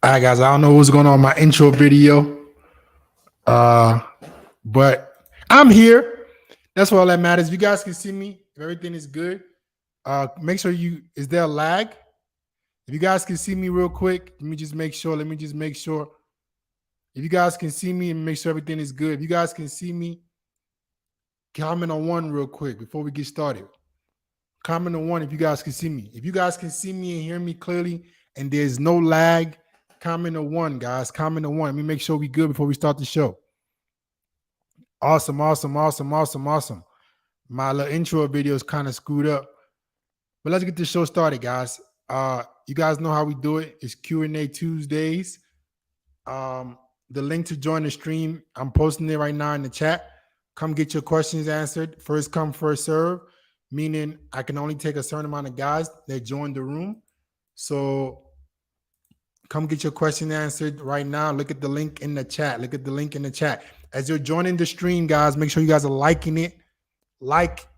All right, guys. I don't know what's going on in my intro video, but I'm here. That's all that matters. If you guys can see me, if everything is good, make sure is there a lag? If you guys can see me real quick, let me just make sure. If you guys can see me and make sure everything is good. If you guys can see me, comment on one real quick before we get started. Comment on one if you guys can see me. If you guys can see me and hear me clearly and there's no lag, comment on one, guys. Comment on one. Let me make sure we good before we start the show. Awesome. My little intro video is kind of screwed up. But let's get the show started, guys. You guys know how we do it. It's Q&A Tuesdays. The link to join the stream, I'm posting it right now in the chat. Come get your questions answered. First come, first serve, meaning I can only take a certain amount of guys that join the room. So come get your question answered right now. Look at the link in the chat. As you're joining the stream, guys, make sure you guys are liking it. Like.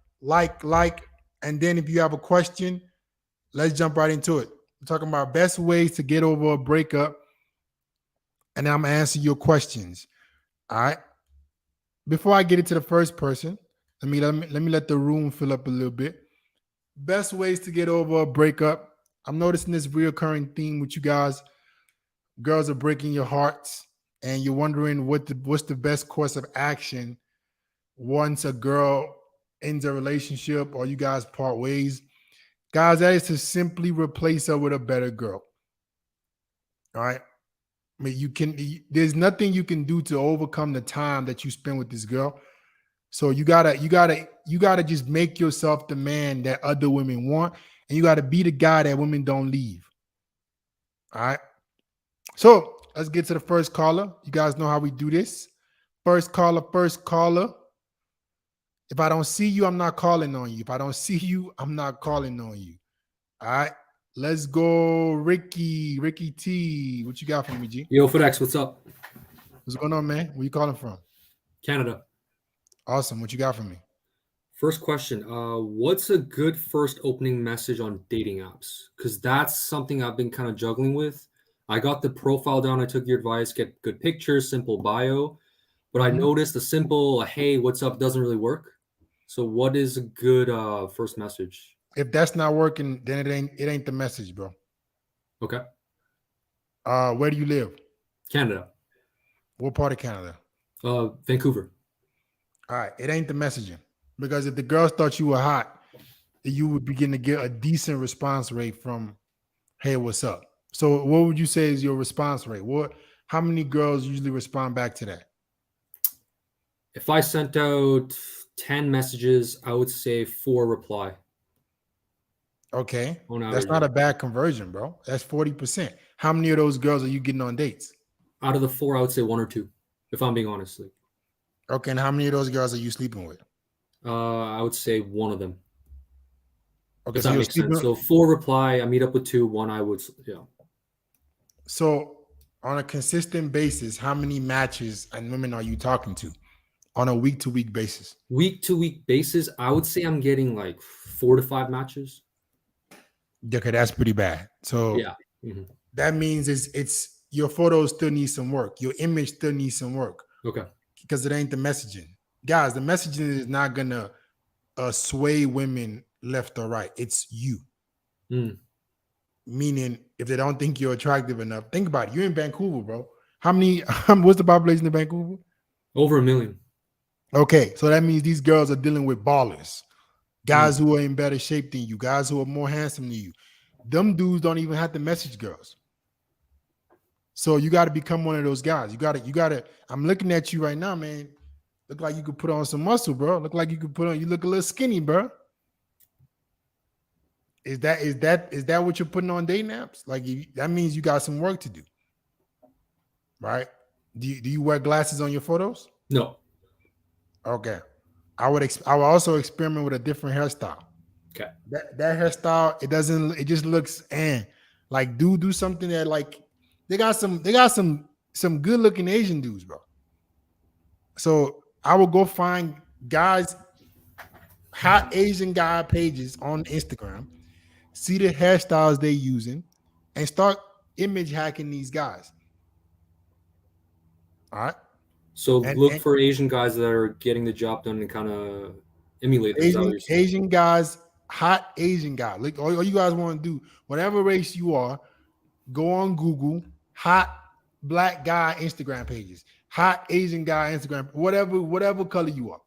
And then if you have a question, let's jump right into it. We're talking about best ways to get over a breakup. And I'm going to answer your questions. All right. Before I get into the first person, let me let the room fill up a little bit. Best ways to get over a breakup. I'm noticing this reoccurring theme with you guys. Girls are breaking your hearts, and you're wondering what's the best course of action once a girl ends a relationship or you guys part ways. Guys, that is to simply replace her with a better girl. All right. I mean, there's nothing you can do to overcome the time that you spend with this girl. So you gotta just make yourself the man that other women want, and you gotta be the guy that women don't leave. All right. So let's get to the first caller. You guys know how we do this. First caller. If I don't see you, I'm not calling on you. If I don't see you, I'm not calling on you. All right. Let's go, Ricky T. What you got for me, G? Yo, FootX, what's up? What's going on, man? Where you calling from? Canada. Awesome. What you got for me? First question. What's a good first opening message on dating apps? Because that's something I've been kind of juggling with. I got the profile down. I took your advice, get good pictures, simple bio. But I noticed a simple, hey, what's up doesn't really work. So what is a good first message? If that's not working, then it ain't the message, bro. Okay. Where do you live? Canada. What part of Canada? Vancouver. All right. It ain't the messaging. Because if the girls thought you were hot, you would begin to get a decent response rate from, hey, what's up? So what would you say is your response rate? How many girls usually respond back to that? If I sent out 10 messages, I would say 4 reply. Okay. That's not a bad conversion, bro. That's 40%. How many of those girls are you getting on dates? Out of the 4, I would say 1 or 2, if I'm being honest. Okay. And how many of those girls are you sleeping with? I would say 1 of them. Okay. If that makes sense. So 4 reply, I meet up with 2, 1 I would, yeah. So on a consistent basis, how many matches and women are you talking to on a week-to-week basis? Week-to-week basis, I would say I'm getting like 4 to 5 matches. Okay, that's pretty bad. So yeah, that means it's your photos still need some work. Your image still needs some work. Okay. Because it ain't the messaging. Guys, the messaging is not gonna sway women left or right. It's you. Meaning, if they don't think you're attractive enough, think about it. You're in Vancouver, bro. What's the population in Vancouver? Over 1 million. Okay, so that means these girls are dealing with ballers. Guys who are in better shape than you, guys who are more handsome than you. Them dudes don't even have to message girls. So you got to become one of those guys. You got to, I'm looking at you right now, man. Look like you could put on some muscle, bro. Look like you look a little skinny, bro. Is that what you're putting on dating apps? Like that means you got some work to do. right? Do you wear glasses on your photos? No. Okay. I would also experiment with a different hairstyle. Okay. That hairstyle, it just looks like do something that like they got some good looking Asian dudes, bro. So I will go find guys, hot Asian guy pages on Instagram, see the hairstyles they using, and start image hacking these guys. All right. So look And for Asian guys that are getting the job done and kind of emulate them. Is that what you're saying? Asian guys, hot Asian guy. Like all you guys want to do, whatever race you are, go on Google, hot black guy Instagram pages, hot Asian guy Instagram, whatever color you are.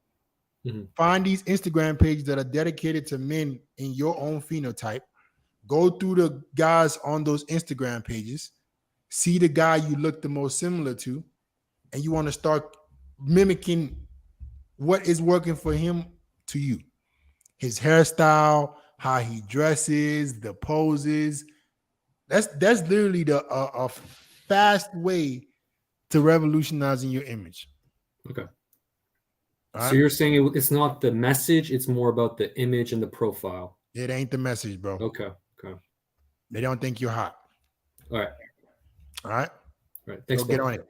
Mhm. Find these Instagram pages that are dedicated to men in your own phenotype. Go through the guys on those Instagram pages, see the guy you look the most similar to, and you want to start mimicking what is working for him to you. His hairstyle, how he dresses, the poses. That's literally a fast way to revolutionizing your image. Okay. All So right. you're saying it's not the message, it's more about the image and the profile. It ain't the message, bro. Okay. Okay. They don't think you're hot. All right. All right. All right. Thanks, So get bro. on it.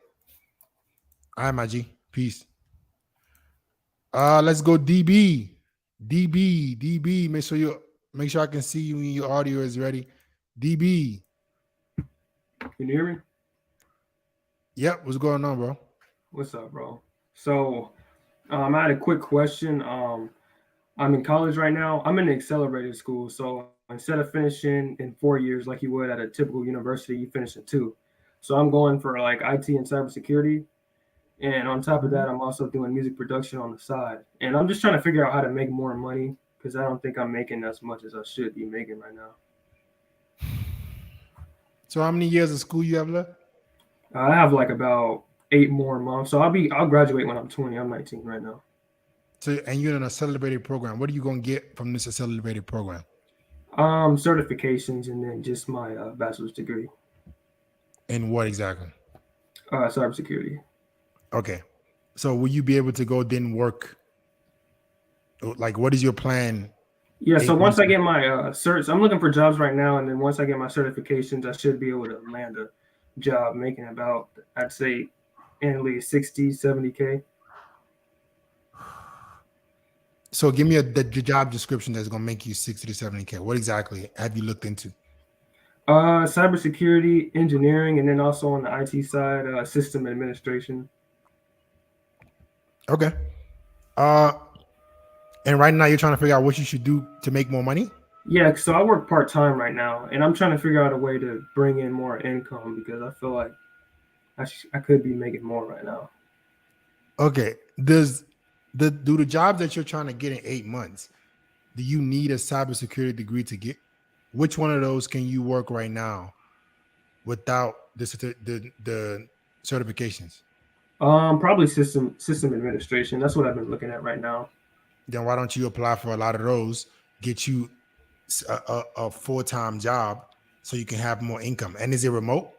All right, my G. Peace. Let's go DB. DB. Make sure I can see you when your audio is ready. DB. Can you hear me? Yep. What's going on, bro? What's up, bro? So, I had a quick question. I'm in college right now. I'm in an accelerated school. So instead of finishing in 4 years like you would at a typical university, you finish in two. So I'm going for like IT and cybersecurity. And on top of that, I'm also doing music production on the side. And I'm just trying to figure out how to make more money because I don't think I'm making as much as I should be making right now. So how many years of school you have left? I have like about 8 more months. So I'll graduate when I'm 20. I'm 19 right now. So and you're in an accelerated program. What are you gonna get from this accelerated program? Certifications and then just my bachelor's degree, And what exactly? cybersecurity. Okay. So will you be able to go then work? Like, what is your plan? Yeah, so 8 once months I get my certs, I'm looking for jobs right now, and then once I get my certifications, I should be able to land a job making about, I'd say, annually 60, 70K. So give me the job description that's gonna make you 60 to 70K. What exactly have you looked into? Cybersecurity, engineering, and then also on the IT side, system administration. Okay. And right now you're trying to figure out what you should do to make more money. Yeah, so I work part-time right now, and I'm trying to figure out a way to bring in more income because I feel like I could be making more right now. Okay. Do the jobs that you're trying to get in 8 months, do you need a cybersecurity degree to get? Which one of those can you work right now without the certifications? Probably system administration. That's what I've been looking at right now. Then why don't you apply for a lot of those, get you a full-time job so you can have more income? And is it remote?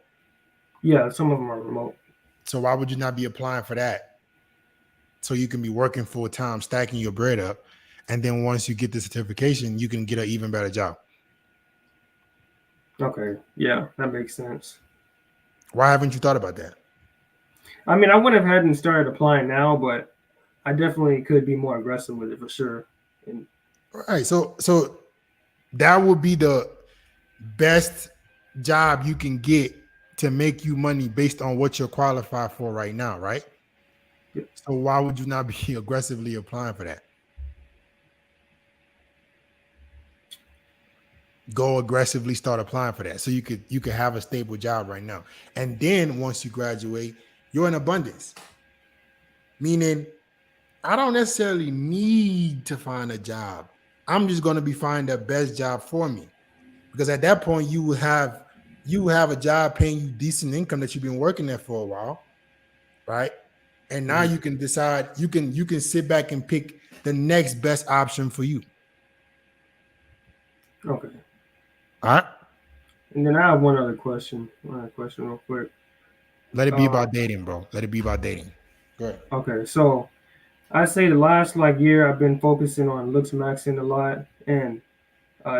Yeah, some of them are remote. So why would you not be applying for that? So you can be working full-time, stacking your bread up, and then once you get the certification, you can get an even better job. Okay, yeah, that makes sense. Why haven't you thought about that? I mean, I would have hadn't started applying now, but I definitely could be more aggressive with it for sure. And All right. So that would be the best job you can get to make you money based on what you're qualified for right now, right? Yeah. So why would you not be aggressively applying for that? Go aggressively start applying for that so you could have a stable job right now. And then once you graduate, you're in abundance. Meaning, I don't necessarily need to find a job. I'm just going to be finding the best job for me. Because at that point, you will have a job paying you decent income that you've been working there for a while, right? And now you can decide, you can sit back and pick the next best option for you. okay. All right. And then I have one other question. Real quick. Let it be about dating, bro. Let it be about dating. Go ahead. Okay, so I say the last like year I've been focusing on looks maxing a lot, and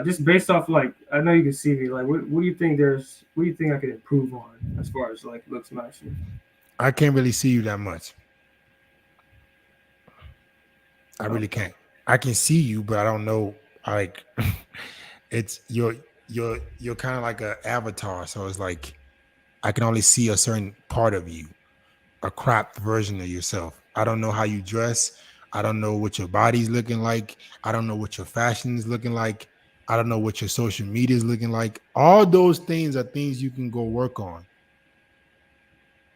just based off like I know you can see me. Like, what do you think what do you think I could improve on as far as like looks maxing? I can't really see you that much. I Uh, really can't. I can see you, but I don't know. Like, it's you're kind of like an avatar. So it's like I can only see a certain part of you, a cropped version of yourself. I don't know how you dress. I don't know what your body's looking like. I don't know what your fashion is looking like. I don't know what your social media is looking like. All those things are things you can go work on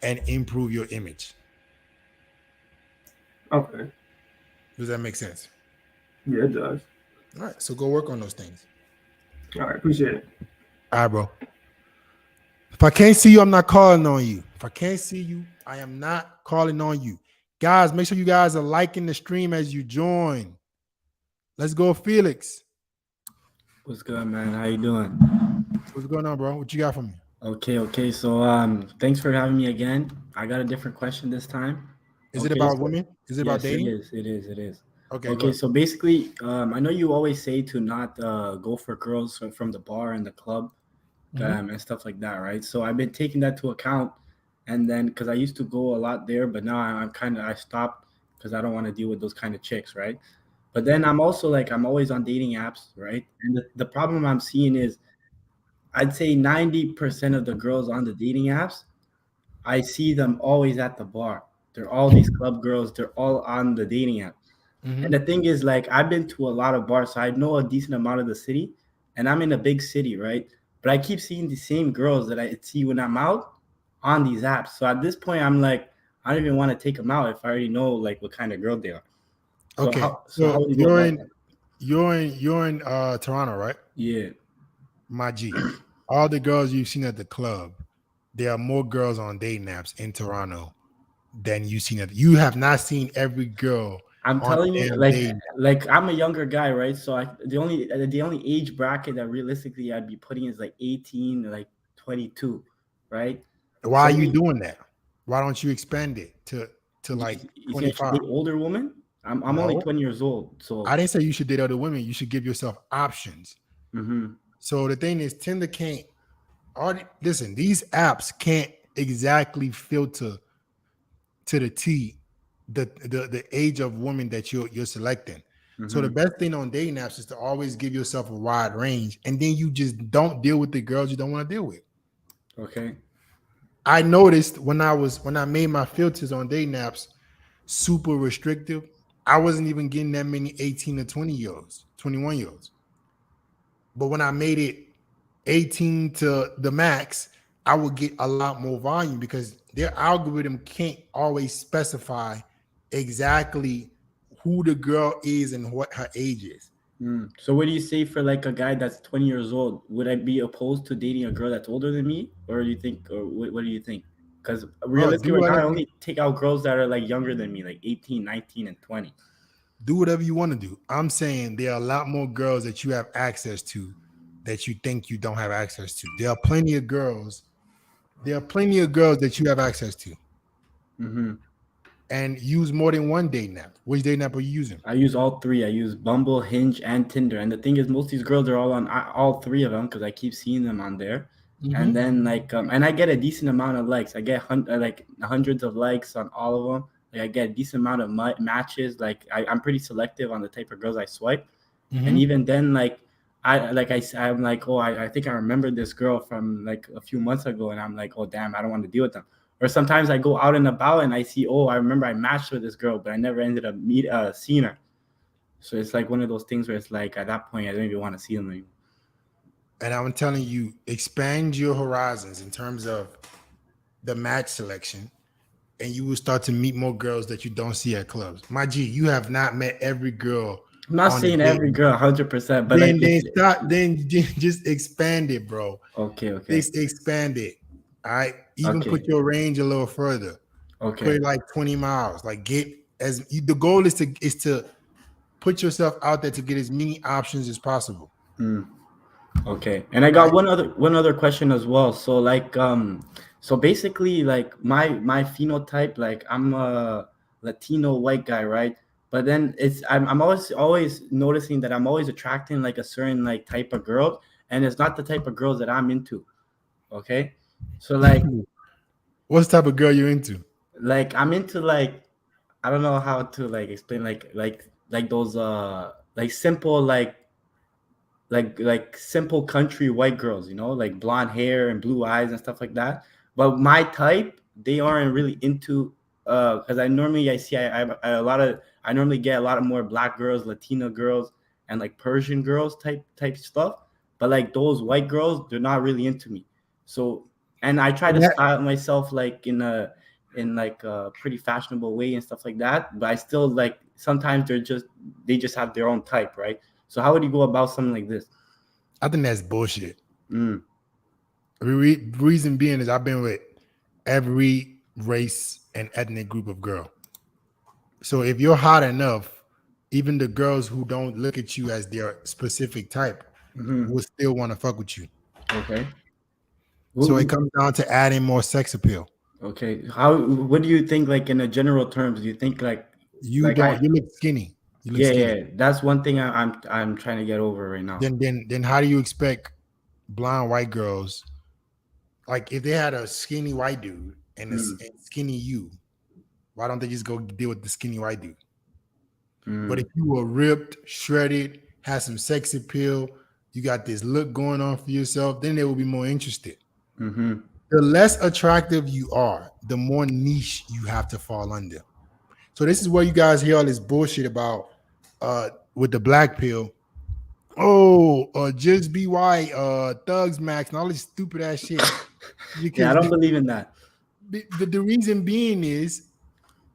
and improve your image. okay, Does that make sense? yeah, it does. All right, so go work on those things. All right, appreciate it. All right, bro. If I can't see you, I'm not calling on you. If I can't see you, I am not calling on you. Guys, make sure you guys are liking the stream as you join. Let's go, Felix. What's good, man? How you doing? What's going on, bro? What you got for me? Okay. So, thanks for having me again. I got a different question this time. Is it Okay, about so women? Is it about yes, it dating? is. It is. Okay, go Okay, ahead. so basically, I know you always say to not go for girls from the bar and the club, and stuff like that, right? So I've been taking that to account, and then because I used to go a lot there, but now I stopped because I don't want to deal with those kind of chicks, right? But then I'm also like I'm always on dating apps, right? And the problem I'm seeing is I'd say 90% of the girls on the dating apps, I see them always at the bar. They're all these club girls, they're all on the dating app. And the thing is, like, I've been to a lot of bars, so I know a decent amount of the city, and I'm in a big city, right? But I keep seeing the same girls that I see when I'm out on these apps. So at this point, I'm like, I don't even want to take them out if I already know like what kind of girl they are. So Okay, how so would you go about that? you're in Toronto, right? Yeah. My G. All the girls you've seen at the club, there are more girls on dating apps in Toronto than you've seen. You have not seen every girl I'm on telling the you, damn like, dating app. like I'm a younger guy, right? So the only age bracket that realistically I'd be putting is like 18 to like 22, right? Why are So you me, doing that? Why don't you expand it to like you think I should 25? date older women? I'm only No, 20 years old, I so didn't say you should date other women. You should give yourself options. mhm. So the thing is, Tinder can't. Listen, these apps can't exactly filter to the T the age of woman that you're selecting. So the Mhm. best thing on dating apps is to always give yourself a wide range, and then you just don't deal with the girls you don't want to deal with. Okay. I noticed when I made my filters on dating apps super restrictive, I wasn't even getting that many 18 to 20 year olds, 21 year olds. But when I made it 18 to the max, I would get a lot more volume because their algorithm can't always specify exactly who the girl is and what her age is. So what do you say for like a guy that's 20 years old? Would I be opposed to dating a girl that's older than me, or do you think, or what do you think? Because Bro, realistically, do right now, I whatever only take out girls that are like younger than me, like 18, 19, and 20. do whatever you want to do. I'm saying there are a lot more girls that you have access to that you think you don't have access to. There are plenty of girls. There are plenty of girls that you have access to. Mhm. And use more than one dating app. Which dating app are you using? I use all three. I use Bumble, Hinge, and Tinder. And the thing is, most of these girls are all on all three of them because I keep seeing them on there. And then like, and I get a decent amount of likes. I get like hundreds of likes on all of them. Like I get a decent amount of matches. Like I'm pretty selective on the type of girls I swipe. And even then, like I'm like, oh, I think I remember this girl from like a few months ago, and I'm like, oh damn, I don't want to deal with them. Or sometimes I go out and about and I see, oh, I remember I matched with this girl, but I never ended up seeing her. So it's like one of those things where it's like at that point I don't even want to see them anymore. And I'm telling you, expand your horizons in terms of the match selection, and you will start to meet more girls that you don't see at clubs. My G, you have not met every girl I'm not on the saying every dating. girl 100%, but like Then stop. Then just expand it, bro. okay, Expand it. All right. Even okay, put your range a little further. Put okay. it like 20 miles. Like get as the goal is to put yourself out there to get as many options as possible. Mm. Okay. And I All got right. one other question as well. So like So basically, like my phenotype, like I'm a Latino white guy, right? But then I'm always noticing that I'm always attracting like a certain like type of girl, and it's not the type of girls that I'm into. Okay, so What's the type of girl you're into? like I'm into like I don't know how to like explain like those like simple like simple country white girls, you know, like blonde hair and blue eyes and stuff like that. But my type, they aren't really into because I normally I see I a lot of I normally get a lot of more black girls, Latina girls, and like Persian girls type stuff. But like those white girls, they're not really into me. So and I try to Yeah. style myself like in like a pretty fashionable way and stuff like that. But I still like sometimes they just have their own type, right? So how would you go about something like this? I think that's bullshit. Mm, Reason being is I've been with every race and ethnic group of girl. So if you're hot enough, even the girls who don't look at you as their specific type hmm will still want to fuck with you. Okay. So it Wh- comes down to adding more sex appeal. Okay. How? What do you think? Like in a general terms, do you think You like don't. I? You look skinny. You look Yeah, skinny. yeah. That's one thing I'm trying to get over right now. Then how do you expect blonde white girls, like if they had a skinny white dude Mm, and skinny you, why don't they just go deal with the skinny white dude? But mm, if you were ripped, shredded, had some sex appeal, you got this look going on for yourself, then they will be more interested. mm-hmm. The less attractive you are, the more niche you have to fall under. So this is where you guys hear all this bullshit about with the black pill. Oh, just be white, thugs max, and all this stupid ass shit. Yeah, I Because don't believe in that. the reason being is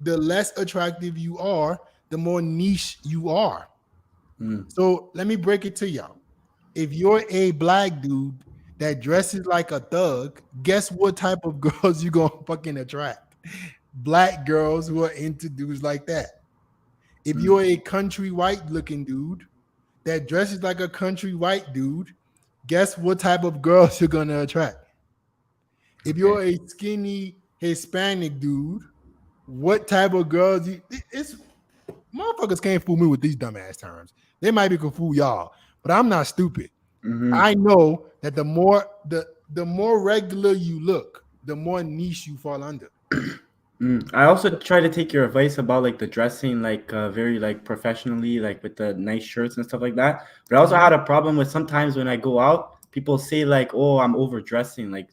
the less attractive you are, the more niche you are. Mm, So let me break it to y'all. If you're a black dude that dresses like a thug, guess what type of girls you gonna fucking attract? Black girls who are into dudes like that. If mm. you're a country white looking dude that dresses like a country white dude, guess what type of girls you're gonna attract? If Okay. you're a skinny Hispanic dude, what type of girls it's motherfuckers can't fool me with these dumbass terms. They might be can fool y'all, but I'm not stupid. Mm-hmm. I know that the more regular you look, the more niche you fall under. I also try to take your advice about like the dressing like very like professionally, like with the nice shirts and stuff like that. But I also Mhm. had a problem with sometimes when I go out, people say like, "Oh, I'm overdressing." Like,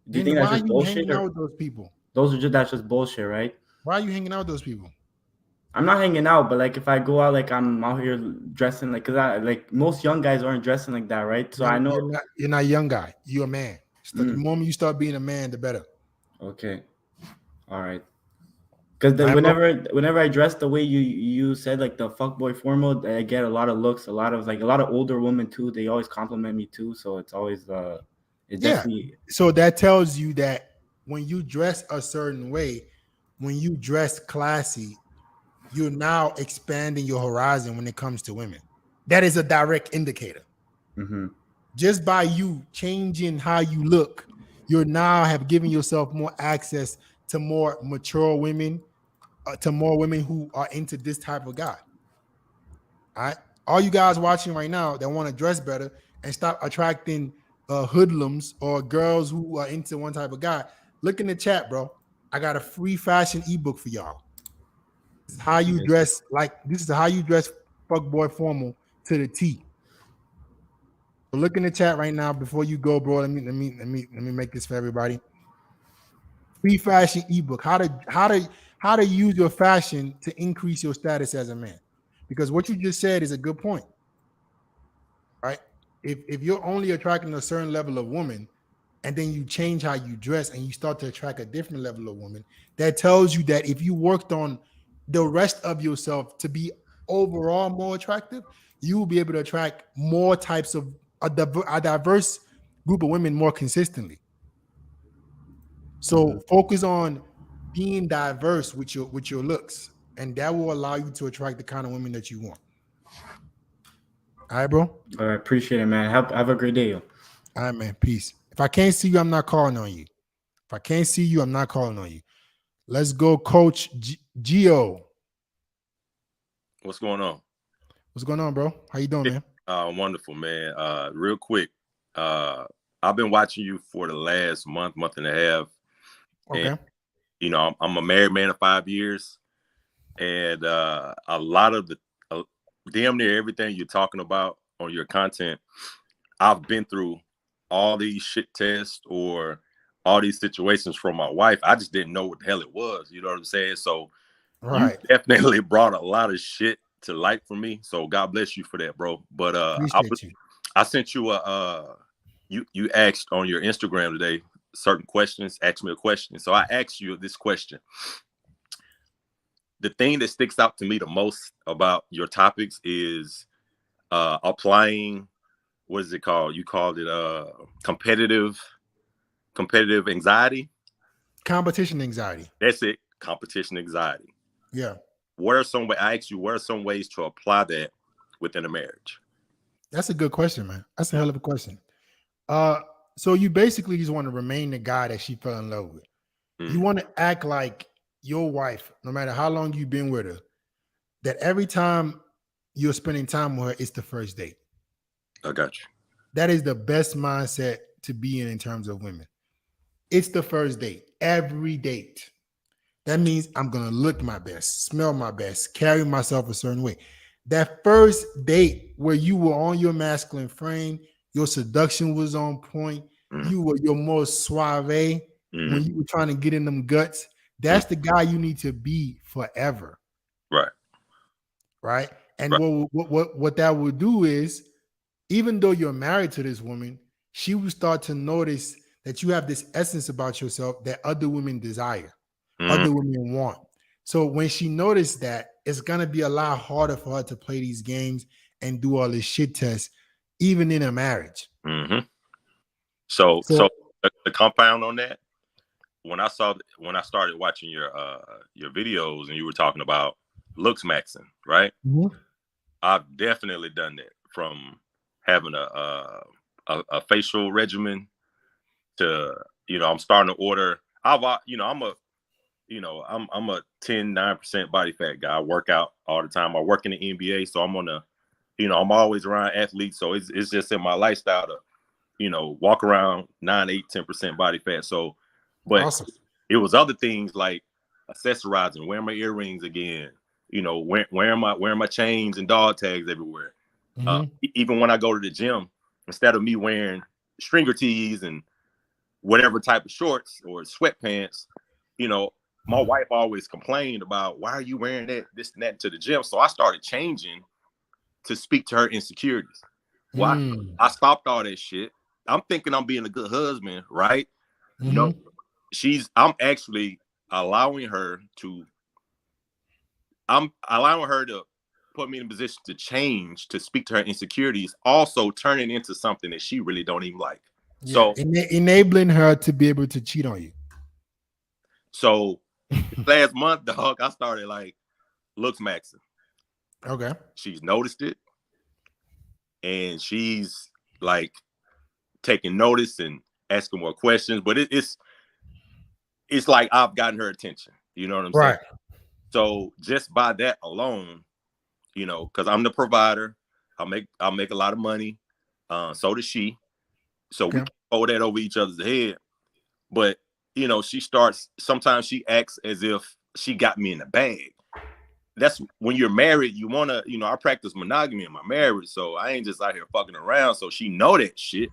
do you Then think why that's are just you bullshit hanging out or with those people? those are just that's just bullshit, right? Why are you hanging out with those people? I'm not hanging out, but like if I go out, like I'm out here dressing like, cause I like most young guys aren't dressing like that, right? So I know. You're not a young guy. You're a man. The Mm, moment you start being a man, the better. okay, all right. Because All right, bro. whenever I dress the way you said, like the fuckboy formal, I get a lot of looks, a lot of older women too. They always compliment me too, so it's always it Yeah. definitely. So that tells you that when you dress a certain way, when you dress classy, you're now expanding your horizon when it comes to women. That is a direct indicator. Mm-hmm, Just by you changing how you look, you're now have given yourself more access to more mature women, to more women who are into this type of guy. All right. All you guys watching right now that want to dress better and stop attracting hoodlums or girls who are into one type of guy, look in the chat, bro. I got a free fashion ebook for y'all. This is how you yes. dress, like this is how you dress fuckboy formal to the T. So look in the chat right now before you go, bro. Let me make this for everybody. Free fashion ebook. How to use your fashion to increase your status as a man. Because what you just said is a good point, right? If you're only attracting a certain level of woman, and then you change how you dress and you start to attract a different level of woman, that tells you that if you worked on the rest of yourself to be overall more attractive, you will be able to attract more types of a diverse group of women more consistently. Mm-hmm. So focus on being diverse with your looks, and that will allow you to attract the kind of women that you want. All right, bro. All All right, appreciate it, man. Have a great day, yo. right, man. Peace. If I can't see you, I'm not calling on you. If I can't see you, I'm not calling on you. Let's go, Coach Gio. What's going on? What's going on, bro? How you doing, man? Wonderful, man. Real quick, I've been watching you for the last month and a half. Okay. And, you know, I'm a married man of 5 years, and a lot of the damn near everything you're talking about on your content, I've been through all these shit tests or all these situations from my wife. I just didn't know what the hell it was. You know what I'm saying? So Right. you definitely brought a lot of shit to light for me. So God bless you for that, bro. But Appreciate you. I sent you you asked on your Instagram today certain questions, asked me a question. So I asked you this question. The thing that sticks out to me the most about your topics is applying, what is it called? You called it competitive anxiety. Competition anxiety. That's it. Competition anxiety. Yeah. What are some ways, I asked you, what are some ways to apply that within a marriage? That's a good question, man. That's a hell of a question. So you basically just want to remain the guy that she fell in love with. You want to act like your wife, no matter how long you've been with her, that every time you're spending time with her, it's the first date. I got you. That is the best mindset to be in terms of women. It's the first date, every date. That means I'm going to look my best, smell my best, carry myself a certain way. That first date where you were on your masculine frame, your seduction was on point, you were your most suave when you were trying to get in them guts. That's the guy you need to be forever. Right. Right. And what that will do is, even though you're married to this woman, she will start to notice that you have this essence about yourself that other women desire, other women want. So when she noticed that, it's gonna be a lot harder for her to play these games and do all this shit test, even in a marriage. So the compound on that, when I started watching your videos and you were talking about looks maxing, right? I've definitely done that, from having a facial regimen to, you know, I'm starting to order. I'm a 9% body fat guy. I work out all the time. I work in the NBA, so I'm I'm always around athletes. So it's just in my lifestyle to, walk around 9, 8, 10% body fat. So, but awesome. It was other things like accessorizing, wearing my earrings again, wearing my chains and dog tags everywhere. Even when I go to the gym, instead of me wearing stringer tees and whatever type of shorts or sweatpants, my wife always complained about, why are you wearing that, this and that to the gym? So I started changing to speak to her insecurities. Why? I stopped all that shit. I'm thinking I'm being a good husband, right? No, I'm actually allowing her to put me in a position to change, to speak to her insecurities, also turning into something that she really don't even like. Yeah, so enabling her to be able to cheat on you. So last month, dog, I started like looks maxing. Okay. She's noticed it, and she's like taking notice and asking more questions. But it's like I've gotten her attention. You know what I'm saying? So just by that alone, because I'm the provider, I'll make a lot of money. So does she. So we hold that over each other's head. But sometimes she acts as if she got me in the bag. That's when you're married, you want to, I practice monogamy in my marriage. So I ain't just out here fucking around. So she know that shit.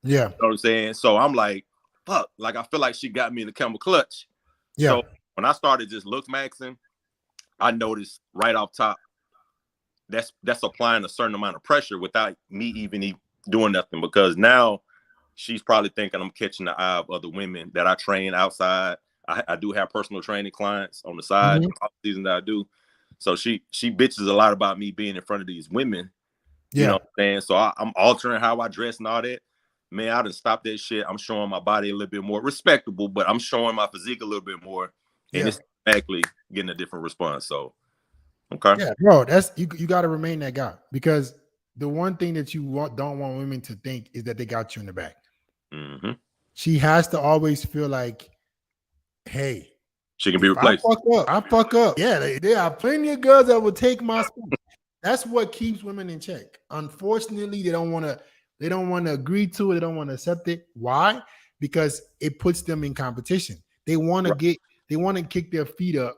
Yeah. You know what I'm saying? So I'm like, fuck, like I feel like she got me in the camel clutch. Yeah. So when I started just looks maxing, I noticed right off top, that's applying a certain amount of pressure without me even doing nothing, because now she's probably thinking I'm catching the eye of other women that I train outside. I do have personal training clients on the side, off season that I do. So she bitches a lot about me being in front of these women. You know what I'm saying? So I'm altering how I dress and all that. Man, I done stopped that shit. I'm showing my body a little bit more respectable, but I'm showing my physique a little bit more. And it's actually getting a different response. So, okay. Yeah, bro, that's you got to remain that guy, because the one thing that you don't want women to think is that they got you in the back. she has to always feel like, hey, She can be if replaced. I fuck up. Yeah, there are plenty of girls that will take my spot. That's what keeps women in check. Unfortunately, they don't want to agree to it. They don't want to accept it. Why? Because it puts them in competition. They want to kick their feet up,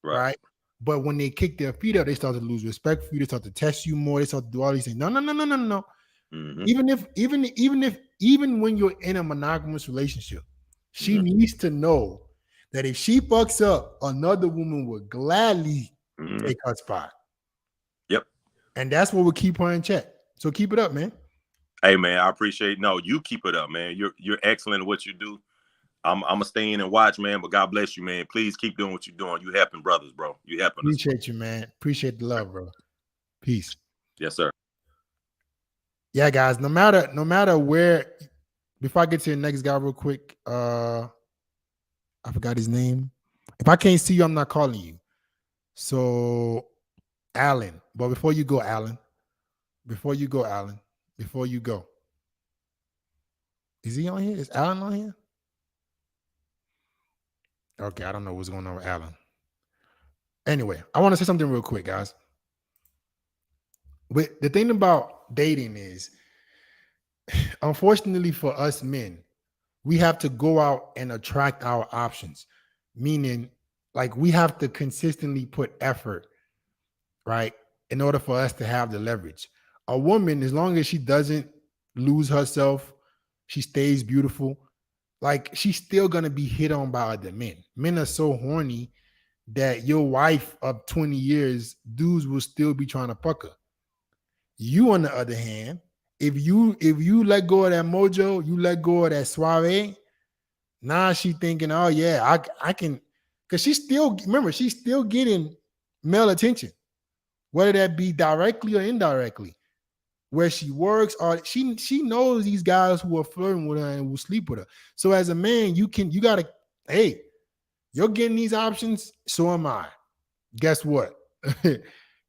right? But when they kick their feet up, they start to lose respect for you. They start to test you more. They start to do all these things. No. Mm-hmm. Even when you're in a monogamous relationship, she needs to know that if she fucks up, another woman would gladly take her spot. Yep. And that's what will keep her in check. So keep it up, man. Hey, man, I appreciate. No, you keep it up, man. You're excellent at what you do. I'm gonna stay in and watch, man. But God bless you, man. Please keep doing what you're doing. You helping brothers, bro. You helping us. Appreciate you, man. Appreciate the love, bro. Peace. Yes, sir. Yeah, guys. No matter where. Before I get to the next guy, real quick. I forgot his name. If I can't see you, I'm not calling you. So, Alan. But before you go, Alan. Is he on here? Is Alan on here? Okay, I don't know what's going on with Alan. Anyway, I want to say something real quick, guys. But the thing about dating is, unfortunately for us men, we have to go out and attract our options. Meaning, like, we have to consistently put effort, right, in order for us to have the leverage. A woman, as long as she doesn't lose herself, she stays beautiful, like, she's still gonna be hit on by other men. Men are so horny that your wife of 20 years, dudes will still be trying to fuck her. You, on the other hand, if you let go of that mojo, you let go of that soiree, now she thinking, oh yeah, I can, because she's still getting male attention, whether that be directly or indirectly, where she works, or she knows these guys who are flirting with her and will sleep with her. So as a man, you gotta, hey, you're getting these options, so am I. Guess what?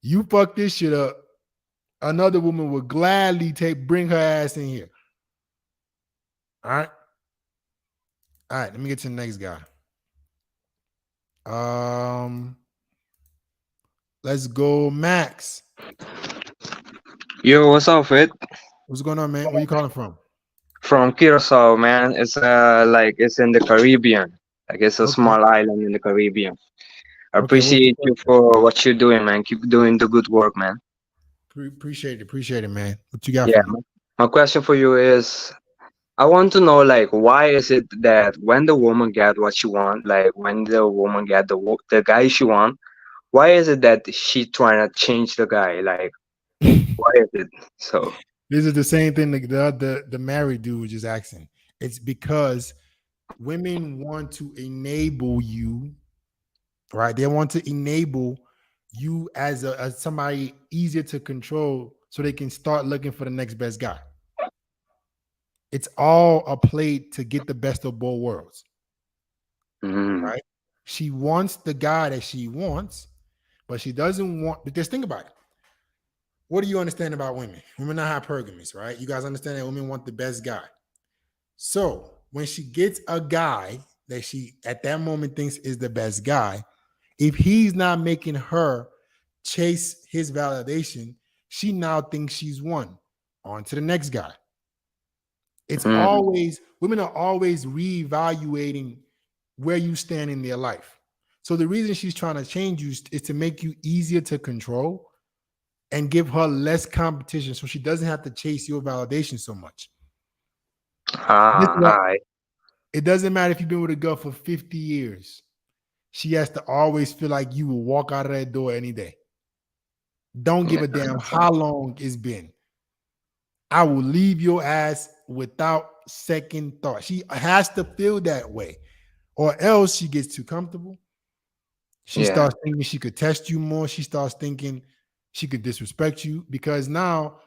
You fuck this shit up, another woman would gladly bring her ass in here. All right, let me get to the next guy. Let's go, Max. Yo, what's up, Fit? What's going on, man? Where you calling from? From Curacao, man. It's like it's in the Caribbean. Like it's a Okay. small island in the Caribbean. I Okay, what's appreciate your you for what you're doing, man. Keep doing the good work, man. Appreciate it, man. What you got Yeah. for me? My question for you is, I want to know, like, why is it that when the woman get what she want, like when the woman get the guy she want, why is it that she trying to change the guy? Like, why is it so? This is the same thing that the married dude was just asking. It's because women want to enable you, right? They want to enable you as somebody easier to control, so they can start looking for the next best guy. It's all a play to get the best of both worlds, right? She wants the guy that she wants, but she doesn't want. But just think about it. What do you understand about women? Women are hypergamous, right? You guys understand that women want the best guy. So when she gets a guy that she at that moment thinks is the best guy, if he's not making her chase his validation, she now thinks she's won. On to the next guy. It's always, women are always reevaluating where you stand in their life. So the reason she's trying to change you is to make you easier to control and give her less competition, so she doesn't have to chase your validation so much. It doesn't matter if you've been with a girl for 50 years. She has to always feel like you will walk out of that door any day. Don't give a damn how long it's been. I will leave your ass without second thought. She has to feel that way, or else she gets too comfortable. She starts thinking she could test you more. She starts thinking she could disrespect you, because now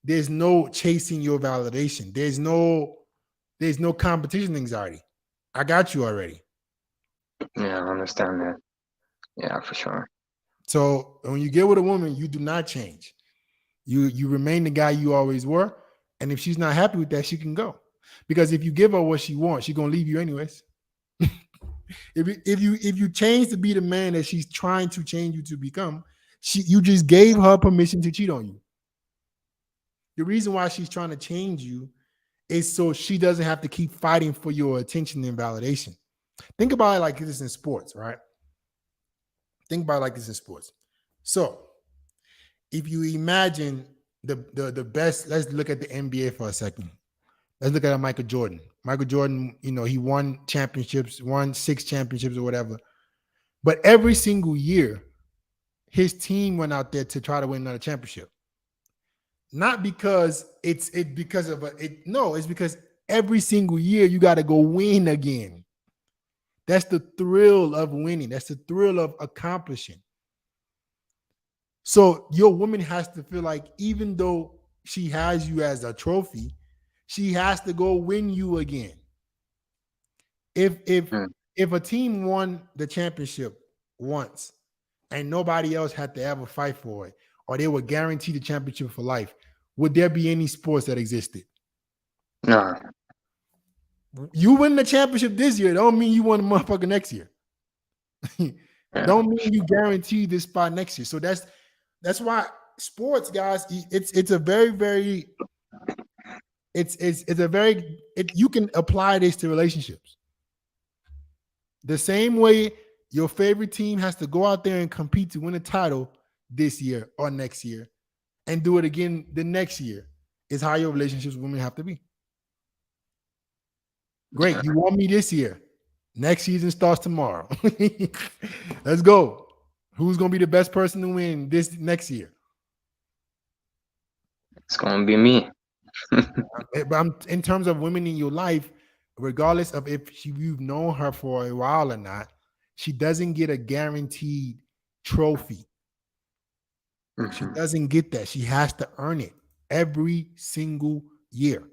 there's no chasing your validation. There's no competition anxiety. I got you already. Yeah, I understand that. Yeah, for sure. So when you get with a woman, you do not change. You remain the guy you always were. And if she's not happy with that, she can go. Because if you give her what she wants, she's gonna leave you anyways. if you change to be the man that she's trying to change you to become, you just gave her permission to cheat on you. The reason why she's trying to change you is so she doesn't have to keep fighting for your attention and validation. Think about it like this in sports, right? Think about it like this in sports. So if you imagine the best, let's look at the NBA for a second. Let's look at Michael Jordan. Michael Jordan, he won championships, won 6 championships or whatever. But every single year, his team went out there to try to win another championship. Not because it's because of it's because every single year you got to go win again. That's the thrill of winning. That's the thrill of accomplishing. So your woman has to feel like even though she has you as a trophy, she has to go win you again. If a team won the championship once and nobody else had to ever fight for it, or they were guaranteed the championship for life, would there be any sports that existed? No. You win the championship this year, don't mean you won the motherfucker next year. Don't mean you guarantee this spot next year. So that's why sports, guys, it's a very, very you can apply this to relationships. The same way your favorite team has to go out there and compete to win a title this year or next year and do it again the next year is how your relationships with women have to be. Great. You want me this year. Next season starts tomorrow. Let's go. Who's going to be the best person to win this next year? It's going to be me. But in terms of women in your life, regardless of if you've known her for a while or not, she doesn't get a guaranteed trophy. She doesn't get that. She has to earn it every single year.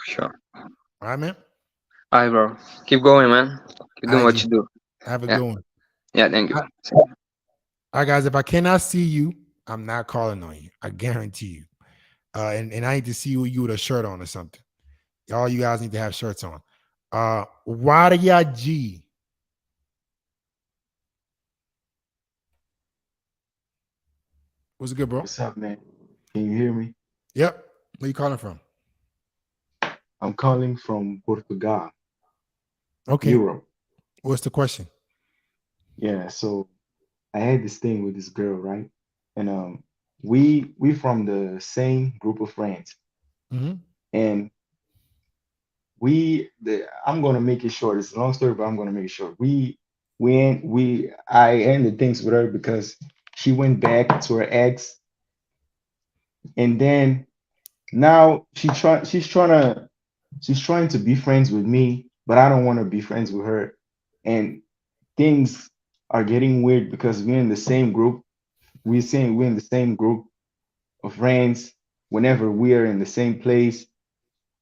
Sure. All right, man? All right, bro. Keep going, man. Keep doing what you do. Have a good one. Yeah, thank you. All right, guys, if I cannot see you, I'm not calling on you. I guarantee you. And I need to see you with a shirt on or something. All you guys need to have shirts on. Wadia G. What's good, bro? What's up, man? Can you hear me? Yep. Where you calling from? I'm calling from Portugal, Okay. Europe. What's the question? Yeah, so I had this thing with this girl, right? And we from the same group of friends. Mm-hmm. And I'm gonna make it short. It's a long story, but I'm gonna make it short. I ended things with her because she went back to her ex, and then now she's trying to be friends with me, but I don't want to be friends with her. And things are getting weird because we're in the same group. We're saying we're in the same group of friends. Whenever we are in the same place,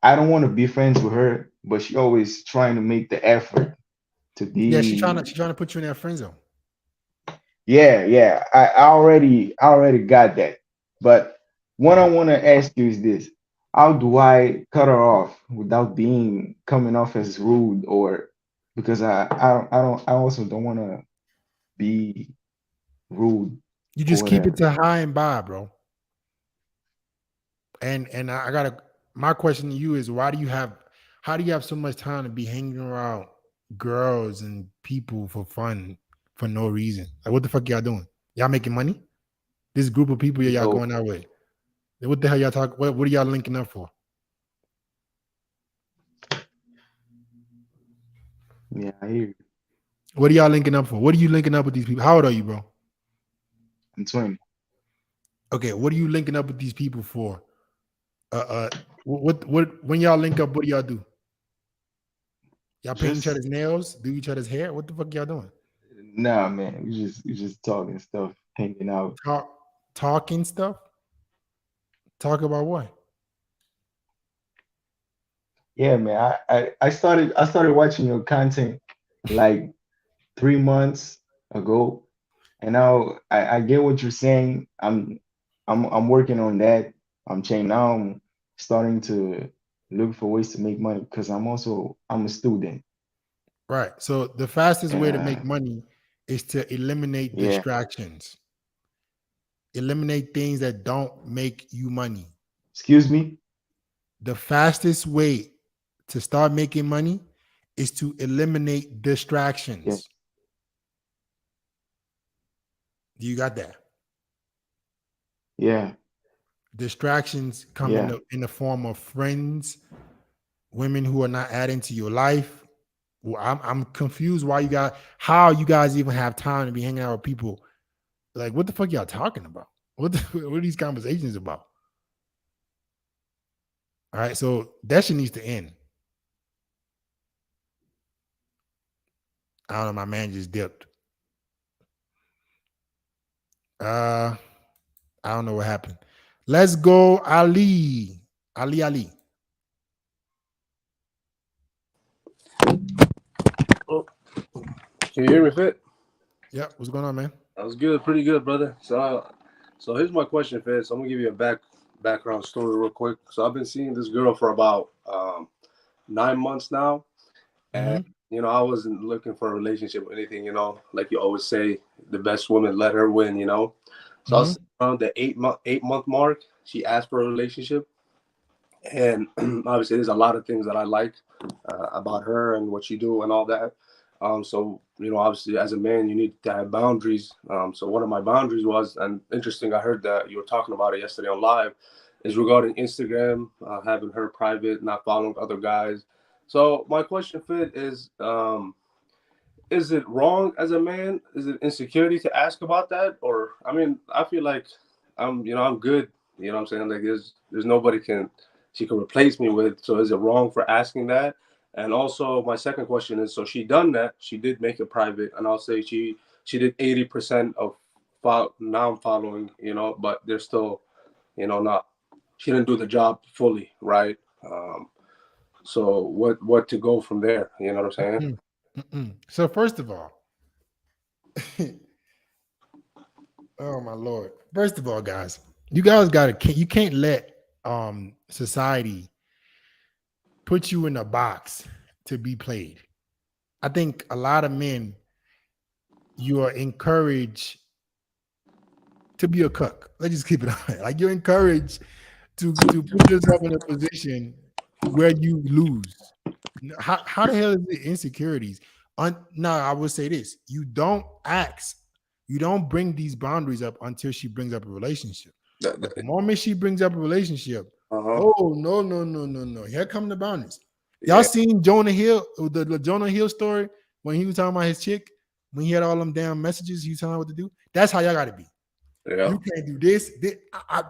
I don't want to be friends with her, but she always trying to make the effort to be. Yeah, she's trying to put you in that friend zone. Yeah. I already got that. But what I want to ask you is this: how do I cut her off without coming off as rude, or because I also don't want to be rude. You just keep it to high and by, bro. And my question to you is how do you have so much time to be hanging around girls and people for fun for no reason? Like, what the fuck y'all doing? Y'all making money? This group of people y'all going out with. What the hell y'all talking? What are y'all linking up for? Yeah, I hear you. What are y'all linking up for? What are you linking up with these people? How old are you, bro? I'm 20. Okay, what are you linking up with these people for? What when y'all link up, what do y'all do? Y'all paint each other's nails, do each other's hair? What the fuck y'all doing? Nah, man, we just talking stuff, hanging out. Talking stuff? Talk about what? Yeah, man. I started watching your content like 3 months ago, and now I get what you're saying. I'm working on that. I'm starting to looking for ways to make money because I'm a student. Right. So the fastest way to make Uh, money is to eliminate yeah. distractions. Eliminate things that don't make you money. Excuse me. The fastest way to start making money is to eliminate Yeah. distractions. Do you got that? Yeah. Distractions come Yeah. in the form of friends, women who are not adding to your life. Well, I'm confused why how you guys even have time to be hanging out with people. Like, what the fuck y'all talking about? What are these conversations about? All right, so that shit needs to end. I don't know. My man just dipped. I don't know what happened. Let's go, Ali. Ali. Oh, can you hear me, Fit? Yeah, what's going on, man? That was good, pretty good, brother. So here's my question, Fit. So I'm gonna give you a background story real quick. So I've been seeing this girl for about 9 months now, and Mm-hmm. I wasn't looking for a relationship or anything. Like you always say, the best woman let her win. So I Mm-hmm. was around the 8-month mark. She asked for a relationship, and obviously there's a lot of things that I like about her and what she do and all that. So obviously as a man, you need to have boundaries. So one of my boundaries was, and interesting, I heard that you were talking about it yesterday on live, is regarding Instagram, having her private, not following other guys. So my question, Fit, is it wrong as a man? Is it insecurity to ask about that? Or I mean, I feel like I'm good. You know what I'm saying? Like there's nobody she can replace me with. So is it wrong for asking that? And also my second question is, so she done that. She did make it private, and I'll say she did 80% of non-following, but they're still, not, she didn't do the job fully, right? So what to go from there? You know what I'm saying? Mm-mm. So first of all, oh my lord. First of all, guys, you guys you can't let society put you in a box to be played. I think a lot of men, you are encouraged to be a cook. Let's just keep it on. Like you're encouraged to put yourself in a position where you lose. How the hell is it insecurities? Now I will say this: you don't ask, you don't bring these boundaries up until she brings up a relationship. But the moment she brings up a relationship, Uh-huh. oh no! Here come the boundaries. Y'all Yeah. seen Jonah Hill, the Jonah Hill story when he was talking about his chick, when he had all them damn messages, he was telling her what to do. That's how y'all got to be. Yeah. You can't do this.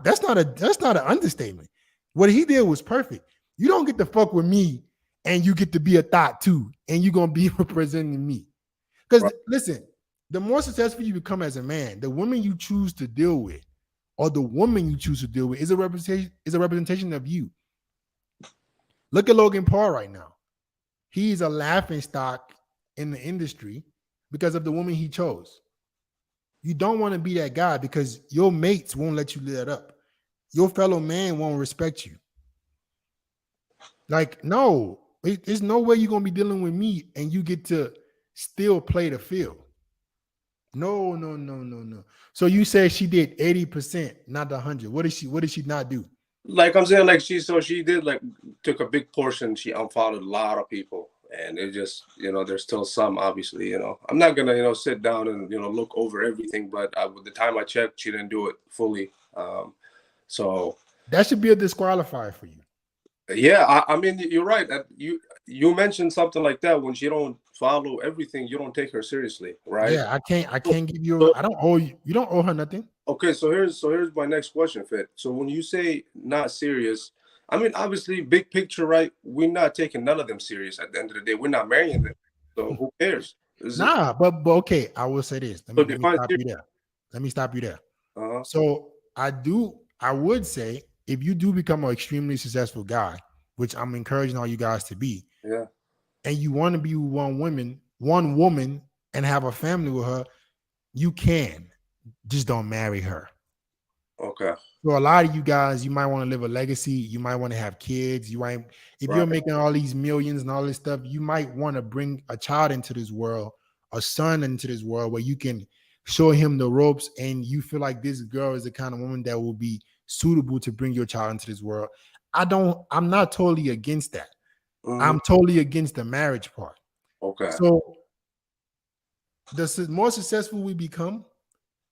That's not an understatement. What he did was perfect. You don't get to fuck with me, and you get to be a thought too, and you're gonna be representing me. Because Right. listen, the more successful you become as a man, the woman you choose to deal with, or the woman you choose to deal with, is a representation of you. Look at Logan Paul right now. He's a laughing stock in the industry because of the woman he chose. You don't want to be that guy because your mates won't let you live it up. Your fellow man won't respect you. Like, no, there's no way you're gonna be dealing with me and you get to still play the field. No. So you say she did 80%, not the 100. What did she not do? Like I'm saying, like she did, like, took a big portion. She unfollowed a lot of people, and it just, there's still some, obviously. I'm not gonna, sit down and look over everything, but with the time I checked, she didn't do it fully. So That should be a disqualifier for you. yeah, I mean, you're right. You mentioned something like that. When she don't follow everything, you don't take her seriously, right? Yeah, I can't give you. So, I don't owe you. You don't owe her nothing. okay, so here's my next question, Fit. So when you say not serious, I mean, obviously, big picture, right? We're not taking none of them serious. At the end of the day, we're not marrying them, so who cares? Is it Nah, but okay. I will say this. so Let me define stop serious? you there. Let me stop you there. Uh-huh. So I would say if you do become an extremely successful guy, which I'm encouraging all you guys to be, Yeah. and you want to be with one woman and have a family with her, you can. Just don't marry her. Okay. So a lot of you guys, you might want to live a legacy. You might want to have kids. You might, if you're Right. making all these millions and all this stuff, you might want to bring a child into this world, a son into this world where you can show him the ropes and you feel like this girl is the kind of woman that will be suitable to bring your child into this world. I'm not totally against that. I'm totally against the marriage part. Okay. So the more successful we become,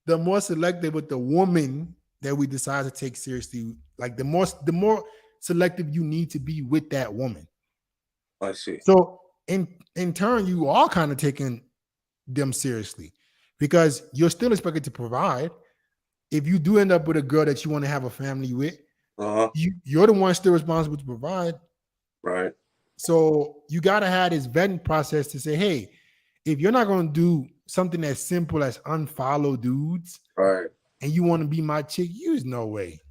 the more selective with the woman that we decide to take seriously. Like the more selective you need to be with that woman. I see. So in turn, you are kind of taking them seriously because you're still expected to provide. If you do end up with a girl that you want to have a family with, you're the one still responsible to provide. Right. So you gotta have this vetting process to say, hey, if you're not gonna do something as simple as unfollow dudes, right, and you want to be my chick, there's no way.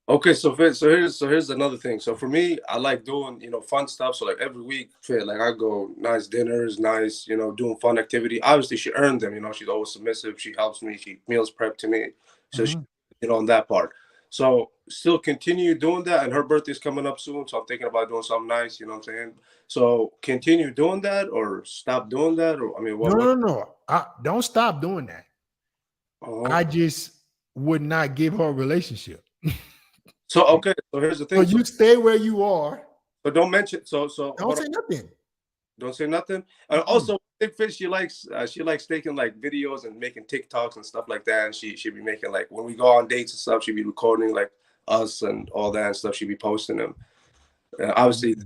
Okay, so here's another thing. So for me, I like doing fun stuff. So like every week, like I go nice dinners, nice doing fun activity. Obviously, she earned them. She's always submissive. She helps me. She meals prep to me. So she, on that part. So still continue doing that. And her birthday's coming up soon, so I'm thinking about doing something nice. You know what I'm saying? So continue doing that or stop doing that, or I mean, No. I don't stop doing that. I just would not give her a relationship. So okay, so here's the thing. So you stay where you are. But don't mention. So don't say nothing. Don't say nothing. And also, Big Fish, she likes taking like videos and making TikToks and stuff like that. And she be making like when we go on dates and stuff, she be recording like us and all that and stuff. She be posting them. Obviously,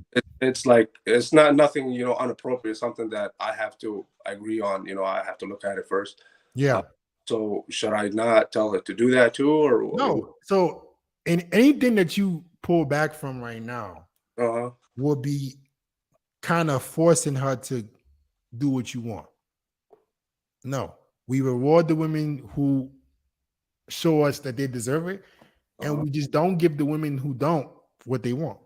it's like it's not nothing inappropriate. It's something that I have to agree on. I have to look at it first. Yeah. So should I not tell her to do that too, or no? So in anything that you pull back from right now will be kind of forcing her to do what you want. No, we reward the women who show us that they deserve it, and we just don't give the women who don't what they want.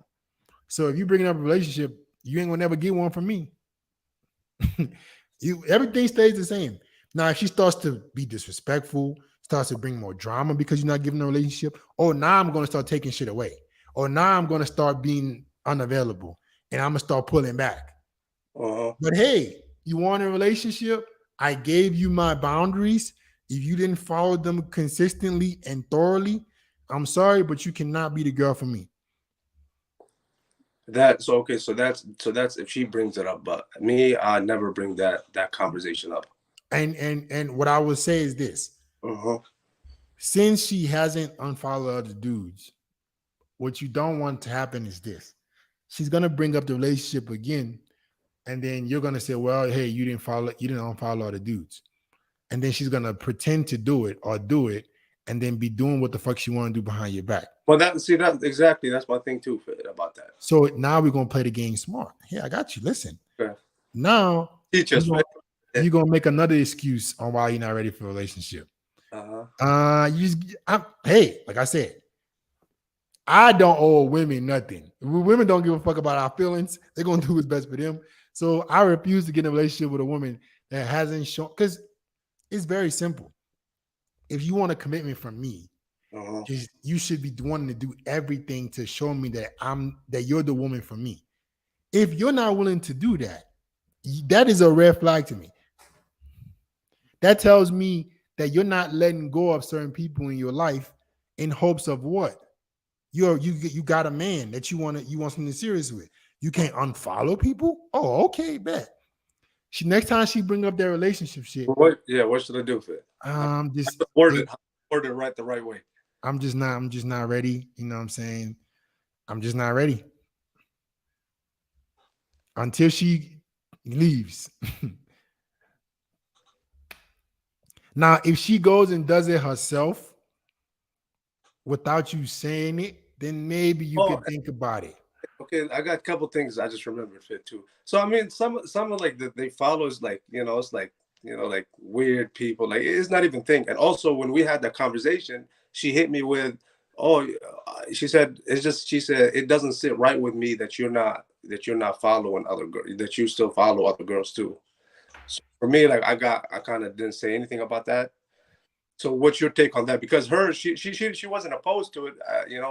So if you bring up a relationship, you ain't gonna never get one from me. Everything stays the same. Now, if she starts to be disrespectful, starts to bring more drama because you're not giving a relationship, oh, now I'm gonna start taking shit away, or now I'm gonna start being unavailable, and I'm gonna start pulling back. But hey, you want a relationship? I gave you my boundaries. If you didn't follow them consistently and thoroughly, I'm sorry, but you cannot be the girl for me. So that's if she brings it up, but me, I never bring that conversation up. And what I would say is this: since she hasn't unfollowed other dudes, what you don't want to happen is this: she's gonna bring up the relationship again, and then you're gonna say, "Well, hey, you didn't unfollow other dudes," and then she's gonna pretend to do it or do it, and then be doing what the fuck she want to do behind your back. Well, that's my thing too about that. So now we're gonna play the game smart. Hey, I got you. Listen. Okay. Now teach us. You're gonna make another excuse on why you're not ready for a relationship. Hey, like I said, I don't owe women nothing. Women don't give a fuck about our feelings. They're gonna do what's best for them. So I refuse to get in a relationship with a woman that hasn't shown, because it's very simple. If you want a commitment from me, you should be wanting to do everything to show me that you're the woman for me. If you're not willing to do that, that is a red flag to me. That tells me that you're not letting go of certain people in your life in hopes of what? You got a man that you want something serious with. You can't unfollow people. Oh, okay, bet. Next time she bring up their relationship shit. What should I do for it? Just word it right the right way. I'm just not ready. You know what I'm saying? I'm just not ready. Until she leaves. Now, if she goes and does it herself without you saying it, then maybe you could think about it. Okay, I got a couple things I just remembered fit too. So I mean, some of like they follows like it's like like weird people. Like it's not even thing. And also when we had that conversation, she hit me with, she said it doesn't sit right with me that you're not following other girls, that you still follow other girls too. So for me, like I kind of didn't say anything about that. So what's your take on that? Because she wasn't opposed to it,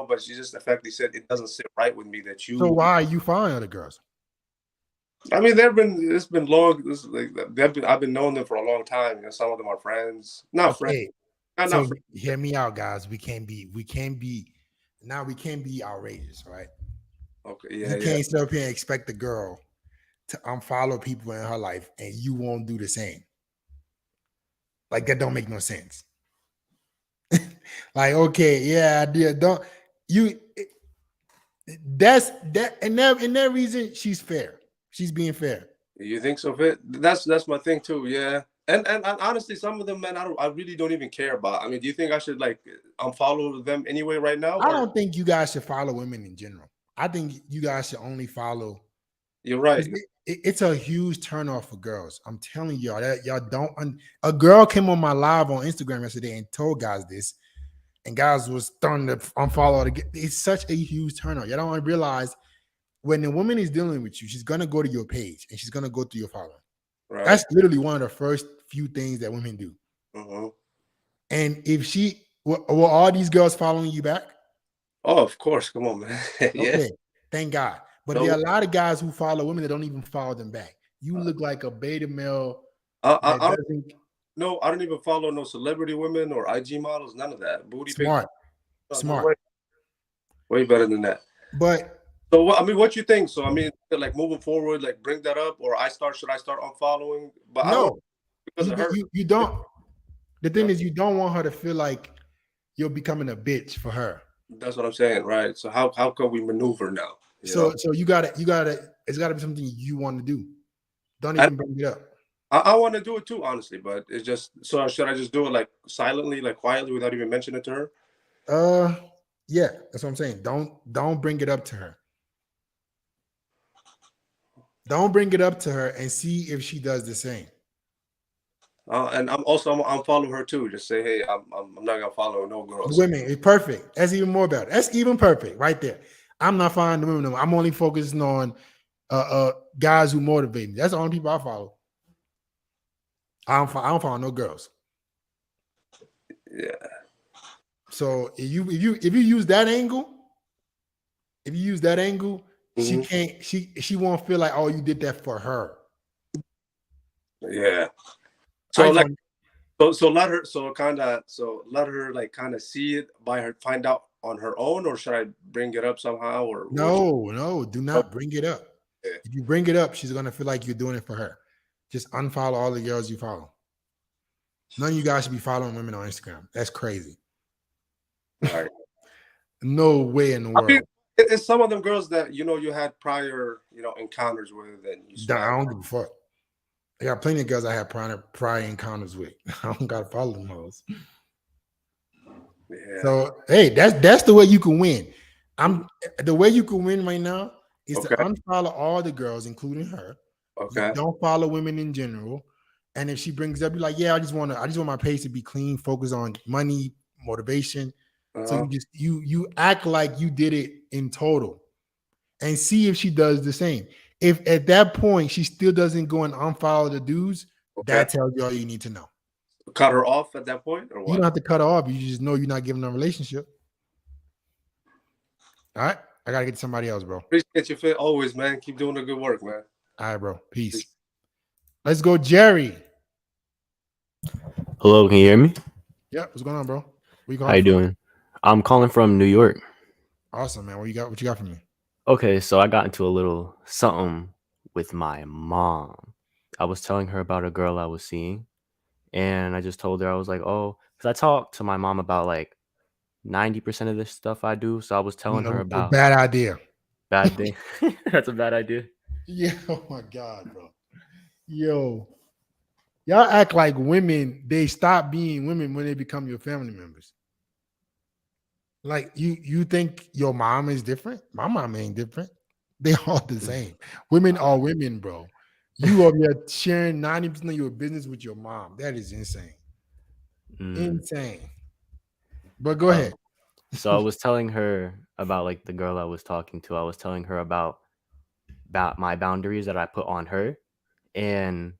but she just effectively said it doesn't sit right with me that you. So why are you following other girls? I mean, it's been long. I've been knowing them for a long time. Some of them are friends, not friends. Okay. Not So friends. hear me out, guys. We can't be outrageous, right? Okay, You yeah. can't sit up here and expect the girl to unfollow people in her life and you won't do the same. Like that don't make no sense. Like, okay, yeah, I did. Don't you that's that and that reason she's fair. She's being fair. You think so, Fit? That's my thing too. Yeah, and honestly, some of them, man, I really don't even care about. I mean, do you think I should like unfollow them anyway right now? I don't think you guys should follow women in general. I think you guys should only follow. You're right. It's a huge turnoff for girls. I'm telling y'all that y'all don't. A girl came on my live on Instagram yesterday and told guys this, and guys was starting to unfollow. It's such a huge turnoff. Y'all don't realize when the woman is dealing with you, she's gonna go to your page and she's gonna go through your following. Right. That's literally one of the first few things that women do. Mm-hmm. And if were all these girls following you back? Oh, of course. Come on, man. Yeah. Okay, thank God. But there are a lot of guys who follow women that don't even follow them back. You look like a beta male. I don't even follow no celebrity women or IG models. None of that. Booty smart. Way better than that. But so what you think? So I mean, like moving forward, like bring that up, or should I start unfollowing? But no, because of her. You don't. The thing is, you don't want her to feel like you're becoming a bitch for her. That's what I'm saying, right? So how can we maneuver now? So you gotta. It's gotta be something you want to do. Don't even bring it up. I want to do it too, honestly, but it's just. So should I just do it like silently, like quietly, without even mentioning it to her? Yeah, that's what I'm saying. Don't bring it up to her. Don't bring it up to her and see if she does the same. And I'm following her too. Just say, hey, I'm not gonna follow no girls. Women, it's perfect. That's even more better. That's even perfect right there. I'm not following the women. I'm only focusing on guys who motivate me. That's the only people I follow. I don't follow no girls. Yeah. So if you use that angle, Mm-hmm. she won't feel like, oh, you did that for her. Yeah. So let her like kind of see it find out on her own, or should I bring it up somehow? Or no, do not bring it up. Yeah. If you bring it up, she's gonna feel like you're doing it for her. Just unfollow all the girls you follow. None of you guys should be following women on Instagram. That's crazy. All right. No way in the world. I mean, it's some of them girls that you had prior encounters with, and I don't give a fuck. I got plenty of girls I had prior encounters with. I don't gotta follow them hoes. Yeah. So hey, that's the way you can win. The way you can win right now is to unfollow all the girls, including her. Okay. You don't follow women in general. And if she brings up, you're like, yeah, I just want my page to be clean, focus on money, motivation. So you act like you did it in total, and see if she does the same. If at that point she still doesn't go and unfollow the dudes, that tells you all you need to know. Cut her off at that point, or what? You don't have to cut her off. You just know you're not giving them a relationship. All right, I gotta get to somebody else, bro. Appreciate your fit always, man. Keep doing the good work, man. All right, bro. Peace. Let's go, Jerry. Hello, can you hear me? Yeah, what's going on, bro? How you doing? I'm calling from New York. Awesome, man. What you got for me? Okay, so I got into a little something with my mom. I was telling her about a girl I was seeing, and I just told her, I was like, oh, because I talked to my mom about like 90% of this stuff I do. So I was telling her about bad idea. Bad thing. That's a bad idea. Yeah. Oh my God, bro. Yo. Y'all act like women, they stop being women when they become your family members. Like you think your mom is different? My mom ain't different. They all the same. Women are women, bro. You are sharing 90% of your business with your mom. That is insane. Insane. But go ahead. So I was telling her about like the girl I was talking to. I was telling her about my boundaries that I put on her. And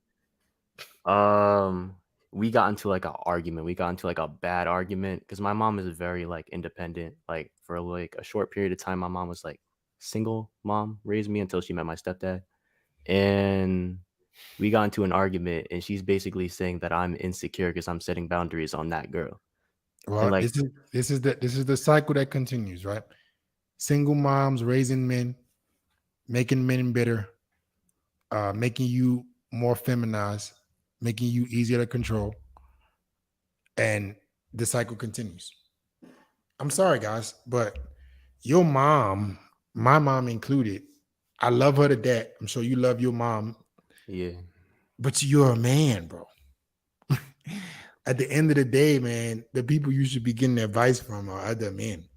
we got into like an argument. We got into like a bad argument because my mom is very like independent. Like for like a short period of time, my mom was like single mom, raised me until she met my stepdad. And we got into an argument, and she's basically saying that I'm insecure because I'm setting boundaries on that girl. And Well, like, this is the cycle that continues, right? Single moms raising men, making men bitter, making you more feminized, making you easier to control, and the cycle continues. I'm sorry, guys, but your mom, my mom included, I love her to death. I'm sure you love your mom, yeah, but you're a man, bro. At the end of the day, man, the people you should be getting advice from are other men.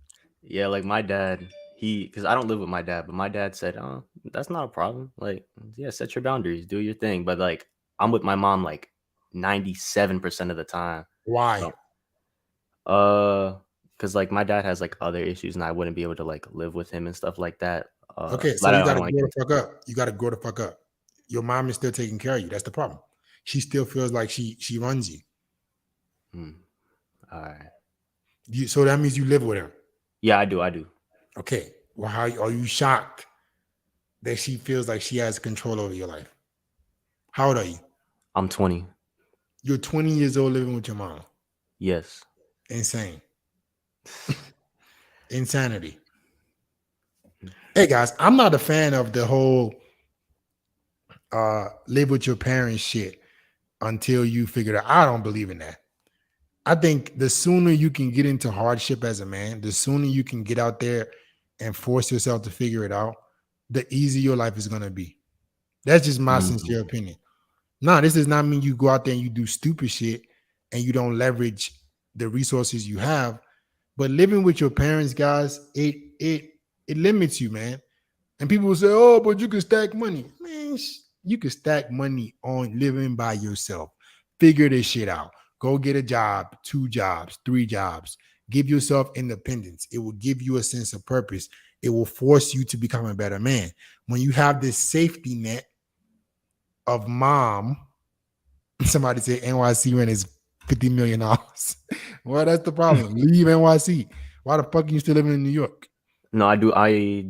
yeah, like my dad, because I don't live with my dad, but my dad said, "Oh, that's not a problem. Like, yeah, set your boundaries, do your thing." But like, I'm with my mom like 97% of the time. Why? So, because like my dad has like other issues, and I wouldn't be able to like live with him and stuff like that. Okay, so But you I got to don't want grow to. the fuck up. You got to grow the fuck up. Your mom is still taking care of you. That's the problem. She still feels like she runs you. All right. So that means you live with her. Yeah, I do. Okay. Well, how are you shocked that she feels like she has control over your life? How old are you? I'm 20. You're 20 years old living with your mom. Yes. Insane. Insanity. Hey guys, I'm not a fan of the whole live with your parents shit until you figure it out. I don't believe in that. I think the sooner you can get into hardship as a man, the sooner you can get out there and force yourself to figure it out, the easier your life is going to be. That's just my sincere opinion. No, this does not mean you go out there and you do stupid shit and you don't leverage the resources you have. But living with your parents, guys, it limits you, man. And people will say, "Oh, but you can stack money." Man, you can stack money on living by yourself. Figure this shit out. Go get a job, 2 jobs, 3 jobs. Give yourself independence. It will give you a sense of purpose. It will force you to become a better man. When you have this safety net of mom, somebody say NYC rent is $50 million. Well, that's the problem. Leave NYC. Why the fuck are you still living in New York? No, I do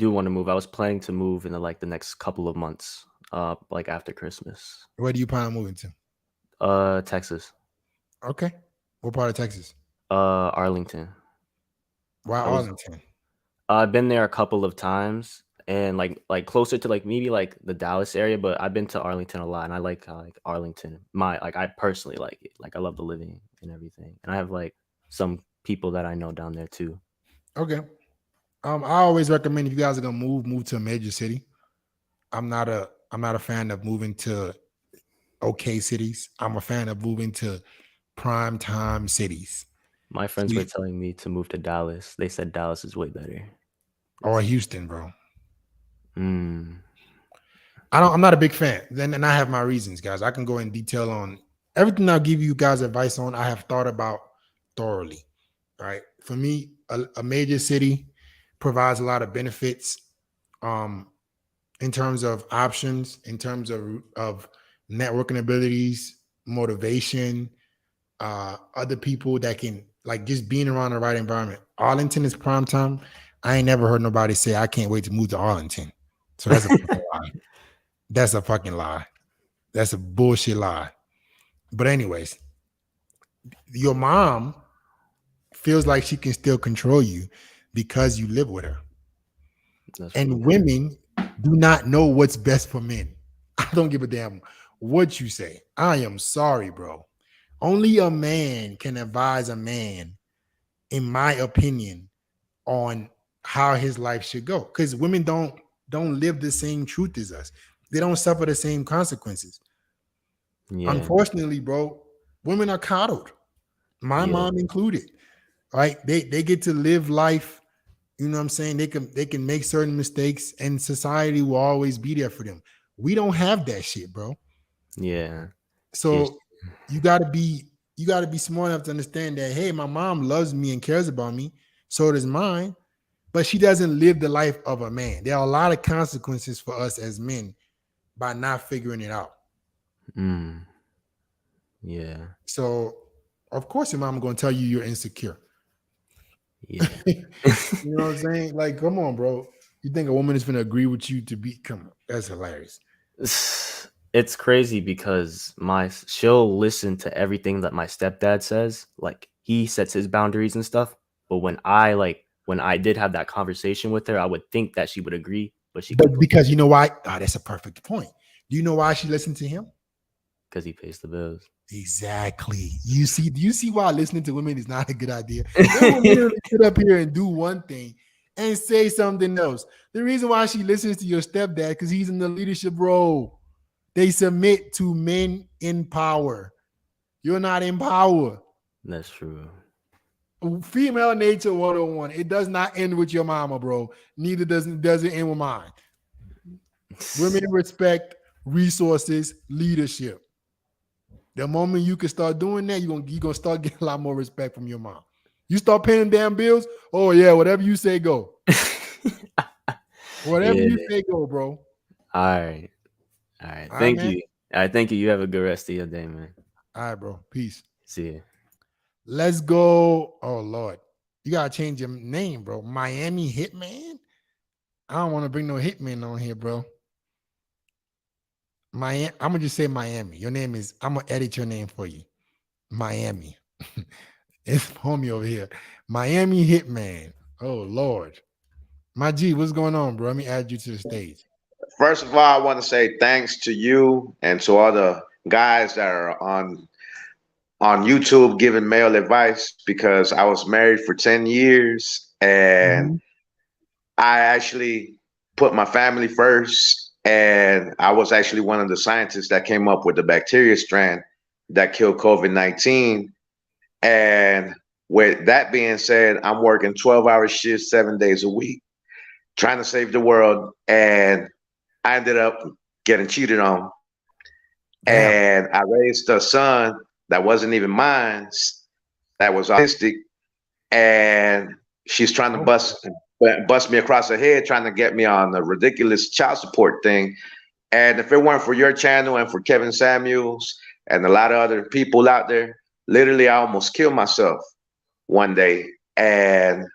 want to move. I was planning to move in the next couple of months, like after Christmas. Where do you plan on moving to? Texas. Okay. What part of Texas? Arlington. Why Arlington? I've been there a couple of times, and like closer to like maybe like the Dallas area, but I've been to Arlington a lot, and I like Arlington. I personally like it. Like I love the living and everything, and I have like some people that I know down there too. Okay. I always recommend if you guys are gonna move to a major city. I'm not a fan of moving to okay cities. I'm a fan of moving to prime time cities. My friends were telling me to move to Dallas. They said Dallas is way better. Or Houston, bro. Mm. I'm not a big fan. And I have my reasons, guys. I can go in detail on everything I'll give you guys advice on. I have thought about thoroughly. Right. For me, a major city provides a lot of benefits in terms of options, in terms of networking abilities, motivation, other people that can like just being around the right environment. Arlington is prime time. I ain't never heard nobody say I can't wait to move to Arlington. So that's a fucking lie. That's a fucking lie. That's a bullshit lie. But anyways, your mom feels like she can still control you because you live with her. And women do not know what's best for men. I don't give a damn what you say. I am sorry, bro. Only a man can advise a man, in my opinion, on how his life should go. Because women don't live the same truth as us. They don't suffer the same consequences. Yeah. Unfortunately, bro, women are coddled. My mom included. Right? They get to live life. You know what I'm saying? They can make certain mistakes, and society will always be there for them. We don't have that shit, bro. Yeah. So you gotta be smart enough to understand that, hey, my mom loves me and cares about me, so does mine, but she doesn't live the life of a man. There are a lot of consequences for us as men by not figuring it out. Yeah. So, of course, your mom going to tell you you're insecure. Yeah. You know what I'm saying? Like, come on, bro. You think a woman is going to agree with you to be? Come on, that's hilarious. It's crazy because she'll listen to everything that my stepdad says. Like, he sets his boundaries and stuff. But when I did have that conversation with her, I would think that she would agree, but she But because you know why? That's a perfect point. Do you know why she listened to him? because he pays the bills. Exactly. Do you see why listening to women is not a good idea? They will literally sit up here and do one thing and say something else. The reason why she listens to your stepdad because he's in the leadership role. They submit to men in power. You're not in power. That's true. Female nature 101. It does not end with your mama, bro. Neither does it end with mine. Women respect resources, leadership. The moment you can start doing that, you're gonna start getting a lot more respect from your mom. You start paying damn bills. Oh yeah, whatever you say, go. Whatever Yeah. you say, go, bro. All right. Thank you. All right. Thank you. You have a good rest of your day, man. All right, bro. Peace. See you. Let's go. Oh Lord, you gotta change your name, bro. Miami Hitman. I don't want to bring no hitman on here, bro. I'm gonna just say Miami. Your name is. I'm gonna edit your name for you. Miami. It's homie over here. Miami Hitman. Oh Lord. My G, what's going on, bro? Let me add you to the stage. First of all, I want to say thanks to you and to all the guys that are on YouTube giving male advice because I was married for 10 years and I actually put my family first. And I was actually one of the scientists that came up with the bacteria strand that killed COVID-19. And with that being said, I'm working 12-hour shifts 7 days a week, trying to save the world. And I ended up getting cheated on. Damn. And I raised a son that wasn't even mine, that was autistic. And she's trying to bust me across the head, trying to get me on a ridiculous child support thing. And if it weren't for your channel and for Kevin Samuels and a lot of other people out there, literally I almost killed myself one day. And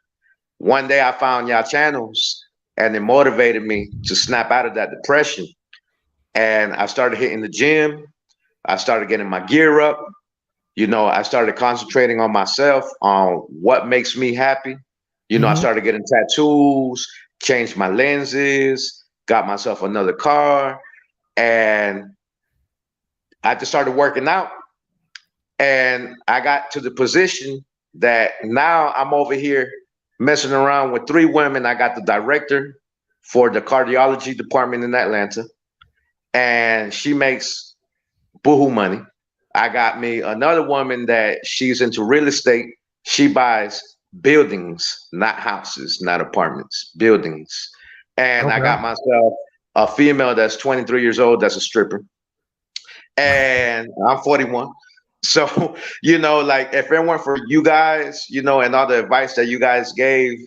one day I found y'all channels and it motivated me to snap out of that depression. And I started hitting the gym. I started getting my gear up. You know, I started concentrating on myself, on what makes me happy. You know, I started getting tattoos, changed my lenses, got myself another car, and I just started working out. And I got to the position that now I'm over here messing around with 3 women. I got the director for the cardiology department in Atlanta, and she makes boohoo money. I got me another woman that she's into real estate. She buys buildings, not houses, not apartments, buildings. And I got myself a female that's 23 years old, that's a stripper. And I'm 41. So, you know, like if it weren't for you guys, you know, and all the advice that you guys gave,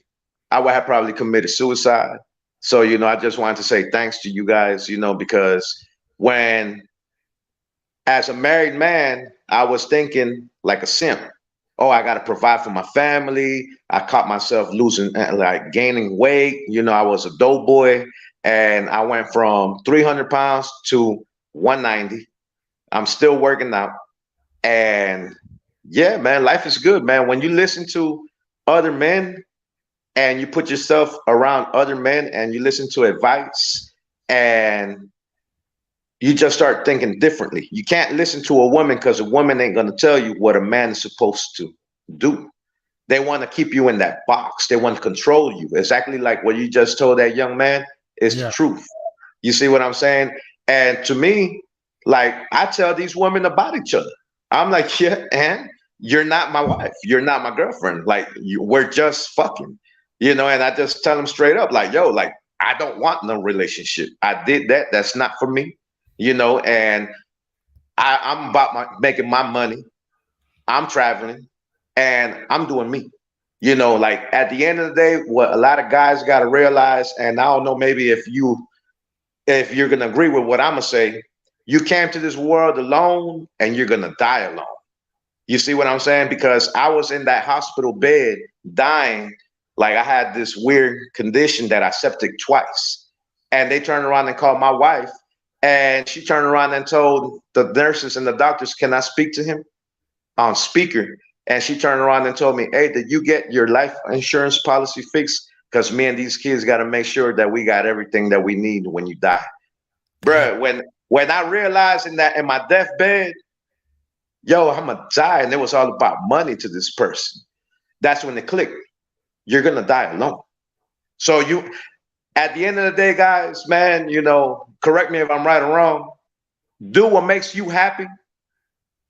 I would have probably committed suicide. So, you know, I just wanted to say thanks to you guys, you know, because when as a married man, I was thinking like a simp. Oh, I got to provide for my family. I caught myself losing, like gaining weight. You know, I was a dope boy and I went from 300 pounds to 190. I'm still working out. And yeah, man, life is good, man. When you listen to other men and you put yourself around other men and you listen to advice and you just start thinking differently. You can't listen to a woman because a woman ain't going to tell you what a man is supposed to do. They want to keep you in that box. They want to control you. Exactly like what you just told that young man is the truth. You see what I'm saying? And to me, like I tell these women about each other. I'm like, yeah, and you're not my wife. You're not my girlfriend. Like we're just fucking, you know, and I just tell them straight up like, yo, like, I don't want no relationship. I did that. That's not for me. You know, and I'm about making my money. I'm traveling and I'm doing me. You know, like at the end of the day, what a lot of guys got to realize, and I don't know, maybe if you're gonna agree with what I'm gonna say, you came to this world alone and you're gonna die alone. You see what I'm saying? Because I was in that hospital bed dying, like I had this weird condition that I septic twice. And they turned around and called my wife, and she turned around and told the nurses and the doctors, "Can I speak to him?" On speaker. And she turned around and told me, "Hey, did you get your life insurance policy fixed? Because me and these kids got to make sure that we got everything that we need when you die." Bruh, when I realized in my deathbed, yo, I'm gonna die, and it was all about money to this person. That's when it clicked. You're gonna die alone. So you, at the end of the day, guys, man, you know, correct me if I'm right or wrong. Do what makes you happy.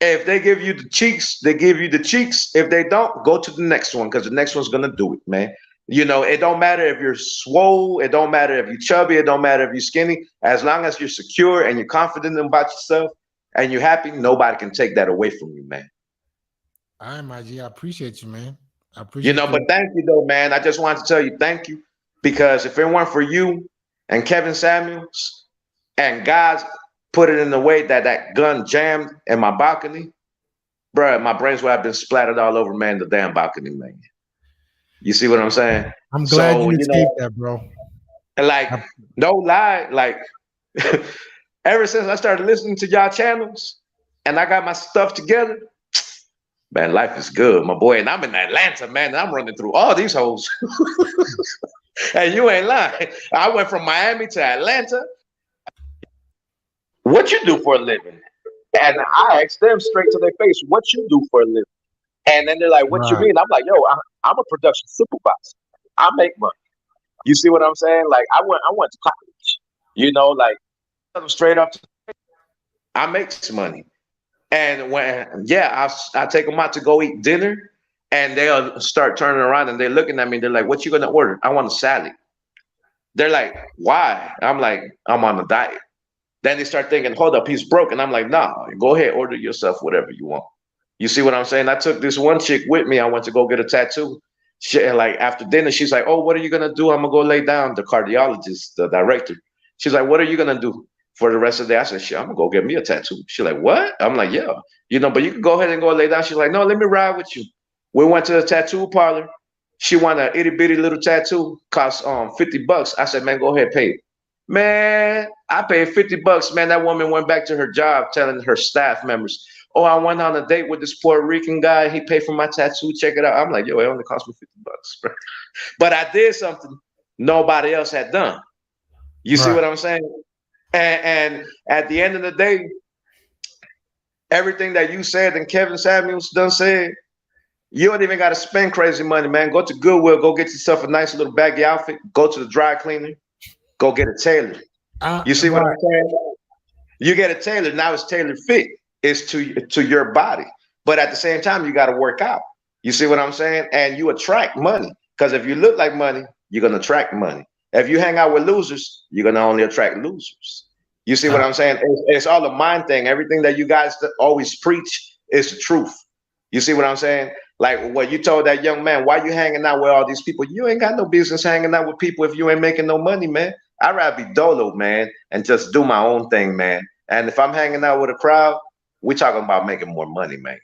If they give you the cheeks, they give you the cheeks. If they don't, go to the next one, because the next one's gonna do it, man. You know, it don't matter if you're swole, it don't matter if you're chubby, it don't matter if you're skinny. As long as you're secure and you're confident about yourself and you're happy, nobody can take that away from you, man. All right, my G, I appreciate you, man. I You appreciate know, but thank you though, man. I just wanted to tell you thank you, because if it weren't for you and Kevin Samuels and God's put it in the way that that gun jammed in my balcony, bruh, my brains would have been splattered all over, man, the damn balcony, man. You see what I'm saying? I'm glad So, you you escaped know, that, bro. like, no lie, like, ever since I started listening to y'all channels and I got my stuff together, man, life is good, my boy. And I'm in Atlanta, man, and I'm running through all these hoes. And you ain't lying. I went from Miami to Atlanta. What you do for a living? And I asked them straight to their face, what you do for a living? And then they're like, what you Right. mean? I'm like, yo, I'm a production supervisor. I make money. You see what I'm saying? Like, I went to college, you know, like, straight up, I make some money. And when, yeah, I take them out to go eat dinner, and they'll start turning around and they're looking at me. They're like, what you going to order? I want a salad. They're like, why? I'm like, I'm on a diet. Then they start thinking, hold up, he's broke. And I'm like, nah, go ahead, order yourself whatever you want. You see what I'm saying? I took this one chick with me. I went to go get a tattoo. She, like, after dinner, she's like, oh, what are you going to do? I'm going to go lay down. The cardiologist, the director. She's like, what are you going to do for the rest of the day? I said, shit, I'm going to go get me a tattoo. She's like, what? I'm like, yeah. You know, but you can go ahead and go lay down. She's like, no, let me ride with you. We went to the tattoo parlor. She wanted an itty bitty little tattoo, cost $50. I said, man, go ahead, pay it. Man, I paid $50, man. That woman went back to her job telling her staff members, oh, I went on a date with this Puerto Rican guy. He paid for my tattoo. Check it out. I'm like, yo, it only cost me $50, bro. But I did something nobody else had done. You see what I'm saying? And at the end of the day, everything that you said and Kevin Samuels done said, you don't even got to spend crazy money, man. Go to Goodwill. Go get yourself a nice little baggy outfit. Go to the dry cleaner. Go get a tailor. You see what I'm saying? You get a tailor. Now it's tailored fit. It's to your body. But at the same time, you got to work out. You see what I'm saying? And you attract money. Because if you look like money, you're going to attract money. If you hang out with losers, you're going to only attract losers. You see what I'm saying? It's all a mind thing. Everything that you guys always preach is the truth. You see what I'm saying? Like what you told that young man, why you hanging out with all these people? You ain't got no business hanging out with people if you ain't making no money, man. I'd rather be dolo, man, and just do my own thing, man. And if I'm hanging out with a crowd, we're talking about making more money, man.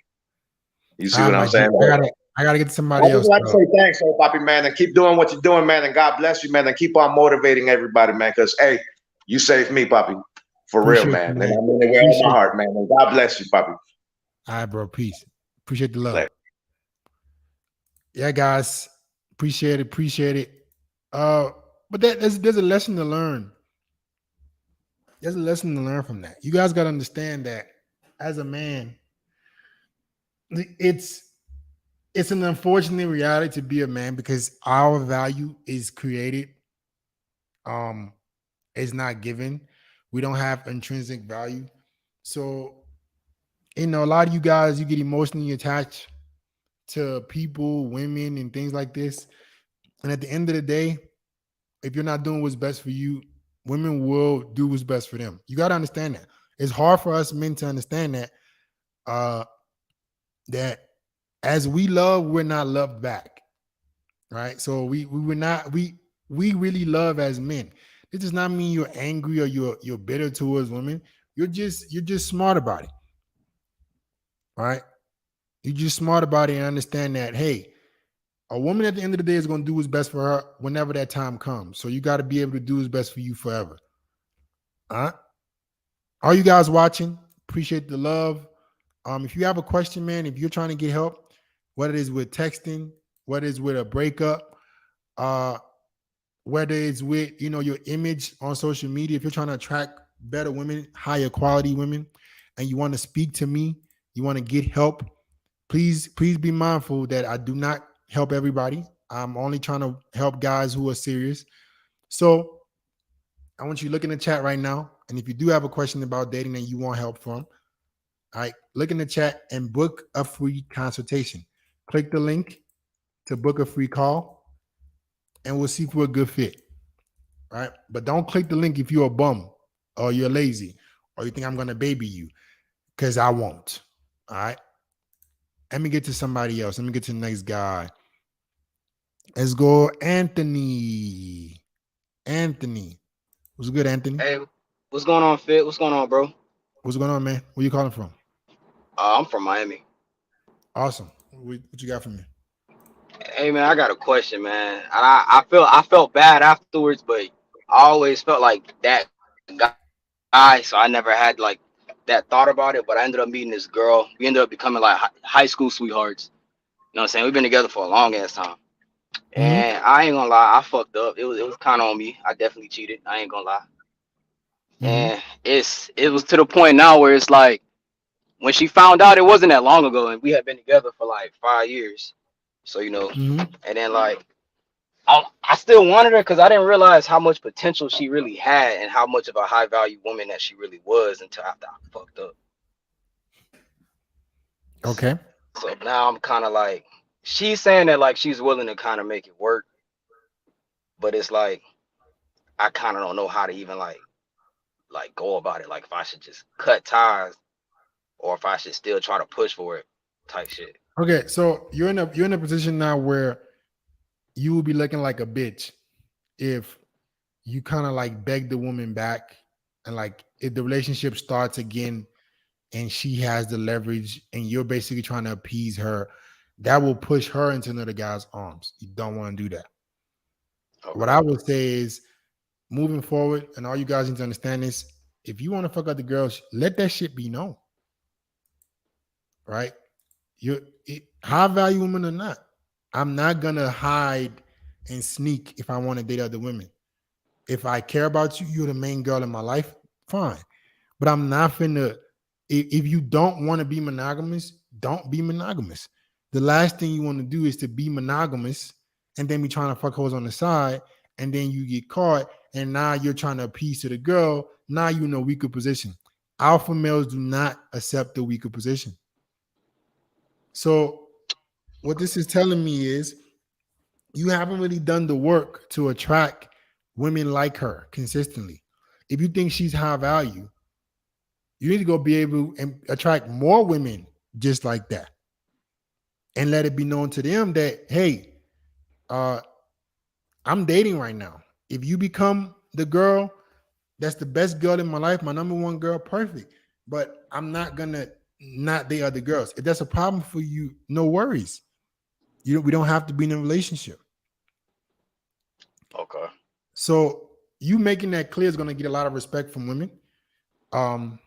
You see what I'm saying? I gotta get to somebody I else. just like to say thanks, old Poppy, man, and keep doing what you're doing, man. And God bless you, man, and keep on motivating everybody, man. Because hey, you saved me, Poppy, for real, man. And I mean it with all my heart, man. And God bless you, Poppy. All right, bro. Peace. Appreciate the love. Yeah, guys. Appreciate it. Appreciate it. But there's a lesson to learn. There's a lesson to learn from that. You guys got to understand that as a man, it's an unfortunate reality to be a man because our value is created, is not given. We don't have intrinsic value. So, you know, a lot of you guys, you get emotionally attached to people, women, and things like this. And at the end of the day, if you're not doing what's best for you, women will do what's best for them. You got to understand that. It's hard for us men to understand that, that as we love, we're not loved back, right? So we really love as men. This does not mean you're angry or you're bitter towards women. You're just smart about it. Right? You're just smart about it and understand that, hey, a woman at the end of the day is going to do what's best for her whenever that time comes. So you got to be able to do what's best for you forever. All right? All you guys watching, appreciate the love. If you have a question, man, if you're trying to get help, whether it is with texting, whether it's with a breakup, whether it's with, your image on social media, if you're trying to attract better women, higher quality women, and you want to speak to me, you want to get help, please be mindful that I do not help everybody. I'm only trying to help guys who are serious. So I want you to look in the chat right now. And if you do have a question about dating and you want help from, all right, look in the chat and book a free consultation. Click the link to book a free call, and we'll see if we're a good fit. All right. But don't click the link if you're a bum or you're lazy or you think I'm going to baby you, because I won't. All right. Let me get to somebody else. Let me get to the next guy. Let's go, Anthony. Anthony. What's good, Anthony? Hey, what's going on, Fit? What's going on, bro? What's going on, man? Where you calling from? I'm from Miami. Awesome. What you got for me? Hey, man, I got a question, man. I felt bad afterwards, but I always felt like that guy, so I never had like that thought about it. But I ended up meeting this girl. We ended up becoming like high school sweethearts. You know what I'm saying? We've been together for a long ass time. And I ain't gonna lie, I fucked up. It was kind of on me. I definitely cheated. I ain't gonna lie. And it was to the point now where it's like, when she found out, it wasn't that long ago, and we had been together for like 5 years. So, and then like, I still wanted her because I didn't realize how much potential she really had and how much of a high value woman that she really was until after I fucked up. Okay. So now I'm kind of like, she's saying that like she's willing to kind of make it work, but it's like, I kind of don't know how to even like go about it. Like if I should just cut ties or if I should still try to push for it type shit. Okay, so you're in a position now where you will be looking like a bitch if you kind of like beg the woman back, and like if the relationship starts again and she has the leverage and you're basically trying to appease her, that will push her into another guy's arms. You don't want to do that. Okay. What I would say is, moving forward, and all you guys need to understand is, if you want to fuck out the girls, let that shit be known. Right? High value woman or not, I'm not gonna hide and sneak if I want to date other women. If I care about you, you're the main girl in my life, fine. But I'm not finna, if you don't want to be monogamous, don't be monogamous. The last thing you want to do is to be monogamous and then be trying to fuck hoes on the side, and then you get caught, and now you're trying to appease to the girl. Now you're in a weaker position. Alpha males do not accept the weaker position. So what this is telling me is, you haven't really done the work to attract women like her consistently. If you think she's high value, you need to go be able to attract more women just like that, and let it be known to them that, hey, I'm dating right now. If you become the girl that's the best girl in my life, my number one girl, perfect. But I'm not gonna not date other girls. If that's a problem for you, no worries. We don't have to be in a relationship. Okay. So you making that clear is going to get a lot of respect from women. And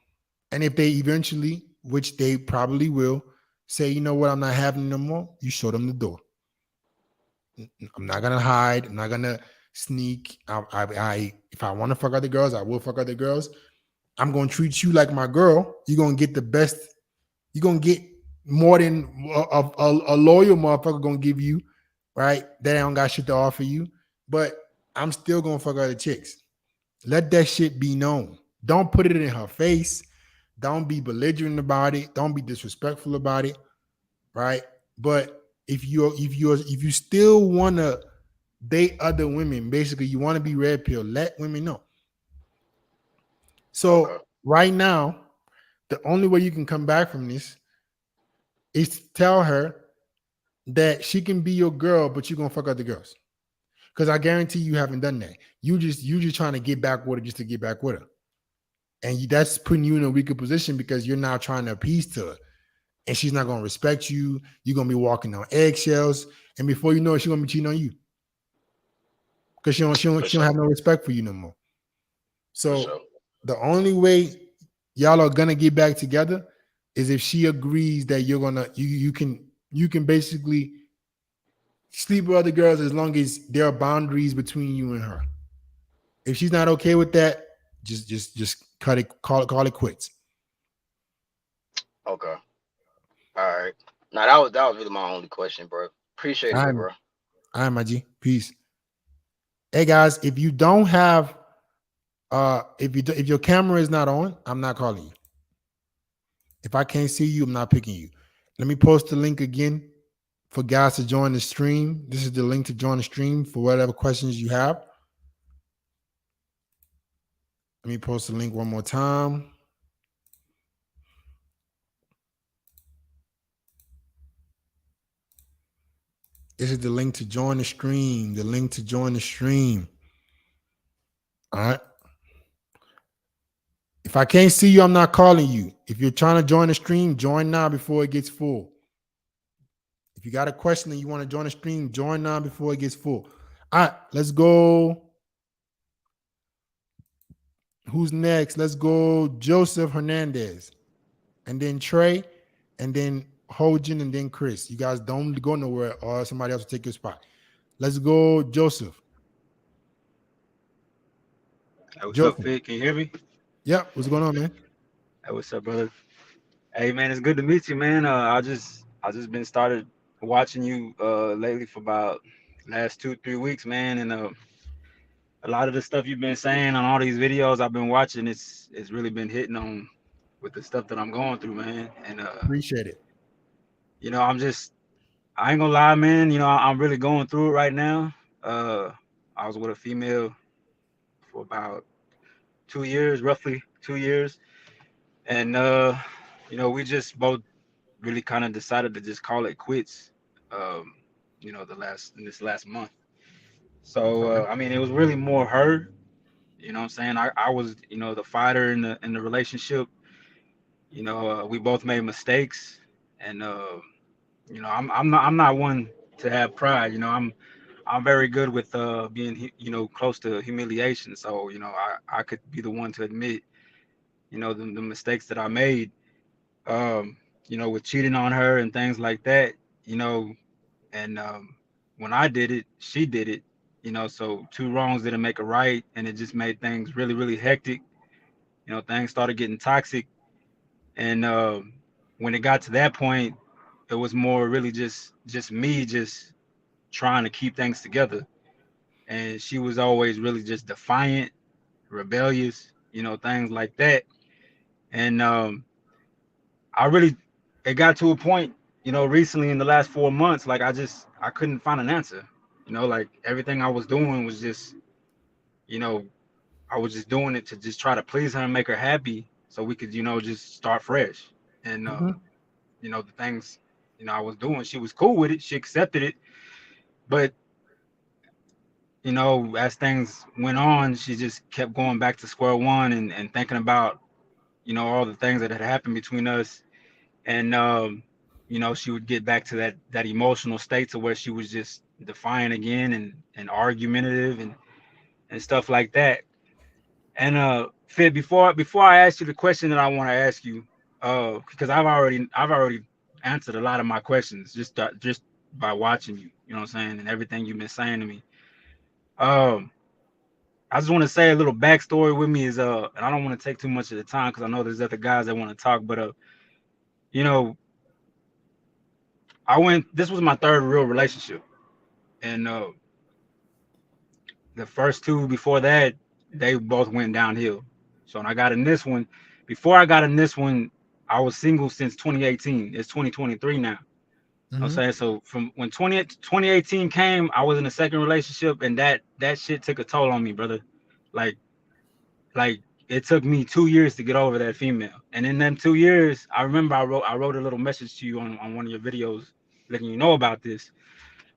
if they eventually, which they probably will, say, you know what, I'm not having it no more, you show them the door. I'm not going to hide. I'm not going to sneak. If I want to fuck other girls, I will fuck other girls. I'm going to treat you like my girl. You're going to get the best. You're going to get more than a loyal motherfucker going to give you, right? That I don't got shit to offer you. But I'm still going to fuck other chicks. Let that shit be known. Don't put it in her face. Don't be belligerent about it. Don't be disrespectful about it, right? But if you still want to date other women, basically you want to be red pill, let women know. So right now, the only way you can come back from this is to tell her that she can be your girl, but you're gonna fuck other girls. Because I guarantee you haven't done that. You just trying to get back with her just to get back with her. and that's putting you in a weaker position because you're now trying to appease to her, and she's not going to respect you. You're going to be walking on eggshells, and before you know it, she's going to be cheating on you because she don't have no respect for you no more. So the only way y'all are gonna get back together is if she agrees that you're gonna you can basically sleep with other girls as long as there are boundaries between you and her. If she's not okay with that, just cut it, call it quits. Okay. All right. Now that was really my only question, bro. Appreciate it, All bro. right, my G. Peace. Hey guys, if you don't have if your camera is not on, I'm not calling you. If I can't see you, I'm not picking you. Let me post the link again for guys to join the stream. This is the link to join the stream for whatever questions you have. Let me post the link one more time. This is the link to join the stream. The link to join the stream. All right. If I can't see you, I'm not calling you. If you're trying to join the stream, join now before it gets full. If you got a question and you want to join the stream, join now before it gets full. All right, let's go. Who's next? Let's go Joseph Hernandez, and then Trey, and then Hojan, and then Chris. You guys don't go nowhere or somebody else will take your spot. Let's go Joseph. Hey, what's up, Joseph. Fit? Can you hear me? Yeah, what's going on, man? Hey, what's up, brother? Hey, man, it's good to meet you, man. I just been started watching you lately for about last 2-3 weeks, man, and a lot of the stuff you've been saying on all these videos I've been watching, it's really been hitting on with the stuff that I'm going through, man. And Appreciate it. you know, I ain't gonna lie, man. You know, I'm really going through it right now. I was with a female for about 2 years, roughly 2 years, and you know, we just both really kind of decided to just call it quits. Um, you know, in this last month. So I mean, it was really more her. You know what I'm saying? I was, you know, the fighter in the relationship. You know, we both made mistakes, and you know, I'm not one to have pride. You know, I'm very good with being, you know, close to humiliation. So you know, I could be the one to admit, you know, the mistakes that I made. You know, with cheating on her and things like that. You know, and when I did it, she did it. You know, so two wrongs didn't make a right, and it just made things really, really hectic. You know, things started getting toxic, and when it got to that point, it was more really just me just trying to keep things together, and she was always really just defiant, rebellious, you know, things like that. And I really, it got to a point, you know, recently in the last 4 months, like I couldn't find an answer. You know, like everything I was doing was just, you know, I was just doing it to just try to please her and make her happy so we could, you know, just start fresh. And you know, the things, you know, I was doing, she was cool with it, she accepted it. But, you know, as things went on, she just kept going back to square one and thinking about, you know, all the things that had happened between us. And you know, she would get back to that emotional state to where she was just defiant again and argumentative and stuff like that. And Fit, before I ask you the question that I want to ask you, because I've already answered a lot of my questions just by watching you, you know what I'm saying, and everything you've been saying to me. Um, I just want to say a little backstory with me is and I don't want to take too much of the time because I know there's other guys that want to talk, but you know, this was my third real relationship, and the first two before that, they both went downhill. So when I got in this one, before I got in this one, I was single since 2018. It's 2023 now. You know what I'm saying? So from when 2018 came, I was in a second relationship, and that shit took a toll on me, brother. Like like it took me 2 years to get over that female. And in them 2 years, I remember I wrote a little message to you on one of your videos letting you know about this.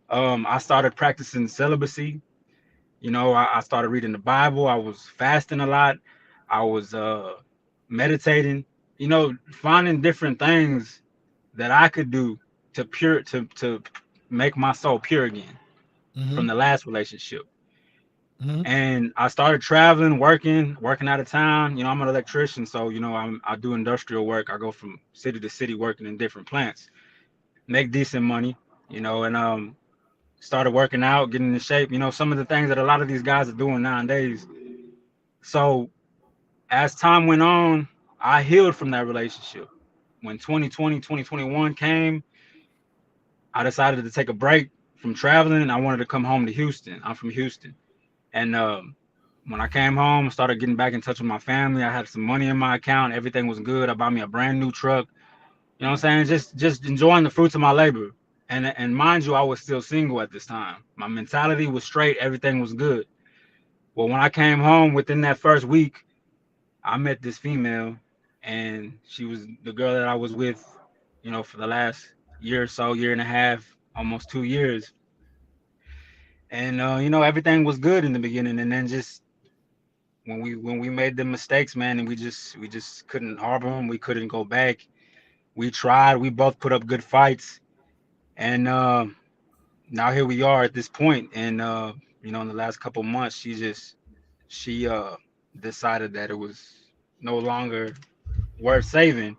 I started practicing celibacy. You know, I started reading the Bible. I was fasting a lot. I was meditating, finding different things that I could do to make my soul pure again Mm-hmm. from the last relationship. Mm-hmm. And I started traveling, working out of town. I'm an electrician, so I do industrial work. I go from city to city working in different plants, make decent money, and started working out, getting in shape. Some of the things that a lot of these guys are doing nowadays. So as time went on, I healed from that relationship. When 2020, 2021 came, I decided to take a break from traveling and I wanted to come home to Houston. I'm from Houston. And when I came home, I started getting back in touch with my family. I had some money in my account. Everything was good. I bought me a brand new truck. You know what I'm saying? Just enjoying the fruits of my labor. And mind you, I was still single at this time. My mentality was straight. Everything was good. Well, when I came home within that first week, I met this female, and she was the girl that I was with, for the last year or so, year and a half, almost 2 years. And everything was good in the beginning, and then just when we made the mistakes, man, and we just couldn't harbor them. We couldn't go back. We tried. We both put up good fights, and now here we are at this point. And in the last couple months, she decided that it was no longer worth saving.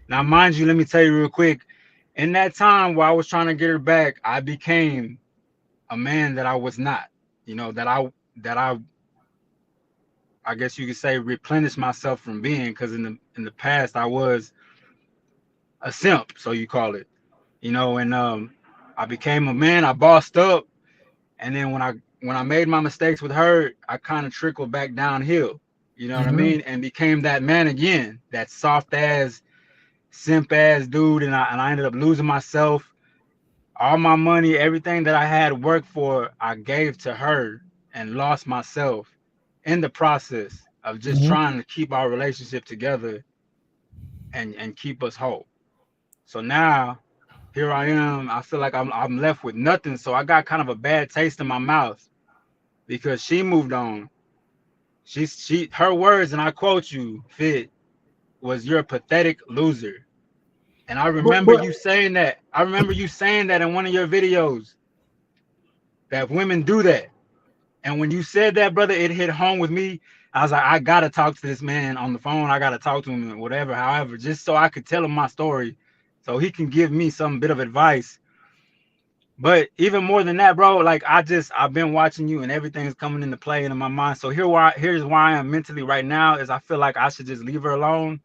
Now, mind you, let me tell you real quick. In that time while I was trying to get her back, I became a man that I was not. That I guess you could say replenish myself from being, because in the past I was a simp, so you call it. And I became a man. I bossed up, and then when I made my mistakes with her, I kind of trickled back downhill. You know what I Mm-hmm. mean? And became that man again, that soft ass simp ass dude, and I ended up losing myself. All my money, everything that I had worked for, I gave to her and lost myself in the process of just Mm-hmm. trying to keep our relationship together and keep us whole. So now here I am. I feel like I'm left with nothing. So I got kind of a bad taste in my mouth because she moved on. She her words, and I quote you, Fit, was "You're a pathetic loser." And I remember But you saying that. I remember you saying that in one of your videos, that women do that. And when you said that, brother, it hit home with me. I was like, I gotta talk to this man on the phone. I gotta talk to him, whatever, however, just so I could tell him my story, so he can give me some bit of advice. But even more than that, bro, like I've been watching you, and everything's coming into play into my mind. So here's why I am mentally right now is I feel like I should just leave her alone.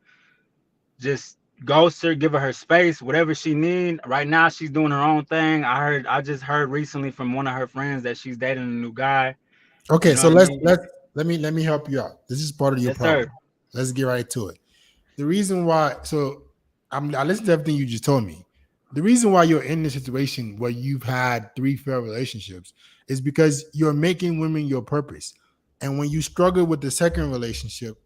Just ghost her, give her space, whatever she need. Right now, she's doing her own thing. I just heard recently from one of her friends that she's dating a new guy. You okay, know so what I mean? let me help you out. This is part of your Yes, sir. problem. Let's get right to it. The reason why, so I listened to everything you just told me. The reason why you're in this situation where you've had 3 failed relationships is because you're making women your purpose. And when you struggle with the second relationship,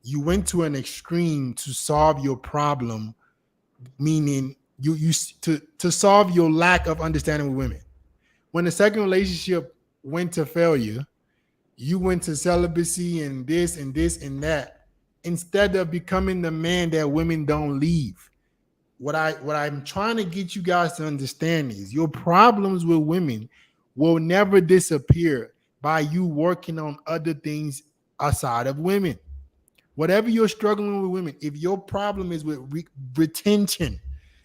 you went to an extreme to solve your problem, meaning you to solve your lack of understanding with women. When the second relationship went to failure, you went to celibacy and this and this and that instead of becoming the man that women don't leave. What I'm trying to get you guys to understand is your problems with women will never disappear by you working on other things outside of women. Whatever you're struggling with women, if your problem is with retention,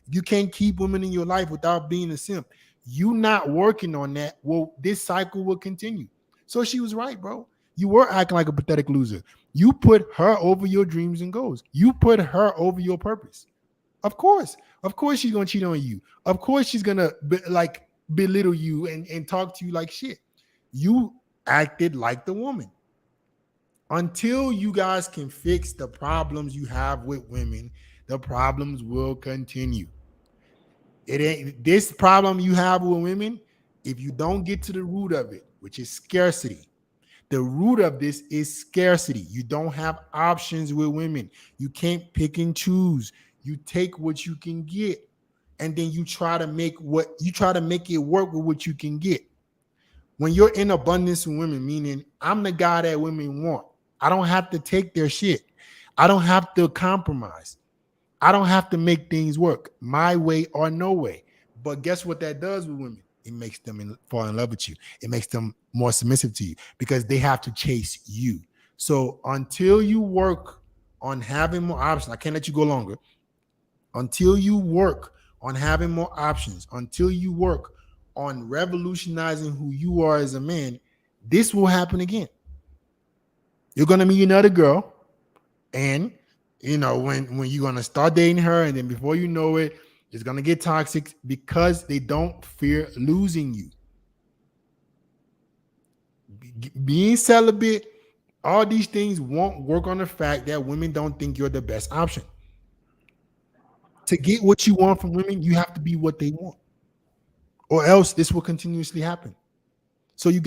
you can't keep women in your life without being a simp. You not working on that, well, this cycle will continue. So she was right, bro. You were acting like a pathetic loser. You put her over your dreams and goals. You put her over your purpose. Of course, she's gonna cheat on you. Of course, she's gonna belittle you and talk to you like shit. You acted like the woman. Until you guys can fix the problems you have with women, the problems will continue. It ain't this problem you have with women. If you don't get to the root of it, which is scarcity, the root of this is scarcity. You don't have options with women. You can't pick and choose. You take what you can get, and then you try to make it work with what you can get. When you're in abundance with women, meaning I'm the guy that women want. I don't have to take their shit. I don't have to compromise. I don't have to make things work my way or no way. But guess what that does with women? It makes them fall in love with you. It makes them more submissive to you because they have to chase you. So until you work on having more options, I can't let you go longer. Until you work on having more options, until you work on revolutionizing who you are as a man, this will happen again. You're gonna meet another girl, and when you're gonna start dating her, and then before you know it, it's gonna get toxic because they don't fear losing you. Being celibate, all these things won't work on the fact that women don't think you're the best option. To get what you want from women, you have to be what they want, or else this will continuously happen. So you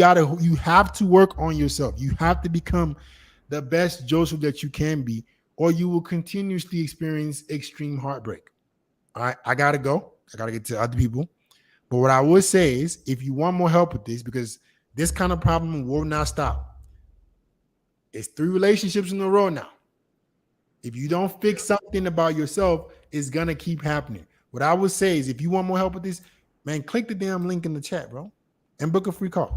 have to work on yourself. You have to become the best Joseph that you can be, or you will continuously experience extreme heartbreak. All right, I gotta go. I gotta get to other people. But what I would say is, if you want more help with this, because this kind of problem will not stop. It's 3 relationships in a row now. If you don't fix something about yourself, it's gonna keep happening. What I would say is, if you want more help with this, man, click the damn link in the chat, bro, and book a free call.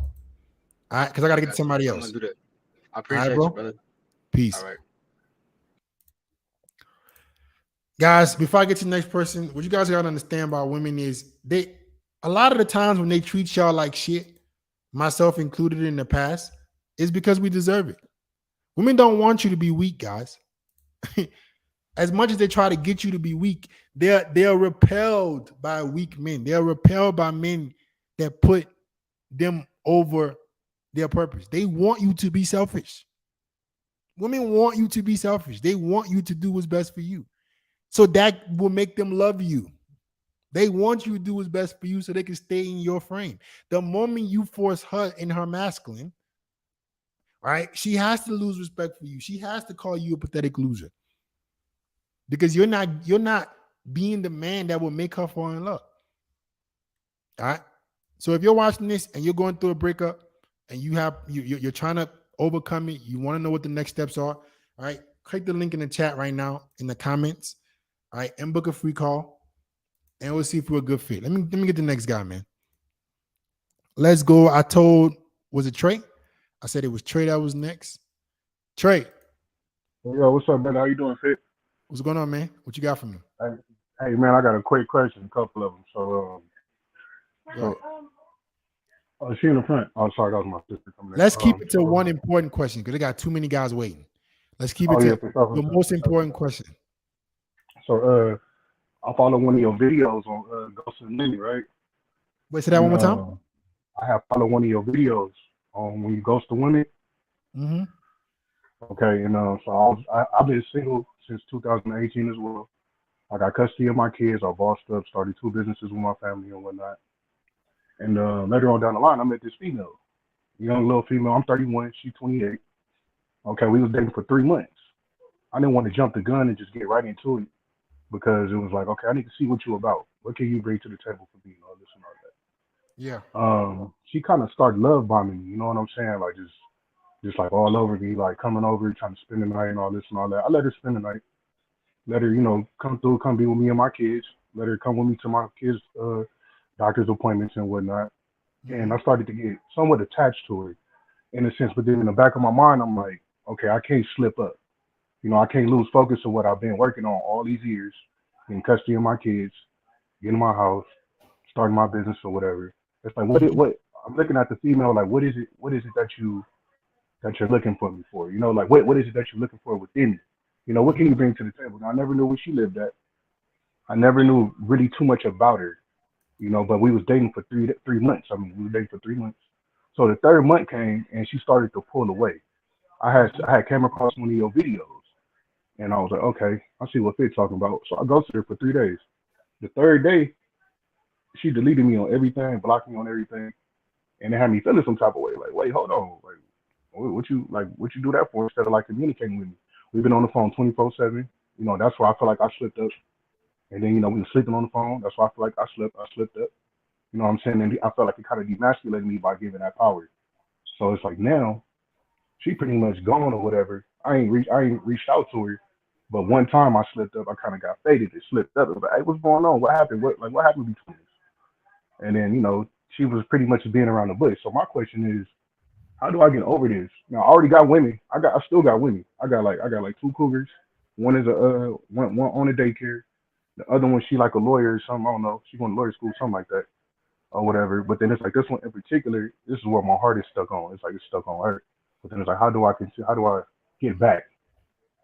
All right, because I gotta get to somebody I'm else. gonna do that. I All right, appreciate you, bro. brother. Peace. All right. Guys, before I get to the next person, what you guys gotta understand about women is a lot of the times when they treat y'all like shit, myself included in the past, is because we deserve it. Women don't want you to be weak, guys. As much as they try to get you to be weak, they're repelled by weak men. They're repelled by men that put them over their purpose. They want you to be selfish. Women want you to be selfish. They want you to do what's best for you. So that will make them love you. They want you to do what's best for you so they can stay in your frame. The moment you force her in her masculine, right, she has to lose respect for you. She has to call you a pathetic loser because you're not being the man that will make her fall in love. All right. So if you're watching this and you're going through a breakup and you're trying to overcome it, you want to know what the next steps are. All right. Click the link in the chat right now in the comments. All right, and book a free call, and we'll see if we're a good fit. Let me get the next guy, man. Let's go. Was it Trey? I said it was Trey that was next. Trey. Yo, what's up, man? How you doing, Fit? What's going on, man? What you got for me? Hey, man, I got a quick question, a couple of them. Oh, she in the front. Oh, sorry, that was my sister coming in. Let's keep it to one important question because they got too many guys waiting. Let's keep it to the most important question. So, I follow one of your videos on Ghost of the Mini, right? Wait, say that one more time. I have followed one of your videos on when you ghost the women. Mm-hmm. Okay, and so I've been single since 2018 as well. I got custody of my kids. I bossed up, started 2 businesses with my family and whatnot. And later on down the line, I met this female, young little female. I'm 31, she's 28. Okay, we was dating for 3 months. I didn't want to jump the gun and just get right into it because it was like, okay, I need to see what you're about. What can you bring to the table for me? All this and all that. Yeah. She kind of started love bombing me. You know what I'm saying? Like just like all over me, like coming over, trying to spend the night and all this and all that. I let her spend the night. Let her, come through, come be with me and my kids. Let her come with me to my kids' doctor's appointments and whatnot. Mm-hmm. And I started to get somewhat attached to her in a sense. But then in the back of my mind, I'm like, okay, I can't slip up. I can't lose focus of what I've been working on all these years, in custody of my kids, getting my house, starting my business or whatever. It's like, what I'm looking at the female, like, what is it that you're looking for me for? Like, what is it that you're looking for within me? What can you bring to the table? Now, I never knew where she lived at. I never knew really too much about her, but we was dating for three months. I mean, we were dating for 3 months. So the 3rd month came and she started to pull away. I had came across one of your videos and I was like, okay, I see what Fit's talking about. So I ghosted her for 3 days. The 3rd day, she deleted me on everything, blocked me on everything, and it had me feeling some type of way. Like, wait, hold on, like, what you do that for instead of like communicating with me? We've been on the phone 24/7. That's why I feel like I slipped up. And then we were sleeping on the phone. That's why I feel like I slipped up. You know what I'm saying? And I felt like it kind of demasculated me by giving that power. So it's like now she pretty much gone or whatever. I ain't reached out to her But one time I slipped up. I kind of got faded. It slipped up. It was like, hey, what's going on? What happened? What happened between us? And then, you know, she was pretty much being around the bush. So my question is, how do I get over this? Now I already got women. I still got women. I got like 2 cougars. One is one on a daycare. The other one, she like a lawyer or something. I don't know. She going to lawyer school, something like that, or whatever. But then it's like this one in particular. This is what my heart is stuck on. It's like it's stuck on her. But then it's like, how do I get back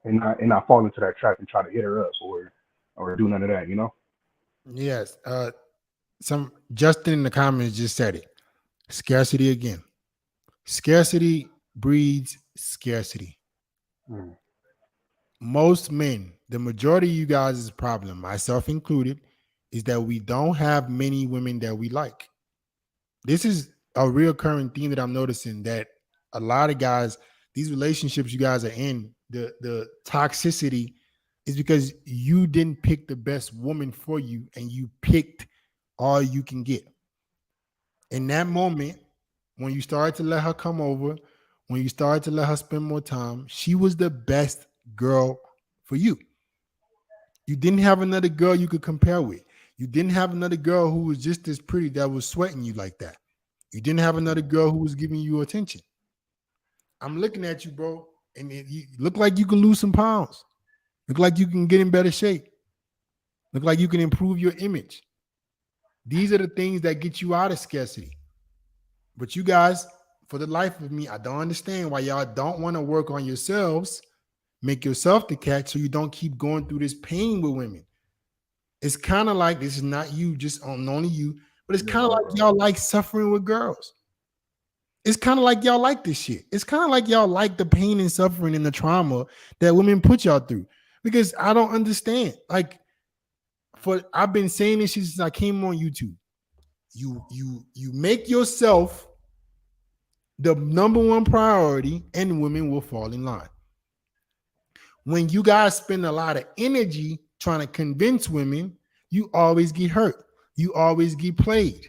and not fall into that trap and try to hit her up or do none of that, you know? Yes. Some Justin in the comments just said it. Scarcity again. Scarcity breeds scarcity. Most men, the majority of you guys' problem, myself included, is that we don't have many women that we like. This is a reoccurring theme that I'm noticing, that a lot of guys, these relationships you guys are in, the toxicity is because you didn't pick the best woman for you and you picked all you can get. In that moment, when you started to let her come over, when you started to let her spend more time, she was the best girl for you. You didn't have another girl you could compare with. You didn't have another girl who was just as pretty that was sweating you like that. You didn't have another girl who was giving you attention. I'm looking at you, bro, and you look like you can lose some pounds. Look like you can get in better shape. Look like you can improve your image. These are the things that get you out of scarcity. But you guys, for the life of me, I don't understand why y'all don't want to work on yourselves, make yourself the catch so you don't keep going through this pain with women. It's kind of like, this is not you, just on only you, but it's kind of like y'all like suffering with girls. It's kind of like y'all like this shit. It's kind of like y'all like the pain and suffering and the trauma that women put y'all through. Because I don't understand. Like, I've been saying this since I came on YouTube. You make yourself the number one priority, and women will fall in line. When you guys spend a lot of energy trying to convince women, you always get hurt. You always get played.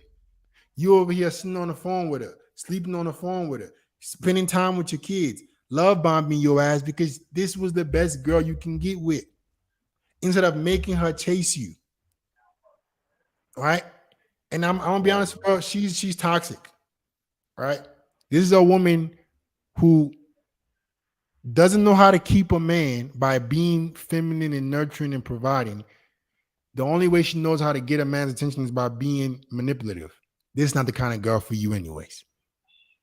You over here sitting on the phone with her, sleeping on the phone with her, spending time with your kids, love bombing your ass because this was the best girl you can get with, instead of making her chase you. All right? And I'm gonna be honest with her, she's toxic. All right? This is a woman who doesn't know how to keep a man by being feminine and nurturing and providing. The only way she knows how to get a man's attention is by being manipulative. This is not the kind of girl for you anyways.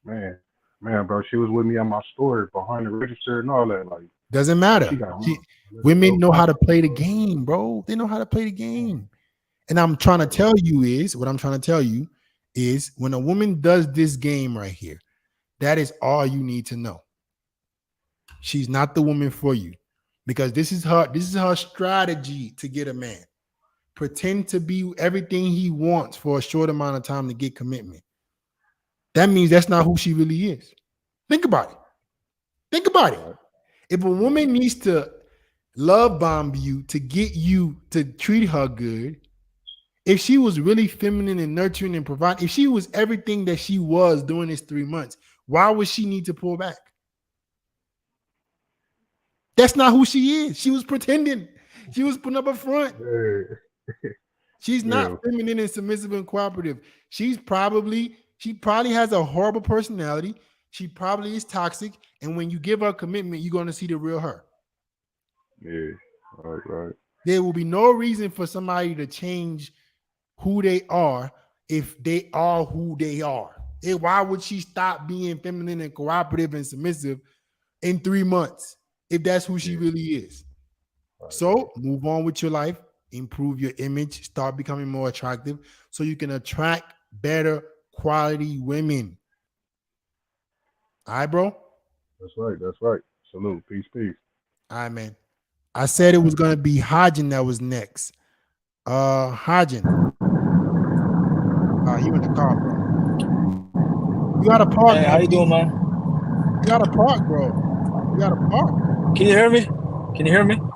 Man, bro, she was with me at my store behind the register and all that. Like, doesn't matter. Women know how to play the game, bro. They know how to play the game. And what I'm trying to tell you is when a woman does this game right here, that is all you need to know. She's not the woman for you, because this is her strategy to get a man. Pretend to be everything he wants for a short amount of time to get commitment. That means that's not who she really is. Think about it. If a woman needs to love bomb you to get you to treat her good, if she was really feminine and nurturing and providing, if she was everything that she was during this 3 months, why would she need to pull back? That's not who she is. She was pretending. She was putting up a front. She's not feminine and submissive and cooperative. She probably has a horrible personality. She probably is toxic. And when you give her commitment, you're going to see the real her. Yeah, right. There will be no reason for somebody to change who they are if they are who they are. Why would she stop being feminine and cooperative and submissive in 3 months if that's who she really is? So move on with your life, improve your image, start becoming more attractive so you can attract better quality women. All right, bro? That's right. Salute. Peace. All right, man. I said it was going to be Hajin that was next. Hajin. You in the car, bro. You got to park. Hey, how you doing, man? You got to park, bro. You got to park. Can you hear me?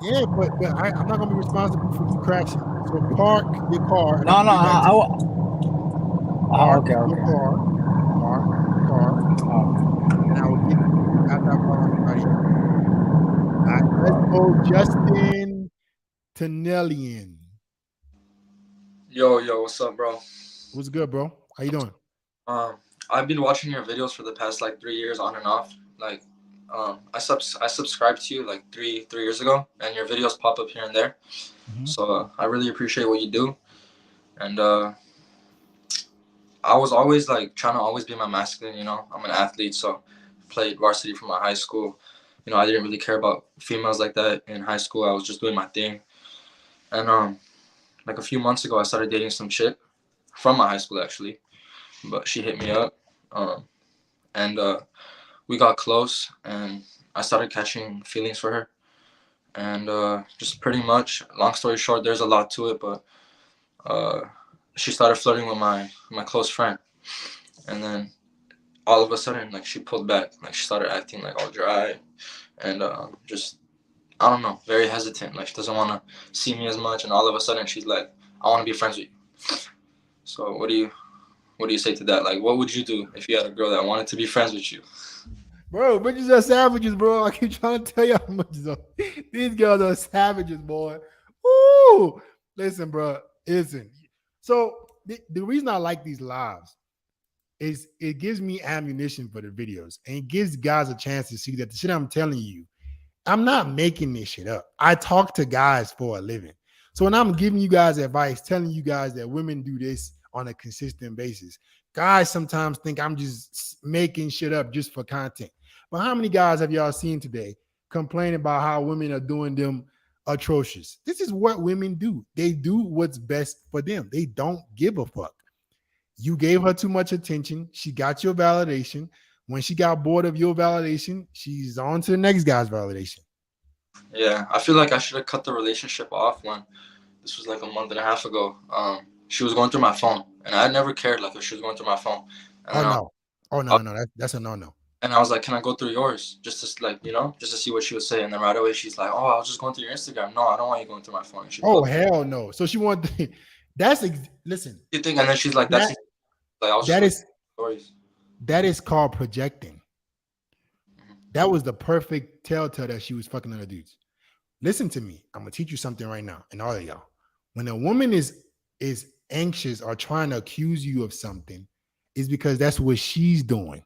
Yeah, but I'm not going to be responsible for you crashing. So park your car. No. Okay. Park your car. And I will get you after I call everybody. All right. Let's go, Justin Tennellian. Yo, what's up, bro? What's good, bro? How you doing? I've been watching your videos for the past like 3 years on and off. Like, I subscribed to you like three years ago, and your videos pop up here and there. Mhm. So I really appreciate what you do, and I was always like trying to always be my masculine. You know, I'm an athlete, so played varsity for my high school. You know, I didn't really care about females like that in high school. I was just doing my thing, and like a few months ago, I started dating some chick from my high school actually, but she hit me up, and we got close, and I started catching feelings for her, and just pretty much, long story short, there's a lot to it, but uh, she started flirting with my close friend, and then all of a sudden, like she pulled back, like she started acting like all dry, and just I don't know, very hesitant, like she doesn't want to see me as much, and all of a sudden she's like, I want to be friends with you. So what do you say to that? Like, what would you do if you had a girl that wanted to be friends with you? Bro, bitches are savages, bro. I keep trying to tell you how much these girls are savages, boy. Ooh, listen, bro. Listen. So the reason I like these lives is it gives me ammunition for the videos, and it gives guys a chance to see that the shit I'm telling you, I'm not making this shit up. I talk to guys for a living. So when I'm giving you guys advice, telling you guys that women do this on a consistent basis, guys sometimes think I'm just making shit up just for content. But how many guys have y'all seen today complain about how women are doing them atrocious? This is what women do. They do what's best for them. They don't give a fuck. You gave her too much attention. She got your validation. When she got bored of your validation, she's on to the next guy's validation. Yeah, I feel like I should have cut the relationship off when this was like a month and a half ago. She was going through my phone, and I never cared like if she was going through my phone. And Oh then no. Oh no, no, that's a no-no. and I was like, can I go through yours? Just to like, just to see what she would say. And then right away she's like, oh, I was just going through your Instagram. No, I don't want you going through my phone. Oh hell no. So she wanted listen. You think, and then she's like, that's That, like I was that just is stories. that is called projecting. That was the perfect telltale that she was fucking other dudes. Listen to me. I'm gonna teach you something right now, and all of y'all. When a woman is anxious or trying to accuse you of something, is because that's what she's doing.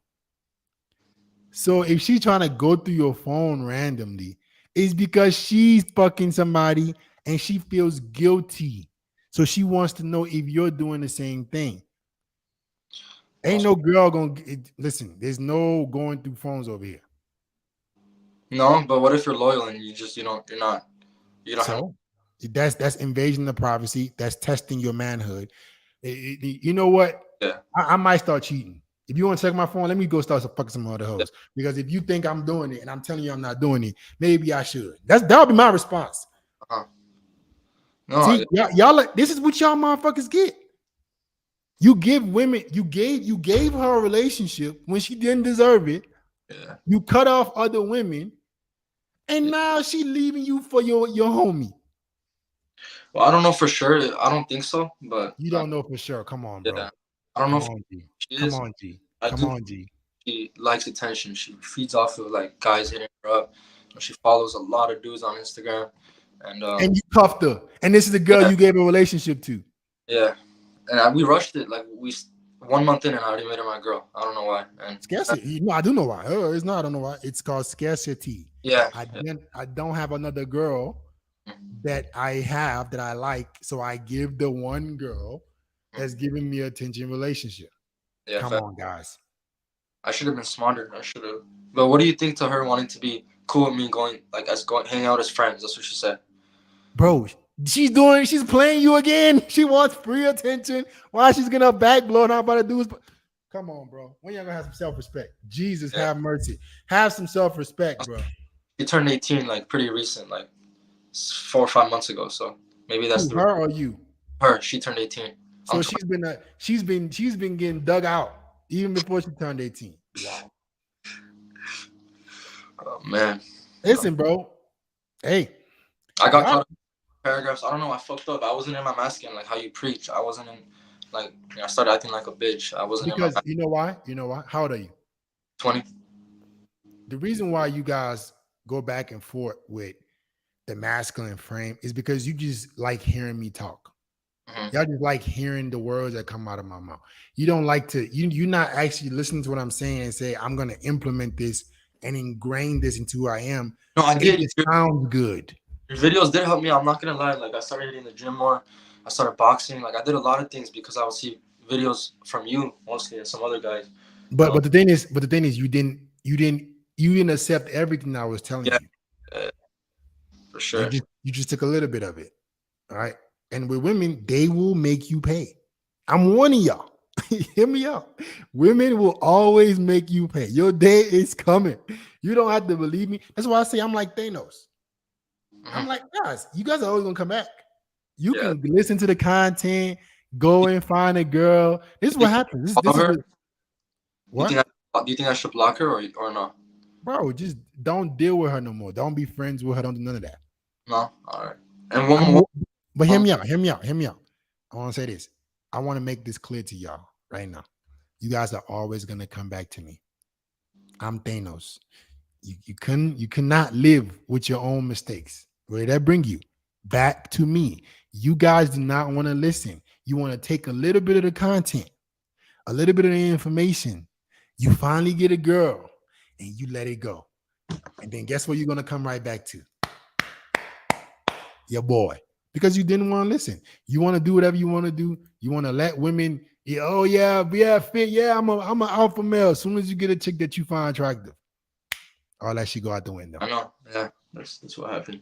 So if she's trying to go through your phone randomly, it's because she's fucking somebody and she feels guilty. So she wants to know if you're doing the same thing. Ain't no girl gonna listen. There's no going through phones over here. No, but what if you're loyal and you're not. So that's invasion of privacy. That's testing your manhood. You know what? Yeah. I might start cheating. If you want to check my phone, let me go start fucking some other hoes. Because if you think I'm doing it and I'm telling you I'm not doing it, maybe I should. That'll be my response. No, see, y'all this is what y'all motherfuckers get. You give women, you gave her a relationship when she didn't deserve it. Yeah. You cut off other women, and now she leaving you for your homie. Well, I don't know for sure. I don't think so, but you don't know for sure. Come on, bro. Yeah. I don't know if she Come is. on, G. I Come do. on, G. She likes attention. She feeds off of like guys hitting her up. She follows a lot of dudes on Instagram, and you cuffed her. And this is the girl you gave a relationship to. Yeah, and we rushed it. Like 1 month in, and I already made her my girl. I don't know why. And scarcity. No, I do know why. It's not. I don't know why. It's called scarcity. Yeah. I don't have another girl that I have that I like, so I give the one girl that's giving me attention relationship. Yeah. Come on, guys. I should have been smarter. I should have. But what do you think to her wanting to be cool with me, hanging out as friends? That's what she said. Bro, she's playing you again. She wants free attention. Why she's gonna back blow and all about to do is come on, bro. When y'all gonna have some self-respect? Jesus, have mercy. Have some self-respect, bro. She turned 18 like pretty recent, like 4 or 5 months ago. So maybe that's her or you. Her. She turned 18. So she's been getting dug out even before she turned 18. Wow. Oh man. Listen, bro. Hey. I got caught up in paragraphs. I don't know. I fucked up. I wasn't in my masculine like how you preach. I wasn't in I started acting like a bitch. I wasn't because in my you know why? You know why? How old are you? 20. The reason why you guys go back and forth with the masculine frame is because you just like hearing me talk. Y'all just like hearing the words that come out of my mouth. You don't like to, you're not actually listening to what I'm saying and say, I'm going to implement this and ingrain this into who I am. No, I It did. just sounds good. Your videos did help me. I'm not gonna lie. Like I started hitting the gym more. I started boxing. Like I did a lot of things because I would see videos from you mostly and some other guys. But the thing is, you didn't accept everything I was telling Yeah, you. for sure. You just took a little bit of it. All right. And with women, they will make you pay. I'm warning y'all. Hear me out. Women will always make you pay. Your day is coming. You don't have to believe me. That's why I say I'm like Thanos. I'm like, guys, you guys are always gonna come back. You can listen to the content, go and find a girl. This is what happens. This is what? Do you think I should block her or no? Bro, just don't deal with her no more. Don't be friends with her. Don't do none of that. No, all right. And one more. But hear me out. I want to say this. I want to make this clear to y'all right now. You guys are always gonna come back to me. I'm Thanos. You cannot live with your own mistakes. Where did that bring you? Back to me. You guys do not want to listen. You want to take a little bit of the content, a little bit of the information. You finally get a girl and you let it go. And then guess what you're going to come right back to? Your boy. Because you didn't want to listen. You want to do whatever you want to do. You want to let women, fit. Yeah, I'm an alpha male. As soon as you get a chick that you find attractive, all that shit go out the window. I know. Yeah, that's what happened.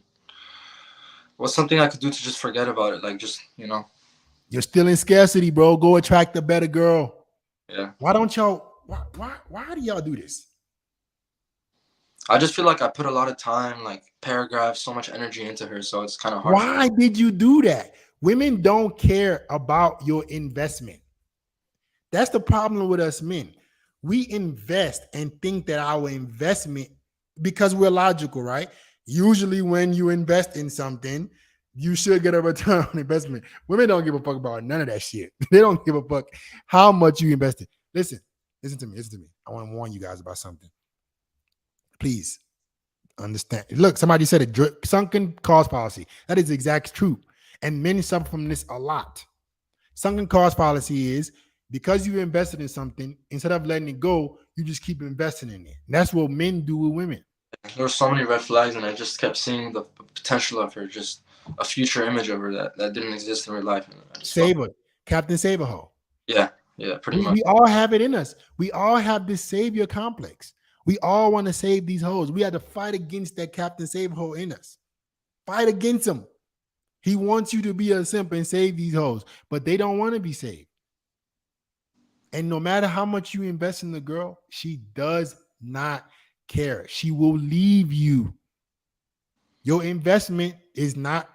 What's something I could do to just forget about it? Like just, You're still in scarcity, bro. Go attract a better girl. Yeah. Why don't y'all? Why do y'all do this? I just feel like I put a lot of time, like paragraphs, so much energy into her, so it's kind of hard. Why did you do that? Women don't care about your investment. That's the problem with us men. We invest and think that our investment, because we're logical, right? Usually when you invest in something, you should get a return on investment. Women don't give a fuck about none of that shit. They don't give a fuck how much you invested. Listen to me. I want to warn you guys about something. Please understand. Look, somebody said it, sunken cost fallacy. That is exact truth. And men suffer from this a lot. Sunken cost fallacy is because you invested in something, instead of letting it go, you just keep investing in it. And that's what men do with women. There were so many red flags, and I just kept seeing the potential of her, just a future image of her that didn't exist in real life. Saber, Captain Saberho. Yeah, pretty much. We all have it in us. We all have this savior complex. We all want to save these hoes. We had to fight against that Captain Saberho in us. Fight against him. He wants you to be a simp and save these hoes, but they don't want to be saved. And no matter how much you invest in the girl, she does not care. She will leave you. Your investment does not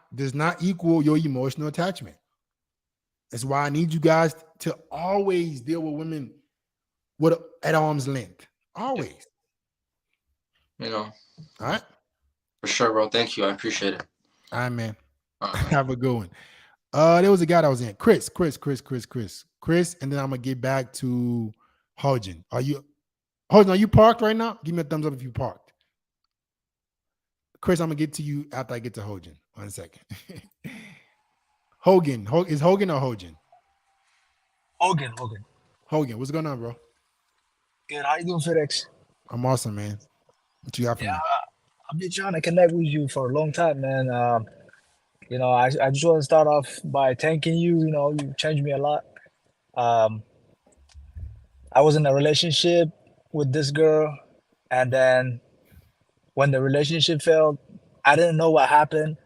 equal your emotional attachment. That's why I need you guys to always deal with women at arm's length. Always. All right. For sure, bro. Thank you. I appreciate it. All right, man. Have a good one. There was a guy that was in Chris, and then I'm gonna get back to Hogan. Are you parked right now? Give me a thumbs up if you parked. Chris, I'm gonna get to you after I get to Hogan. 1 second. Hogan. Is Hogan or Hogan? Hogan, what's going on, bro? Good. How you doing, FedEx? I'm awesome, man. What you got for me? I've been trying to connect with you for a long time, man. I just want to start off by thanking you. You changed me a lot. I was in a relationship with this girl, and then when the relationship failed, I didn't know what happened.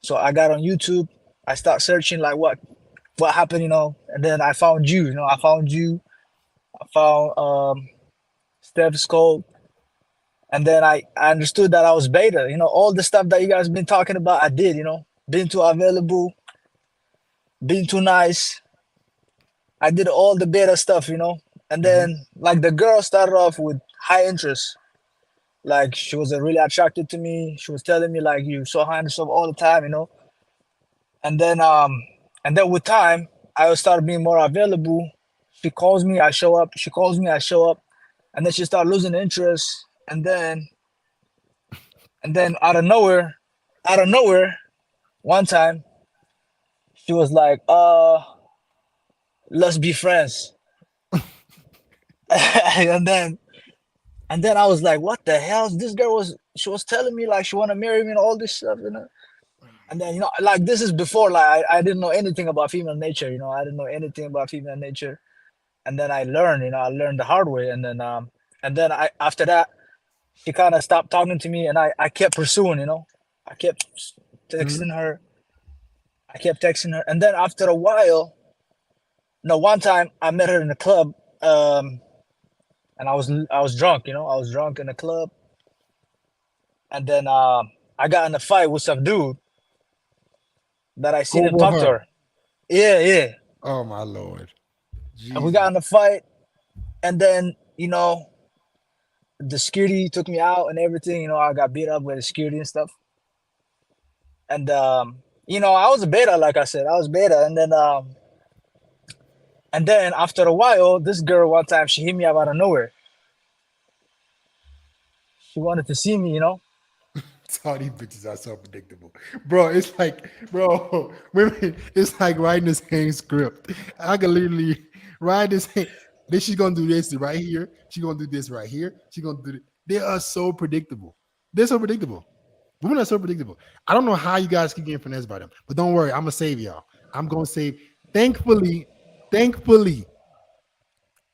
So I got on YouTube. I start searching like what happened, and then I found you. I found Steph's code. And then I understood that I was beta. All the stuff that you guys been talking about, I did, being too available, being too nice. I did all the beta stuff, And then like the girl started off with high interest. Like she was really attracted to me. She was telling me like you so handsome all the time, And then with time, I started being more available. She calls me, I show up. She calls me, I show up. And then she started losing interest. And then And then out of nowhere, one time she was like, let's be friends. and then and then I was like, what the hell? This girl she was telling me like she wanna marry me and all this stuff, you know. And then like this is before like I didn't know anything about female nature, I didn't know anything about female nature. And then I learned, I learned the hard way. And then I after that she kind of stopped talking to me, and I kept pursuing, I kept Mhm. texting her. I kept texting her, and then after a while, no, one time I met her in the club, and I was drunk, I was drunk in the club, and then I got in a fight with some dude that I seen him Over talk to her. her. Yeah, yeah, Oh my lord. and we Jesus. got in a fight, and then the security took me out and everything. I got beat up with the security and stuff, and I was a beta, like I said, I was beta, and then after a while, this girl one time she hit me up out of nowhere. She wanted to see me, All these bitches are so predictable, bro. It's like, bro, women. It's like writing the same script. I can literally write this. Then she's gonna do this right here. She's gonna do this right here. She's gonna do it. They are so predictable. They're so predictable. Women are so predictable. I don't know how you guys keep getting finessed by them, but don't worry. I'm gonna save y'all. I'm gonna save. Thankfully, thankfully,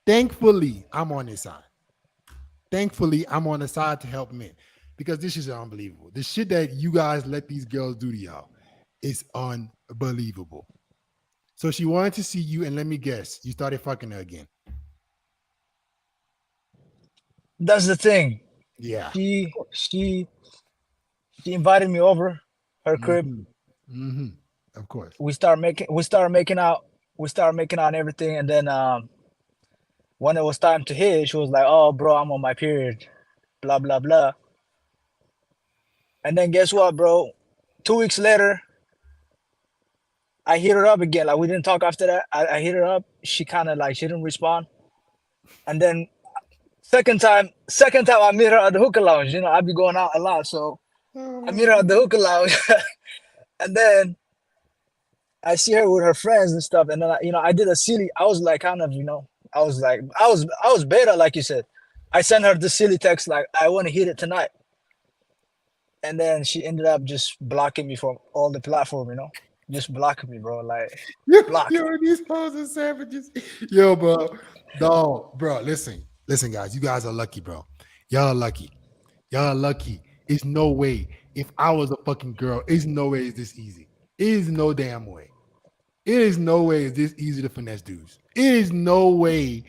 thankfully, I'm on this side. Thankfully, I'm on the side to help men because this is unbelievable. The shit that you guys let these girls do to y'all is unbelievable. So she wanted to see you, and let me guess, you started fucking her again. That's the thing. Yeah. She she she invited me over her crib. Mm-hmm. Mm-hmm. Of course. We started making out and everything, and then when it was time to hit, she was like, "Oh, bro, I'm on my period," blah blah blah. And then guess what, bro? 2 weeks later, I hit her up again. Like we didn't talk after that. I hit her up. She kind of like she didn't respond. And then second time I meet her at the hookah lounge. I be going out a lot, so Oh I my meet her at the God. hookah lounge, and then I see her with her friends and stuff. And then I did a silly. I was like kind of I was like I was beta, like you said. I sent her the silly text like I want to hit it tonight, and then she ended up just blocking me from all the platform. Just blocking me, bro. Like block. Yo, these hoes are savages. Yo, bro. Dog, bro. Listen, guys. You guys are lucky, bro. Y'all are lucky. Y'all are lucky. It's no way. If I was a fucking girl, it's no way it's this easy. It is no damn way. It is no way it's this easy to finesse dudes. It is no way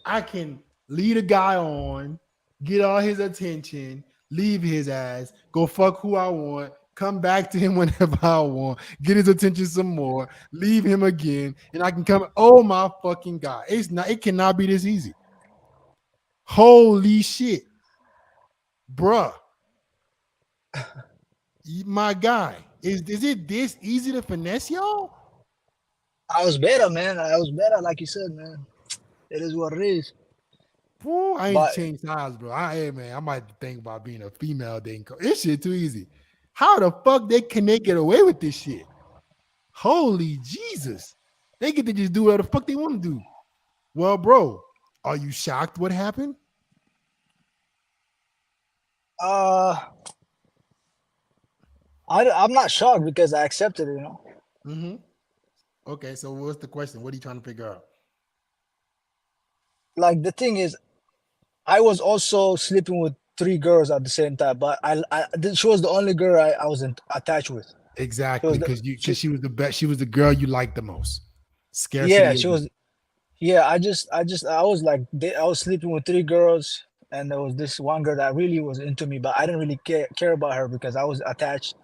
I can lead a guy on, get all his attention, leave his ass, go fuck who I want, come back to him whenever I want, get his attention some more, leave him again, and I can come. Oh my fucking God. It cannot be this easy. Holy shit. Bruh. My guy. Is it this easy to finesse y'all? I was better, man. I was better, like you said, man. It is what it is. Boy, I ain't But changed sides, bro. Hey man, I might think about being a female dating coach. This shit too easy. How the fuck can they get away with this shit? Holy Jesus. They get to just do whatever the fuck they want to do. Well, bro, are you shocked what happened? uh, I'm not shocked because I accepted it. Mm-hmm. Okay, so what's the question? What are you trying to figure out? Like the thing is, I was also sleeping with 3 girls at the same time, but she was the only girl I wasn't attached with. She Exactly, was the because she, she was the best. She was the girl you liked the most. yeah, Scarcity. she was. Yeah, I was like I was sleeping with 3 girls, and there was this one girl that really was into me, but I didn't really care about her because I was attached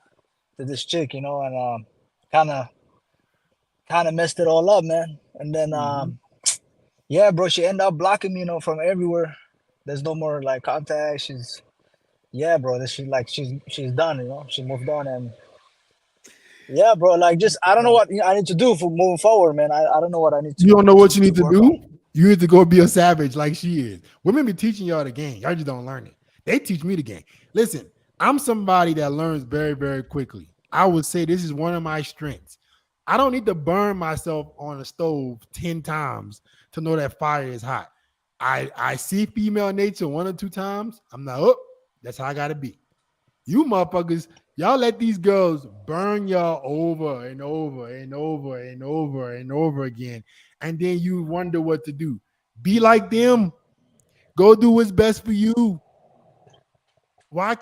to this chick, and kind of kind of messed it all up, man. And then Mhm. yeah, bro, she ended up blocking me, from everywhere. There's no more like contact. Yeah, bro, she's done, she moved on. And yeah, bro, like just I don't know what I need to do for moving forward, man. I don't know what I need You to don't know what you to need to work on. do? You need to go be a savage like she is. Women be teaching y'all the game. Y'all just don't learn it. They teach me the game. Listen, I'm somebody that learns very, very quickly. I would say this is one of my strengths. I don't need to burn myself on a stove 10 times to know that fire is hot. I see female nature one or two times. I'm not, oh, that's how I gotta be. You motherfuckers, y'all let these girls burn y'all over and over and over and over and over again. And then you wonder what to do. Be like them. Go do what's best for you. Why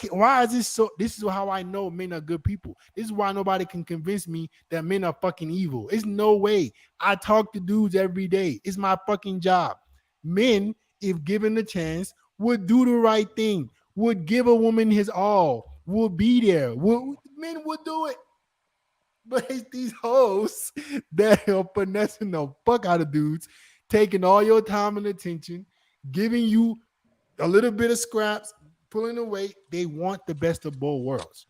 is this so? This is how I know men are good people. This is why nobody can convince me that men are fucking evil. It's no way. I talk to dudes every day. It's my fucking job. Men, if given the chance, would do the right thing, would give a woman his all, would be there. Men would do it. But it's these hoes that are finessing the fuck out of dudes, taking all your time and attention, giving you a little bit of scraps, pulling away. They want the best of both worlds.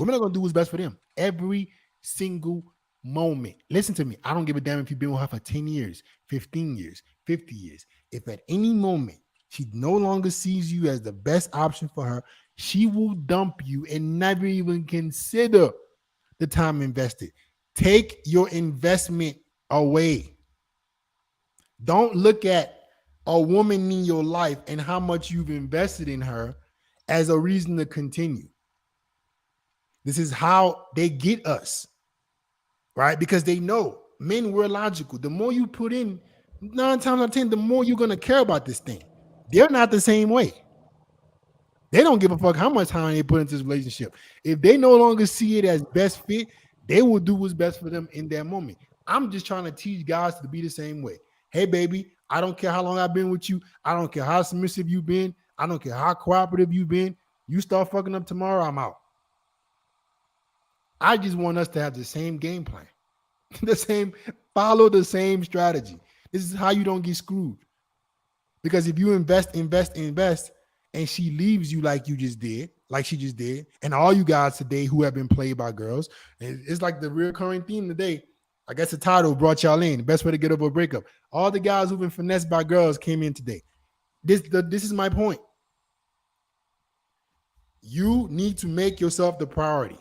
Women are gonna do what's best for them every single moment. Listen to me. I don't give a damn if you've been with her for 10 years, 15 years, 50 years. If at any moment she no longer sees you as the best option for her, she will dump you and never even consider the time invested. Take your investment away. Don't look at a woman in your life and how much you've invested in her as a reason to continue. This is how they get us, right? Because they know men were logical. The more you put in, 9 times out of 10, the more you're going to care about this thing. They're not the same way. They don't give a fuck how much time they put into this relationship. If they no longer see it as best fit, they will do what's best for them in that moment. I'm just trying to teach guys to be the same way. Hey, baby, I don't care how long I've been with you. I don't care how submissive you've been. I don't care how cooperative you've been. You start fucking up tomorrow, I'm out. I just want us to have the same game plan, follow the same strategy. This is how you don't get screwed. Because if you invest, and she leaves you like she just did, and all you guys today who have been played by girls, it's like the recurring theme today. I guess the title brought y'all in. The best way to get over a breakup. All the guys who've been finessed by girls came in today. This is my point. You need to make yourself the priority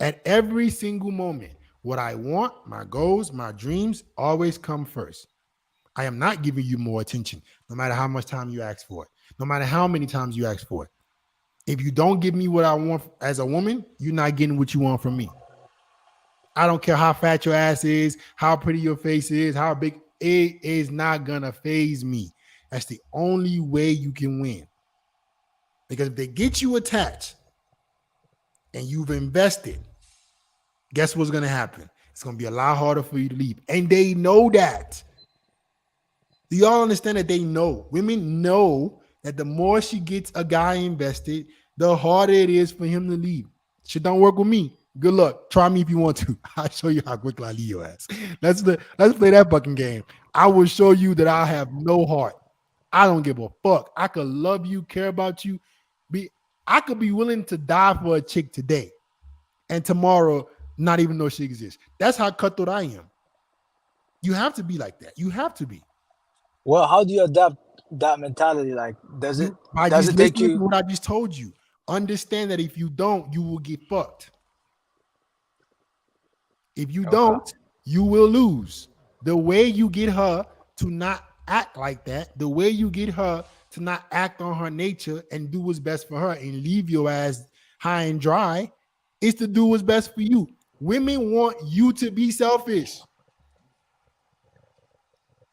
at every single moment. What I want, my goals, my dreams always come first. I am not giving you more attention, no matter how much time you ask for it, no matter how many times you ask for it. If you don't give me what I want as a woman, you're not getting what you want from me. I don't care how fat your ass is, how pretty your face is, how big. It is not gonna phase me. That's the only way you can win. Because if they get you attached and you've invested, guess what's gonna happen? It's gonna be a lot harder for you to leave. And they know that. Do y'all understand that they know? Women know that the more she gets a guy invested, the harder it is for him to leave. Shit don't work with me. Good luck. Try me if you want to. I'll show you how quickly I leave your ass. Let's play that fucking game. I will show you that I have no heart. I don't give a fuck. I could love you, care about you. I could be willing to die for a chick today, and tomorrow not even know she exists. That's how cutthroat I am. You have to be like that. You have to be. Well, how do you adapt that mentality? Like, does it By does just it take listening to you? what I just told you. Understand that if you don't, you will get fucked. If you Okay. don't, you will lose. The way you get her to not act like that, the way you get her to not act on her nature and do what's best for her and leave your ass high and dry, is to do what's best for you. Women want you to be selfish.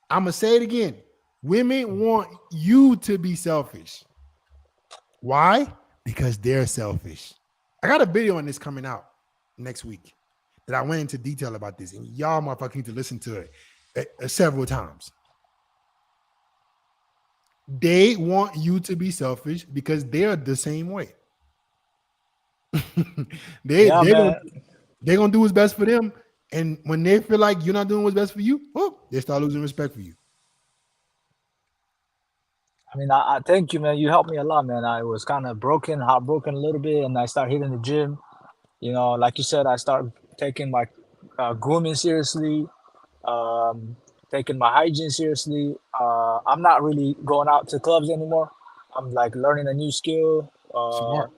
I'm going to say it again. Women want you to be selfish. Why? Because they're selfish. I got a video on this coming out next week that I went into detail about this, and y'all motherfuckers need to listen to it several times. They want you to be selfish because they're the same way. they're gonna do what's best for them, and when they feel like you're not doing what's best for you, they start losing respect for you. I mean, I thank you, man. You helped me a lot, man. I was kind of heartbroken a little bit, and I started hitting the gym. You know, like you said, I started taking my grooming seriously, taking my hygiene seriously. I'm not really going out to clubs anymore. I'm like learning a new skill, Uh, Smart.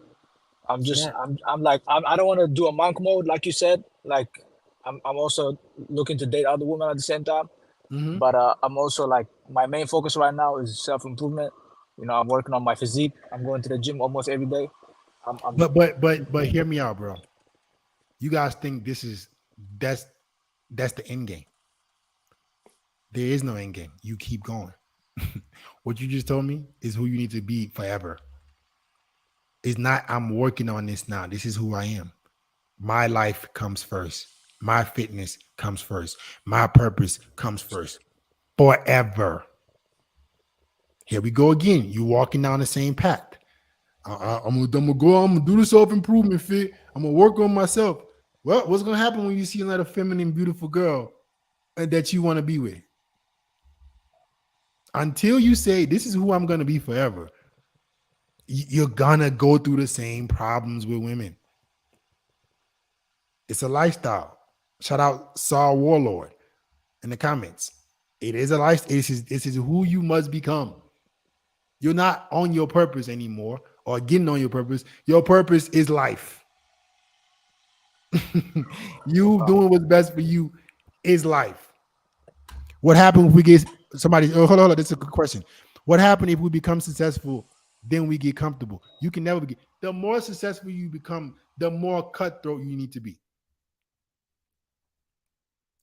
I'm just Smart. I'm like I don't want to do a monk mode like you said. Like I'm also looking to date other women at the same time. Hmm. But I'm also like my main focus right now is self improvement. You know, I'm working on my physique. I'm going to the gym almost every day. I'm But hear me out, bro. You guys think that's that's the end game. There is no end game. You keep going. What you just told me is who you need to be forever. It's not I'm working on this now. This is who I am. My life comes first. My fitness comes first. My purpose comes first. Forever. Here we go again. You walking down the same path. I'm gonna go. I'm gonna do the self improvement fit. I'm gonna work on myself. Well, what's gonna happen when you see another feminine, beautiful girl that you want to be with? Until you say this is who I'm gonna be forever, you're gonna go through the same problems with women. It's a lifestyle. Shout out Saul Warlord in the comments. It is a lifestyle. This is who you must become. You're not on your purpose anymore or getting on your purpose. Your purpose is life. You doing what's best for you is life. What happened if we get somebody? Oh, hold on. That's a good question. What happened if we become successful? Then we get comfortable. You can never get. The more successful you become, the more cutthroat you need to be.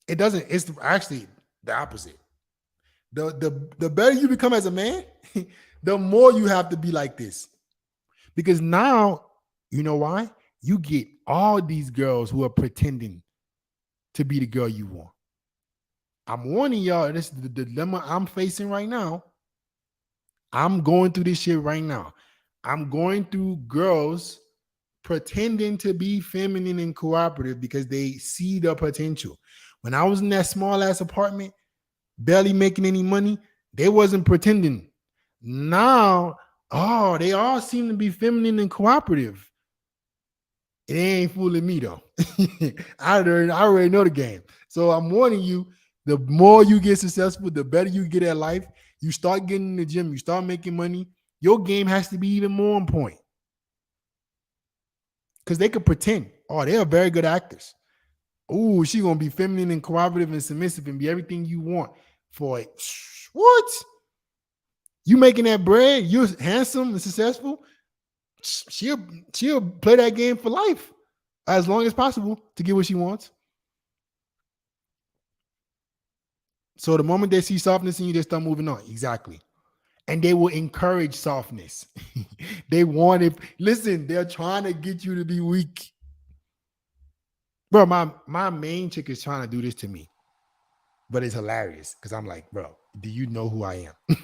It doesn't. It's actually the opposite. The better you become as a man, the more you have to be like this. Because now, you know why? You get all these girls who are pretending to be the girl you want. I'm warning y'all, this is the dilemma I'm facing right now. I'm going through this shit right now. I'm going through girls pretending to be feminine and cooperative because they see the potential. When I was in that small ass apartment, barely making any money, they wasn't pretending. Now, oh, they all seem to be feminine and cooperative. It ain't fooling me though. I already know the game. So I'm warning you, the more you get successful, the better you get at life. You start getting in the gym, you start making money. Your game has to be even more on point. Because they could pretend. Oh, they are very good actors. Oh, she's gonna be feminine and cooperative and submissive and be everything you want for it. What? You making that bread? You're handsome and successful. She'll play that game for life as long as possible to get what she wants. So the moment they see softness in you, they start moving on. Exactly. And they will encourage softness. They want it. Listen, they're trying to get you to be weak. Bro, my main chick is trying to do this to me. But it's hilarious because I'm like, bro, do you know who I am?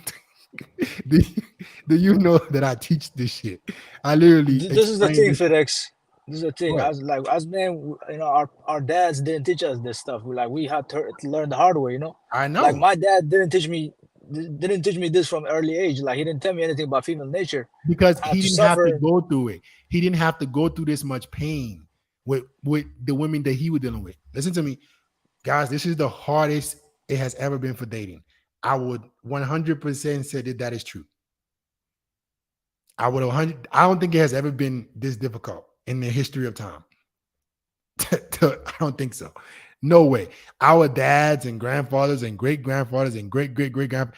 do you know that I teach this shit? I literally this is the explain thing, this. FedEx. This is the thing. What? As men, you know, our dads didn't teach us this stuff. We had to learn the hard way. You know, I like know. my dad didn't teach me this from early age. Like he didn't tell me anything about female nature. Because I had he to didn't have to suffer. go through it. He didn't have to go through this much pain with the women that he was dealing with. Listen to me, guys. This is the hardest it has ever been for dating. I would 100% say that is true. I would 100. I don't think it has ever been this difficult in the history of time. I don't think so. No way. Our dads and grandfathers and great grandfathers and great grandfathers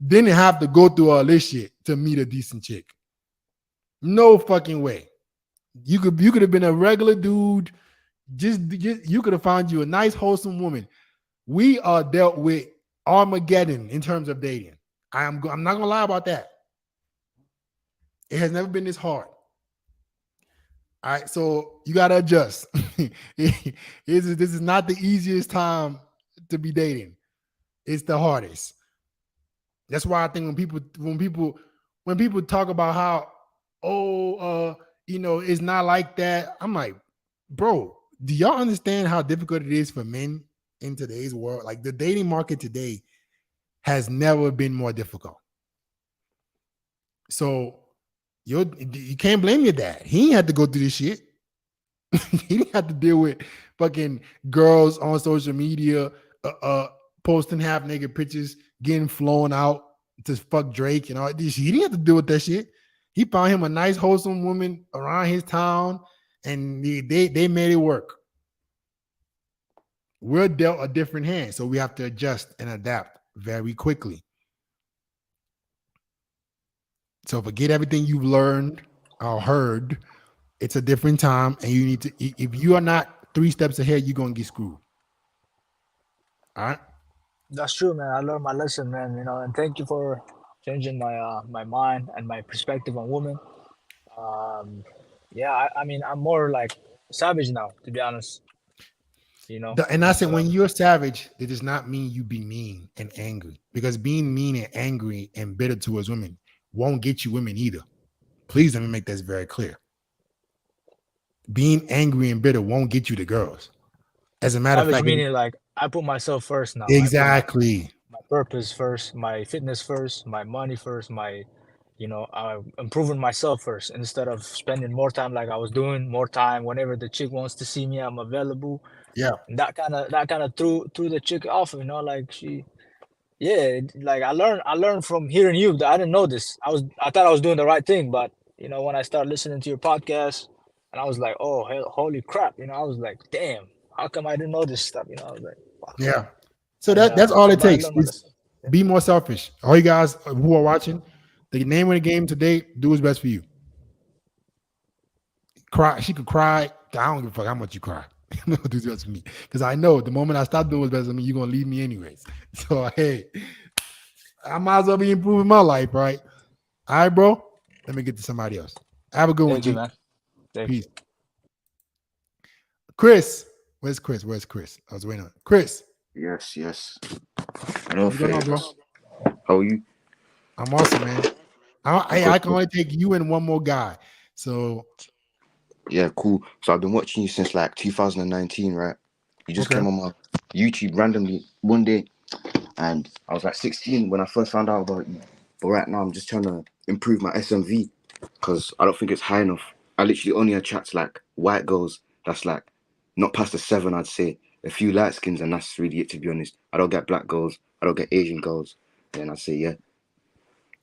didn't have to go through all this shit to meet a decent chick. No fucking way. You could have been a regular dude. Just you could have found you a nice, wholesome woman. We are dealt with Armageddon in terms of dating. I'm not gonna lie about that. It has never been this hard. All right, so you gotta adjust. This is not the easiest time to be dating. It's the hardest. That's why I think when people talk about how it's not like that. I'm like, bro, do y'all understand how difficult it is for men in today's world? Like the dating market today has never been more difficult. So you can't blame your dad. He ain't had to go through this shit. He didn't have to deal with fucking girls on social media, posting half naked pictures, getting flown out to fuck Drake and all this. He didn't have to deal with that shit. He found him a nice, wholesome woman around his town, and they made it work. We're dealt a different hand, so we have to adjust and adapt very quickly. So forget everything you've learned or heard. It's a different time, and you need to. If you are not 3 steps ahead, you're gonna get screwed. All right. That's true, man. I learned my lesson, man. And thank you for changing my mind and my perspective on women. Um, yeah, I mean, I'm more like savage now, to be honest. And I said, But when you're savage, it does not mean you be mean and angry, because being mean and angry and bitter towards women won't get you women either. Please let me make this very clear. Being angry and bitter won't get you the girls. As a matter of savage fact, meaning like I put myself first now. exactly. My purpose first, my fitness first, my money first, improving myself first instead of spending more time like I was doing, more time whenever the chick wants to see me, I'm available. Yeah. And that kind of threw the chick off, like like I learned from hearing you that I didn't know this. I thought I was doing the right thing, but when I started listening to your podcast, and I was like, oh hell, holy crap, I was like, damn, how come I didn't know this stuff? I was like, fuck. Yeah. So And that's all it but I takes. learned my Is lesson. be more selfish. All you guys who are watching, the name of the game today, do what's best for you. Cry. She could cry. I don't give a fuck how much you cry. Do what's best for me. Because I know the moment I stop doing what's best for me, you're gonna leave me anyways. So hey, I might as well be improving my life, right? All right, bro. Let me get to somebody else. Have a good one, Thank you, G. man. Thank Peace. you. Chris. Where's Chris? Where's Chris? I was waiting on Chris. Yes, yes. Hello, What's going on, bro? How are you? I'm awesome, man. I can only take you and one more guy. So Yeah, cool. So I've been watching you since like 2019, right? You just okay. came on my YouTube randomly one day, and I was like 16 when I first found out about you. But right now, I'm just trying to improve my SMV because I don't think it's high enough. I literally only attract like white girls. That's like not past the 7, I'd say. A few light skins, and that's really it, to be honest. I don't get black girls. I don't get Asian girls. Then I'd say, yeah.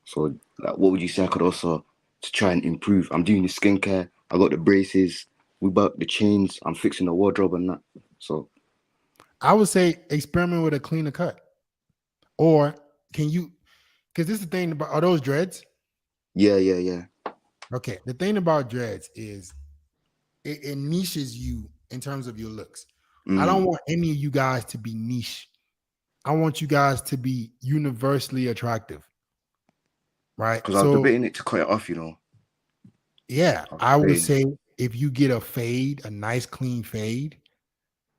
So, like, what would you say I could also to try and improve? I'm doing the skincare. I got the braces. We bought the chains. I'm fixing the wardrobe and that. So, I would say experiment with a cleaner cut. Or can you, because this is the thing about, are those dreads? yeah. Okay. The thing about dreads is it niches you in terms of your looks. I don't want any of you guys to be niche. I want you guys to be universally attractive. Right. Because I was debating it to cut it off, Yeah, I would say if you get a fade, a nice clean fade,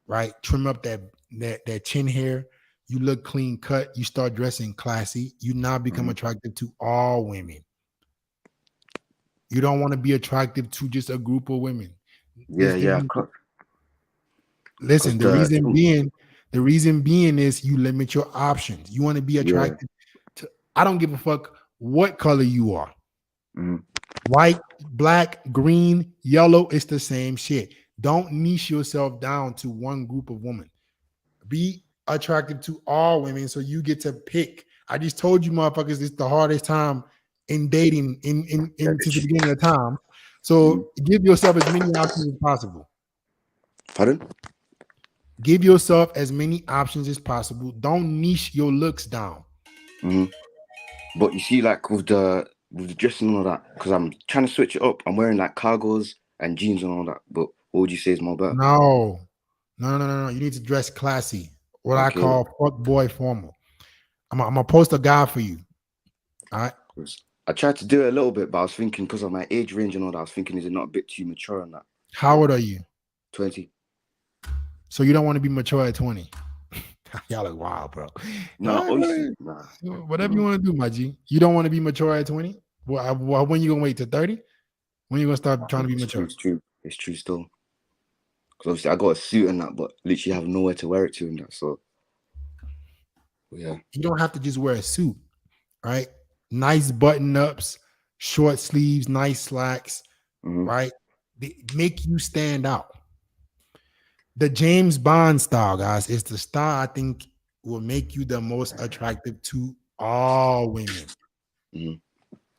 right? Trim up that chin hair, you look clean cut, you start dressing classy, you now become attractive to all women. You don't want to be attractive to just a group of women. Yeah. Listen, the reason being is you limit your options. You want to be attracted to, I don't give a fuck what color you are. White, black, green, yellow, it's the same shit. Don't niche yourself down to one group of women. Be attractive to all women so you get to pick. I just told you motherfuckers it's the hardest time in dating in since the beginning of time. So give yourself as many options as possible. Pardon? Give yourself as many options as possible. Don't niche your looks down. But you see, like with the dressing and all that, because I'm trying to switch it up. I'm wearing like cargos and jeans and all that. But what would you say is more better? No. You need to dress classy. What I call fuck boy formal. I'm gonna post a guide for you. All right. I tried to do it a little bit, but I was thinking because of my age range and all that, I was thinking, is it not a bit too mature on that? How old are you? 20. So you don't want to be mature at 20. Y'all look wild, bro. No, obviously, whatever you want to do, my G. You don't want to be mature at 20? Well, when you gonna wait to 30? When you gonna start trying to be mature? It's true still. Because obviously I got a suit and that, but literally have nowhere to wear it to and that. So yeah. You don't have to just wear a suit, right? Nice button-ups, short sleeves, nice slacks, right? They make you stand out. The James Bond style, guys, is the style I think will make you the most attractive to all women.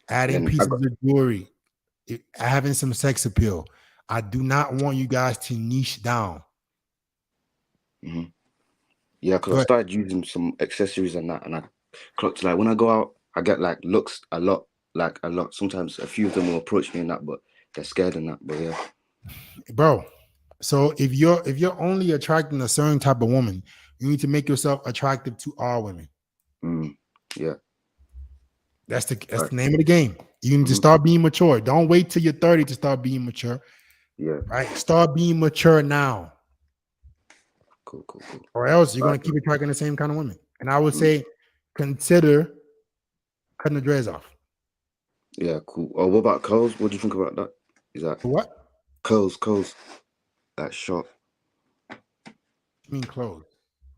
adding Then I pieces got. of jewelry, having some sex appeal. I do not want you guys to niche down. Mhm. Yeah, because I But started using some accessories and that, and I clocked like when I go out, I get like looks a lot, like a lot. Sometimes a few of them will approach me and that, but they're scared and that. But yeah, bro, so if you're only attracting a certain type of woman, you need to make yourself attractive to all women. yeah, That's all the right, name of the game. You need to start being mature. Don't wait till you're 30 to start being mature. yeah, Right? Start being mature now. cool. Or else you're All gonna right, keep attracting the same kind of women. And I would mm, say consider cutting the dreads off. yeah, cool. Oh, what about curls? What do you think about that? Is that What? curls, that short I mean clothes.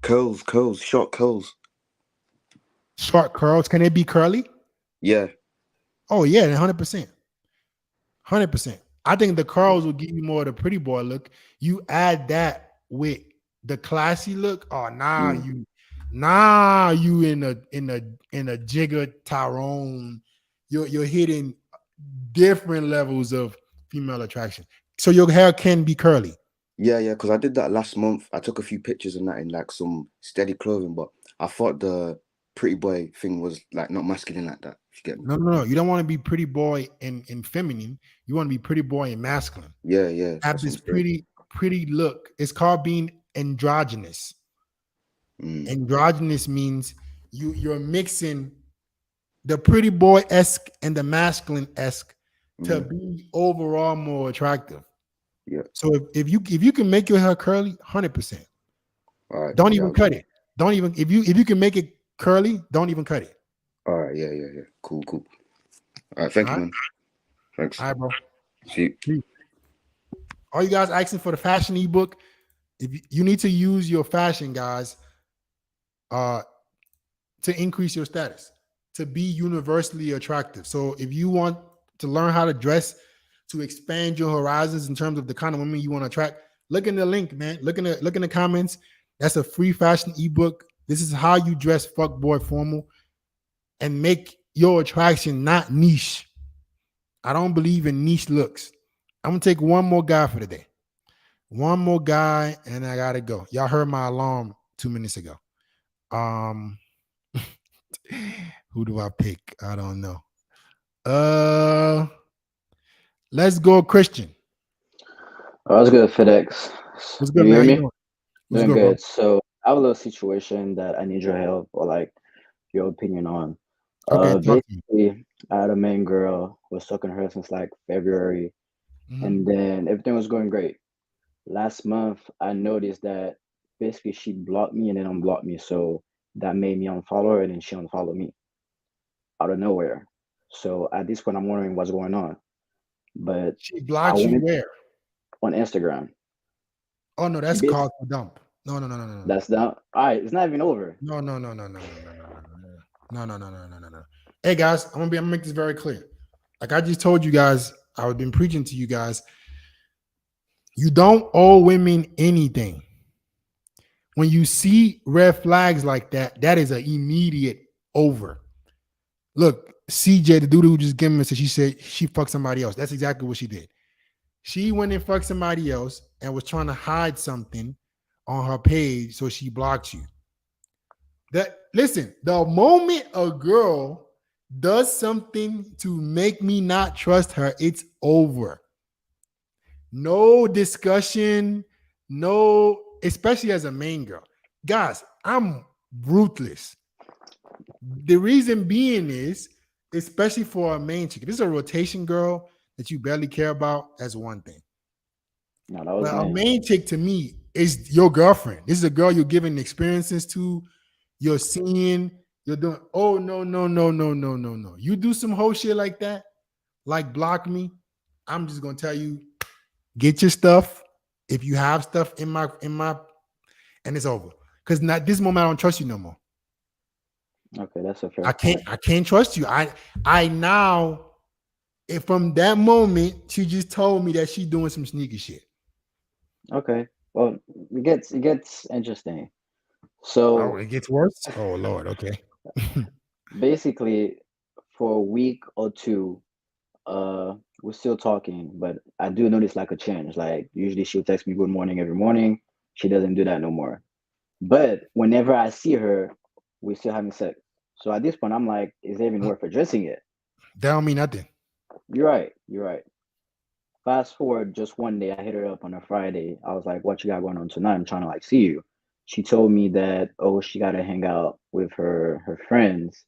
curls, short curls? Short curls. Can it be curly? Yeah, Oh yeah, 100%. 100%. I think the curls will give you more of the pretty boy look. You add that with the classy look. Oh, you in a Jigga Tyrone. You're hitting different levels of female attraction. So your hair can be curly. yeah, because I did that last month. I took a few pictures and that in like some steady clothing, but I thought the pretty boy thing was like not masculine like that. If you get me? No. You don't want to be pretty boy and feminine. You want to be pretty boy and masculine. Yeah, Have that's what this I'm saying. pretty look. It's called being androgynous. Androgynous means you're mixing the pretty boy esque and the masculine esque to be overall more attractive. Yeah. So if you can make your hair curly, 100%. All right. Don't Yeah, even cut it. Don't even if you can make it curly, don't even cut it. all right. Yeah. Cool. All right. Thank All you, right? man. Thanks. All right, bro. See you. All you guys asking for the fashion ebook, if you need to use your fashion, guys, to increase your status, to be universally attractive. So if you want to learn how to dress to expand your horizons in terms of the kind of women you want to attract, look in the link, man. Look in the comments. That's a free fashion ebook. This is how you dress fuckboy formal and make your attraction not niche. I don't believe in niche looks. I'm gonna take one more guy for the day. One more guy, and I gotta go. Y'all heard my alarm 2 minutes ago. Who do I pick? I don't know. Let's go, Christian. Oh, that's good, FedEx. What's Can good, you man? hear How you me? doing? What's Doing good, bro? good. So I have a little situation that I need your help or like your opinion on. Okay, talk to me. Basically, I had a main girl, was talking to her since like February, and then everything was going great. Last month, I noticed that basically she blocked me and then unblocked me. So that made me unfollow her and then she unfollowed me out of nowhere. So at this point, I'm wondering what's going on. But She I blocked you wanted where? on Instagram. Oh no, She that's basically called for dump. No. that's down. All right, it's not even over. No. Hey guys, I'm gonna make this very clear. Like I just told you guys, I've been preaching to you guys. You don't owe women anything. When you see red flags like that, that is an immediate over. Look, CJ, the dude who just gave me, she said she fucked somebody else. That's exactly what she did. She went and fucked somebody else and was trying to hide something on her page, so she blocked you. Listen, the moment a girl does something to make me not trust her, it's over. No discussion, no, especially as a main girl. Guys, I'm ruthless. The reason being is, especially for a main chick, this is a rotation girl that you barely care about. That's one thing. No, that was But a me. main chick to me is your girlfriend. This is a girl you're giving experiences to. You're seeing, you're doing, oh, no. You do some whole shit like that, like block me. I'm just gonna tell you, get your stuff. If you have stuff in my, and it's over. Because not this moment, I don't trust you no more. Okay, that's a fair I point. can't trust you. I now, if from that moment, she just told me that she's doing some sneaky shit. Okay. Well, it gets interesting. Oh, So it gets worse. Oh Lord. Okay. basically, for a week or two, we're still talking, but I do notice like a change. Like usually she'll text me good morning every morning. She doesn't do that no more. But whenever I see her, we're still having sex. So at this point, I'm like, is it even worth addressing it? That don't mean nothing. You're right. You're right. Fast forward just one day, I hit her up on a Friday. I was like, what you got going on tonight? I'm trying to like see you. She told me that, oh, she got to hang out with her friends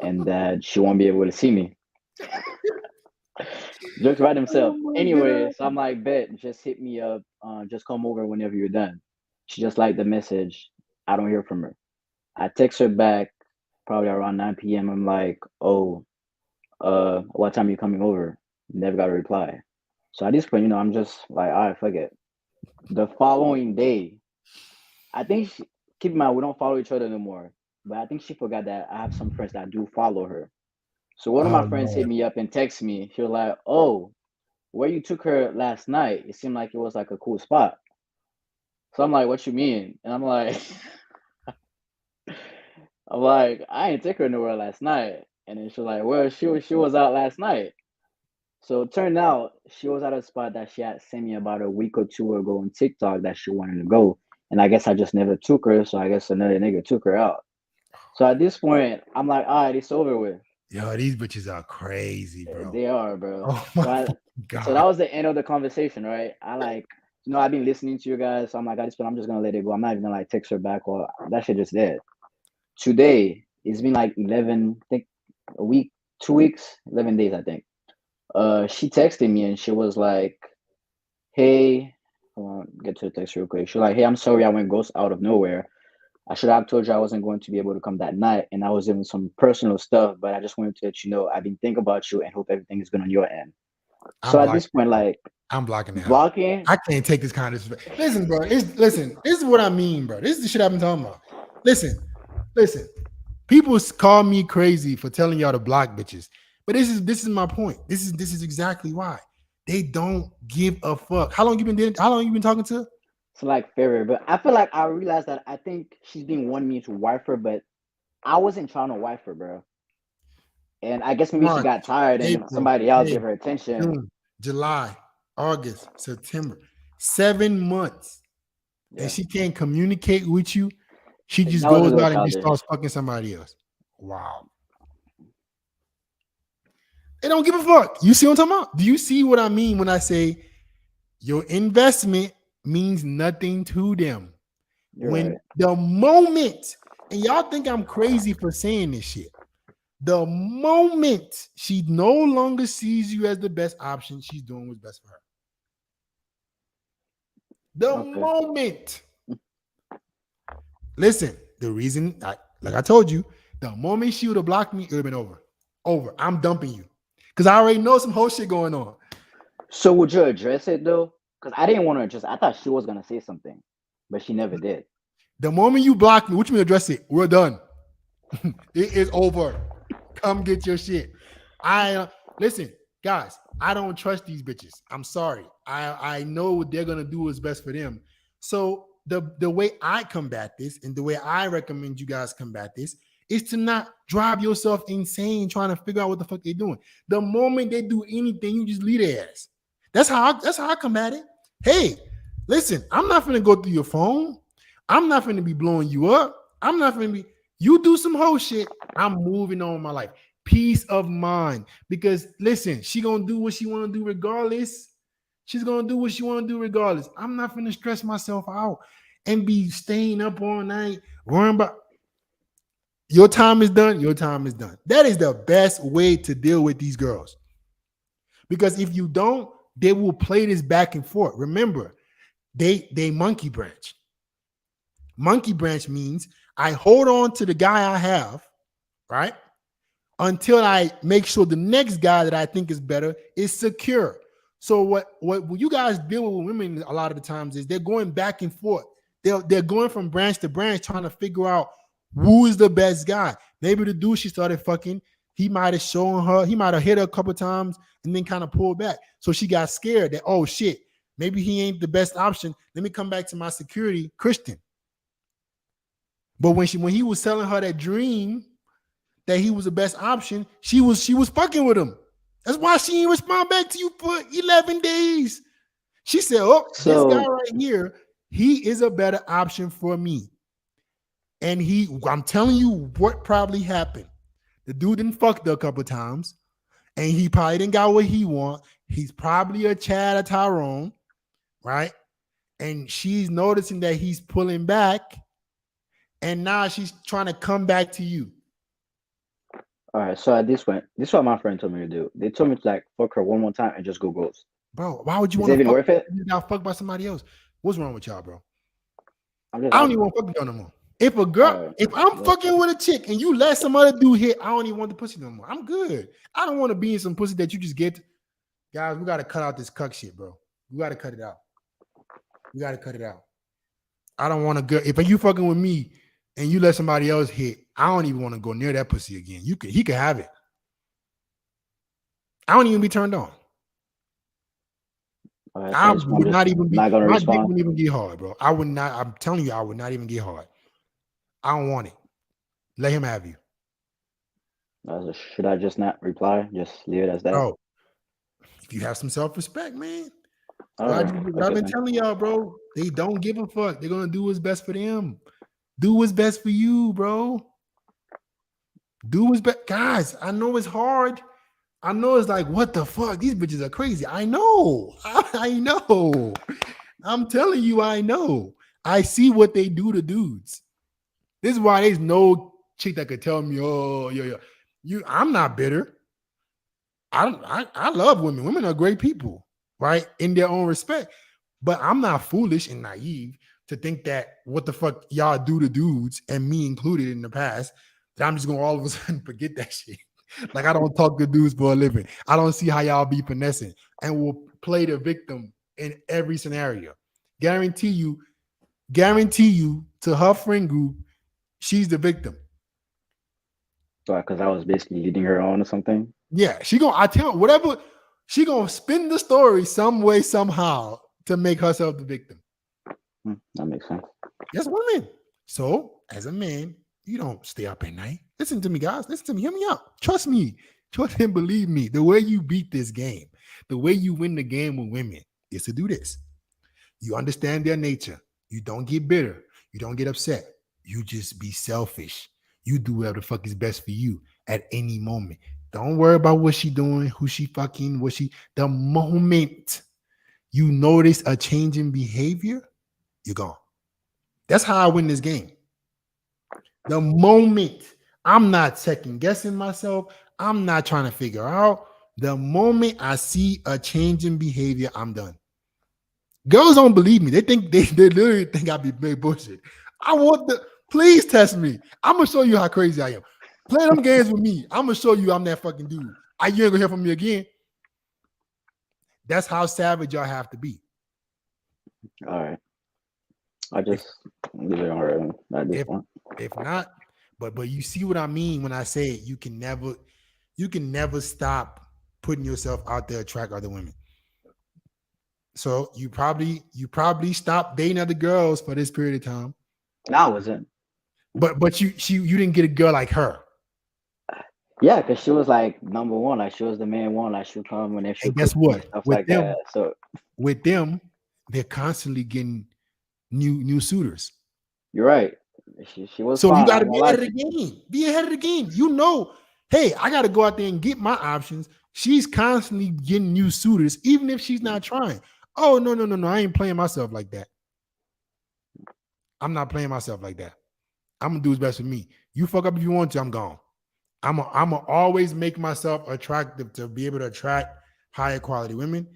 and that she won't be able to see me. Jokes about Oh himself. my Anyway, god. so I'm like, bet, just hit me up. Just come over whenever you're done. She just liked the message. I don't hear from her. I text her back probably around 9 p.m. I'm like, oh, what time are you coming over? Never got a reply. So at this point, I'm just like, all right, fuck it. The following day, I think keep in mind we don't follow each other no more. But I think she forgot that I have some friends that do follow her. So one of my Oh friends hit Lord. me up and text me. She was like, "Oh, where you took her last night? It seemed like it was like a cool spot." So I'm like, "What you mean?" And I'm like, I ain't take her nowhere last night. And then she was like, "Well, she was out last night." So it turned out she was at a spot that she had sent me about a week or two ago on TikTok that she wanted to go. And I guess I just never took her. So I guess another nigga took her out. So at this point, I'm like, all right, it's over with. Yo, these bitches are crazy, bro. They are, bro. Oh my So that god. was the end of the conversation, right? I've been listening to you guys. So I'm like, at this point, I'm just gonna let it go. I'm not even gonna like text her back or that shit just dead. Today, it's been like 11, I think a week, 2 weeks, 11 days, I think. She texted me and she was like, hey, hold on, get to the text real quick. She was like, hey, I'm sorry I went ghost out of nowhere. I should have told you I wasn't going to be able to come that night, and I was doing some personal stuff, but I just wanted to let you know I've been thinking about you and hope everything is good on your end. I'm So at blocking. this point, like I'm blocking the hell. blocking, I can't take this kind of disrespect. Listen, bro. Listen. This is what I mean, bro. This is the shit I've been talking about. Listen. People call me crazy for telling y'all to block bitches, but this is my point. This is exactly why they don't give a fuck. How long you been talking to? it's like February, but I feel like I realized that I think she's been wanting me to wife her, but I wasn't trying to wife her, bro. And I guess maybe she March, got tired and April, somebody else May, gave her attention. June, July, August, September, 7 months, and Yeah, she can't communicate with you. She just that was a goes little out and just childish. starts fucking somebody else. Wow. They don't give a fuck. You see what I'm talking about? Do you see what I mean when I say your investment means nothing to them? You're When right. the moment, and y'all think I'm crazy for saying this shit, the moment she no longer sees you as the best option, she's doing what's best for her. The Okay. moment. Listen, the reason, like I told you, the moment she would have blocked me, it would have been over. Over. I'm dumping you. Because I already know some whole shit going on. So would you address it though? Because I didn't want to address. I thought she was gonna say something, but she never did. The moment you block me, which means address it, we're done. It is over. Come get your shit. Listen, guys. I don't trust these bitches. I'm sorry. I know what they're gonna do is best for them. So the way I combat this and the way I recommend you guys combat this is to not drive yourself insane trying to figure out what the fuck they're doing. The moment they do anything, you just leave their ass. That's how I combat it. Hey, listen, I'm not gonna go through your phone. I'm not gonna be blowing you up. I'm not gonna be. You do some whole shit. I'm moving on with my life. Peace of mind. Because listen, she gonna do what she want to do regardless. She's gonna do what she want to do regardless. I'm not gonna stress myself out and be staying up all night worrying about. Your time is done. Your time is done. That is the best way to deal with these girls. Because if you don't, they will play this back and forth. Remember, they monkey branch. Monkey branch means I hold on to the guy I have, right? Until I make sure the next guy that I think is better is secure. So what you guys deal with women a lot of the times is they're going back and forth. They're going from branch to branch trying to figure out who is the best guy. Maybe the dude she started fucking, he might have shown her, he might have hit her a couple times and then kind of pulled back. So she got scared that, oh shit, maybe he ain't the best option. Let me come back to my security, Christian. But when he was selling her that dream, that he was the best option, she was fucking with him. That's why she didn't respond back to you for 11 days. She said, "Oh, this guy So right here, he is a better option for me." And I'm telling you what probably happened. The dude didn't fuck her a couple of times, and he probably didn't got what he want. He's probably a Chad or Tyrone, right? And she's noticing that he's pulling back, and now she's trying to come back to you. all right, so at this point, this is what my friend told me to do. They told me to like fuck her one more time and just go ghost. Bro, why would you Is want it to even fuck? worth it? You got fucked by somebody else. What's wrong with y'all, bro? I'm just I don't asking. even want to fuck with y'all no more. If a girl, if I'm Yeah. fucking with a chick and you let some other dude hit, I don't even want the pussy no more. I'm good. I don't want to be in some pussy that you just get. Guys, we got to cut out this cuck shit, bro. We got to cut it out. We got to cut it out. I don't want to go. If you fucking with me and you let somebody else hit, I don't even want to go near that pussy again. He could have it. I don't even be turned on. All right, so I at this point, would I'm not just even be. not gonna My dick respond. wouldn't even get hard, bro. I would not. I'm telling you, I would not even get hard. I don't want it. Let him have you. Should I just not reply? Just leave it as that? Bro, if you have some self-respect, man. All What right. I've been telling y'all, bro, they don't give a fuck. They're gonna do what's best for them. Do what's best for you, bro. Do what's best. Guys, I know it's hard. I know it's like, what the fuck? These bitches are crazy. I know. I know. I'm telling you, I know. I see what they do to dudes. This is why there's no chick that could tell me, oh, I'm not bitter. I love women. Women are great people, right? In their own respect. But I'm not foolish and naive to think that what the fuck y'all do to dudes, and me included in the past, that I'm just gonna all of a sudden forget that shit. Like I don't talk to dudes for a living. I don't see how y'all be finessing and will play the victim in every scenario. Guarantee you to her friend group, she's the victim. Because I was basically leading her on or something. Yeah, I tell her, whatever, she gonna spin the story some way, somehow to make herself the victim. That makes sense. Yes, women. So, as a man, you don't stay up at night. Listen to me, guys. Listen to me. Hear me out. Trust me. Trust and believe me. The way you beat this game, the way you win the game with women is to do this. You understand their nature. You don't get bitter. You don't get upset. You just be selfish. You do whatever the fuck is best for you at any moment. Don't worry about what she doing, who she fucking, the moment you notice a change in behavior, you're gone. That's how I win this game. The moment I'm not second guessing myself, I'm not trying to figure out. The moment I see a change in behavior, I'm done. Girls don't believe me. They think they literally think I be big bullshit. Please test me. I'm gonna show you how crazy I am. Play them games with me. I'm gonna show you I'm that fucking dude. You ain't gonna hear from me again. That's how savage y'all have to be. All right. I just leave it on her at this point. If not, but you see what I mean when I say you can never stop putting yourself out there to attract other women. So you probably stopped dating other girls for this period of time. No, I wasn't. But you didn't get a girl like her. Yeah, because she was like number one. Like she was the main one. Like she'll come and she. And guess what? Stuff With like them, that. So with them, they're constantly getting new suitors. You're right. She was. So fine. you got to be ahead of the game. Be ahead of the game. You know, hey, I got to go out there and get my options. She's constantly getting new suitors, even if she's not trying. Oh, no. I ain't playing myself like that. I'm not playing myself like that. I'm going to do what's best for me. You fuck up if you want to, I'm gone. I'm going to always make myself attractive to be able to attract higher quality women.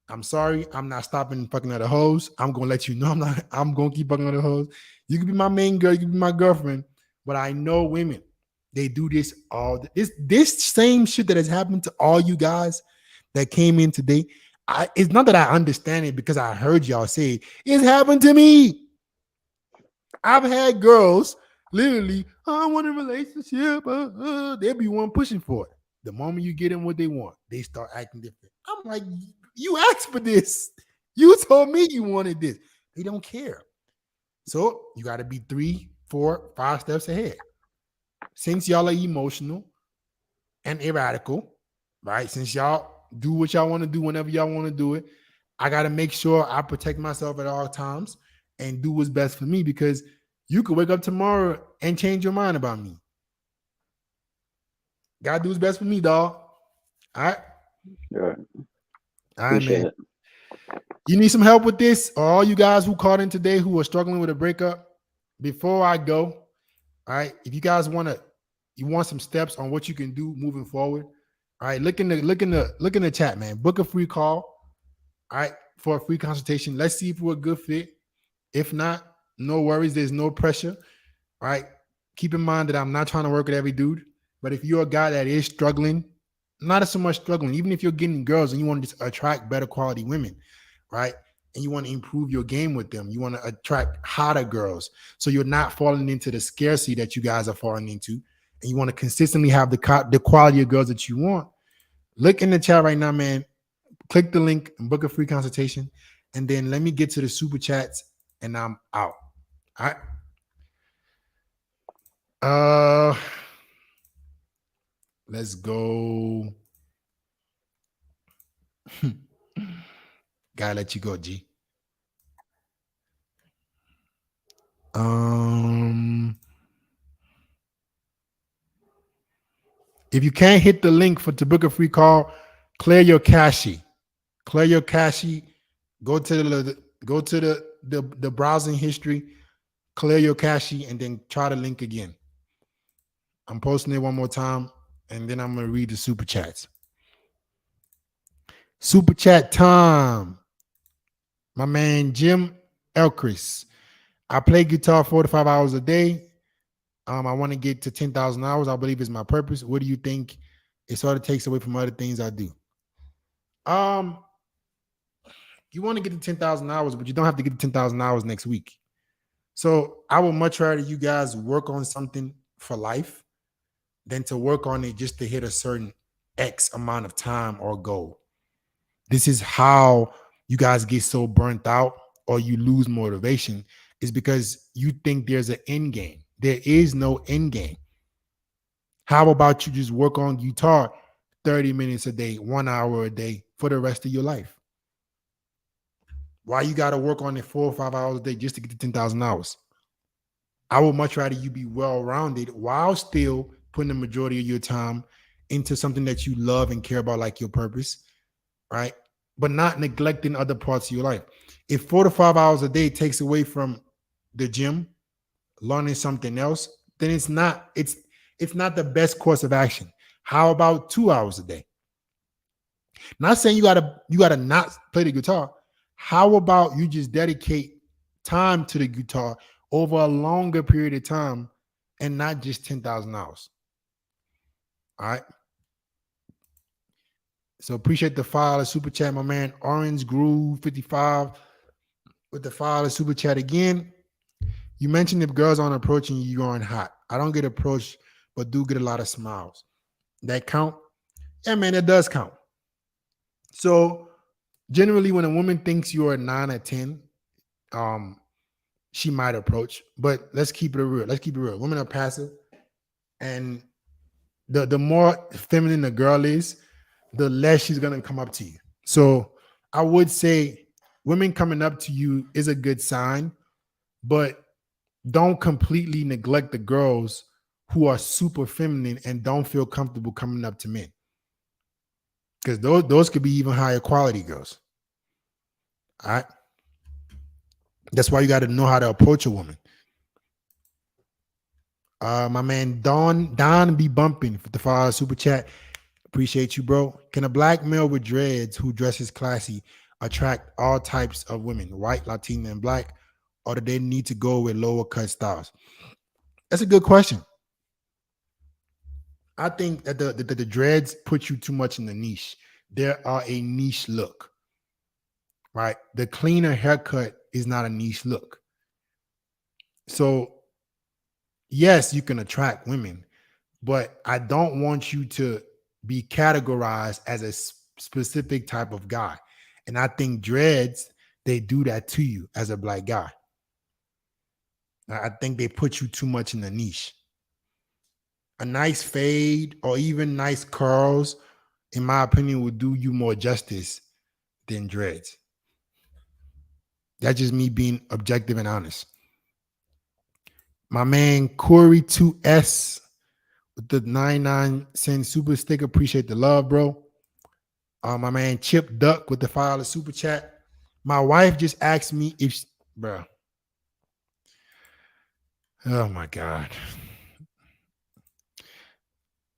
I'm sorry. I'm not stopping fucking other hoes. I'm going to let you know I'm going to keep fucking other hoes. You can be my main girl. You can be my girlfriend. But I know women, they do this all. This same shit that has happened to all you guys that came in today. It's not that I understand it because I heard y'all say it. It's happened to me. I've had girls literally, I want a relationship. They'll be one pushing for it. The moment you get them what they want, they start acting different. I'm like, you asked for this. You told me you wanted this. They don't care. So you got to be 3, 4, 5 steps ahead. since y'all are emotional and erratical, right? Since y'all do what y'all want to do whenever y'all want to do it, I got to make sure I protect myself at all times and do what's best for me, because you could wake up tomorrow and change your mind about me. Gotta do what's best for me, dog. All right. All right. All right, Appreciate man. it. You need some help with this? All you guys who called in today who are struggling with a breakup, before I go, all right, if you guys you want some steps on what you can do moving forward, all right, look in the chat, man. Book a free call, all right, for a free consultation. Let's see if we're a good fit. If not, no worries. There's no pressure. All right. Keep in mind that I'm not trying to work with every dude, but if you're a guy that is struggling, not so much struggling, even if you're getting girls and you want to just attract better quality women, right? And you want to improve your game with them, you want to attract hotter girls, so you're not falling into the scarcity that you guys are falling into, and you want to consistently have the quality of girls that you want. Look in the chat right now, man. Click the link and book a free consultation, and then let me get to the super chats, and I'm out. All right. Let's go. Gotta let you go, G. If you can't hit the link to book a free call, clear your cache. Clear your cache. Go to the browsing history, clear your cache, and then try the link again. I'm posting it one more time, and then I'm gonna read the super chats. Super chat time. My man Jim Elchris. I play guitar 4 to 5 hours a day. I want to get to 10,000 hours. I believe is my purpose. What do you think? It sort of takes away from other things I do. You want to get to 10,000 hours, but you don't have to get to 10,000 hours next week. So I would much rather you guys work on something for life than to work on it just to hit a certain X amount of time or goal. This is how you guys get so burnt out or you lose motivation, is because you think there's an end game. There is no end game. How about you just work on guitar 30 minutes a day, 1 hour a day for the rest of your life? Why you got to work on it 4 or 5 hours a day just to get to 10,000 hours? I would much rather you be well-rounded while still putting the majority of your time into something that you love and care about, like your purpose, right? But not neglecting other parts of your life. If 4 to 5 hours a day takes away from the gym, learning something else, then it's not the best course of action. How about 2 hours a day? Not saying you gotta not play the guitar. How about you just dedicate time to the guitar over a longer period of time and not just 10,000 hours? All right. So appreciate the $5 super chat, my man. Orange Groove 55 with the $5 super chat again. You mentioned if girls aren't approaching you, you aren't hot. I don't get approached, but do get a lot of smiles. That count? Yeah, man, it does count. So generally, when a woman thinks you're a 9 or 10, she might approach. But let's keep it real. Let's keep it real. Women are passive, and the more feminine the girl is, the less she's gonna come up to you. So I would say women coming up to you is a good sign, but don't completely neglect the girls who are super feminine and don't feel comfortable coming up to men, because those could be even higher quality girls. All right. That's why you got to know how to approach a woman. My man Don be bumping for the $5 super chat. Appreciate you, bro. Can a black male with dreads who dresses classy attract all types of women, white, Latina, and black, or do they need to go with lower cut styles? That's a good question. I think that the dreads put you too much in the niche. There are a niche look, right? The cleaner haircut is not a niche look. So yes, you can attract women, but I don't want you to be categorized as a specific type of guy. And I think dreads, they do that to you as a black guy. I think they put you too much in the niche. a nice fade or even nice curls, in my opinion, would do you more justice than dreads. That's just me being objective and honest. My man Corey 2S with the 99-cent super sticker. Appreciate the love, bro. My man Chip Duck with the $5 super chat. My wife just asked me if, bro. Oh my God.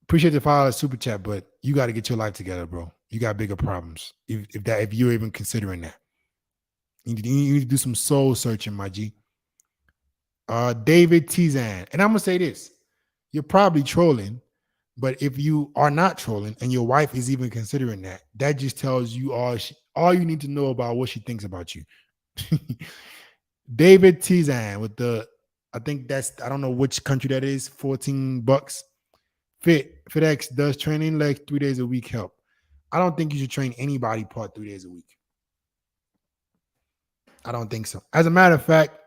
Appreciate the $5 super chat, but you got to get your life together, bro. You got bigger problems. If you're even considering that, you need to do some soul searching, my G. David Tizan, and I'm gonna say this: you're probably trolling, but if you are not trolling and your wife is even considering that, that just tells you all you need to know about what she thinks about you. David Tizan with the, I think that's, I don't know which country that is, $14. FedEx, does training legs 3 days a week help? I don't think you should train anybody part 3 days a week. I don't think so. As a matter of fact,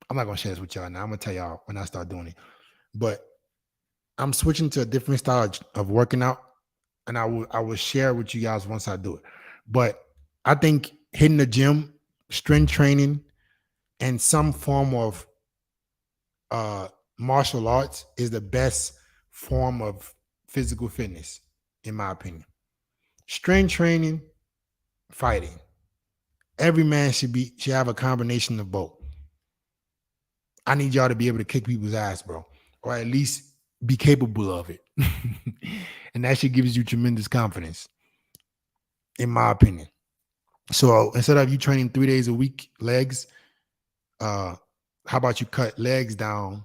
I'm not gonna share this with y'all now. I'm gonna tell y'all when I start doing it. But I'm switching to a different style of working out, and I will share with you guys once I do it. But I think hitting the gym, strength training, and some form of martial arts is the best form of physical fitness, in my opinion. Strength training, fighting. Every man should have a combination of both. I need y'all to be able to kick people's ass, bro, or at least be capable of it. And that shit gives you tremendous confidence, in my opinion. So instead of you training 3 days a week legs, how about you cut legs down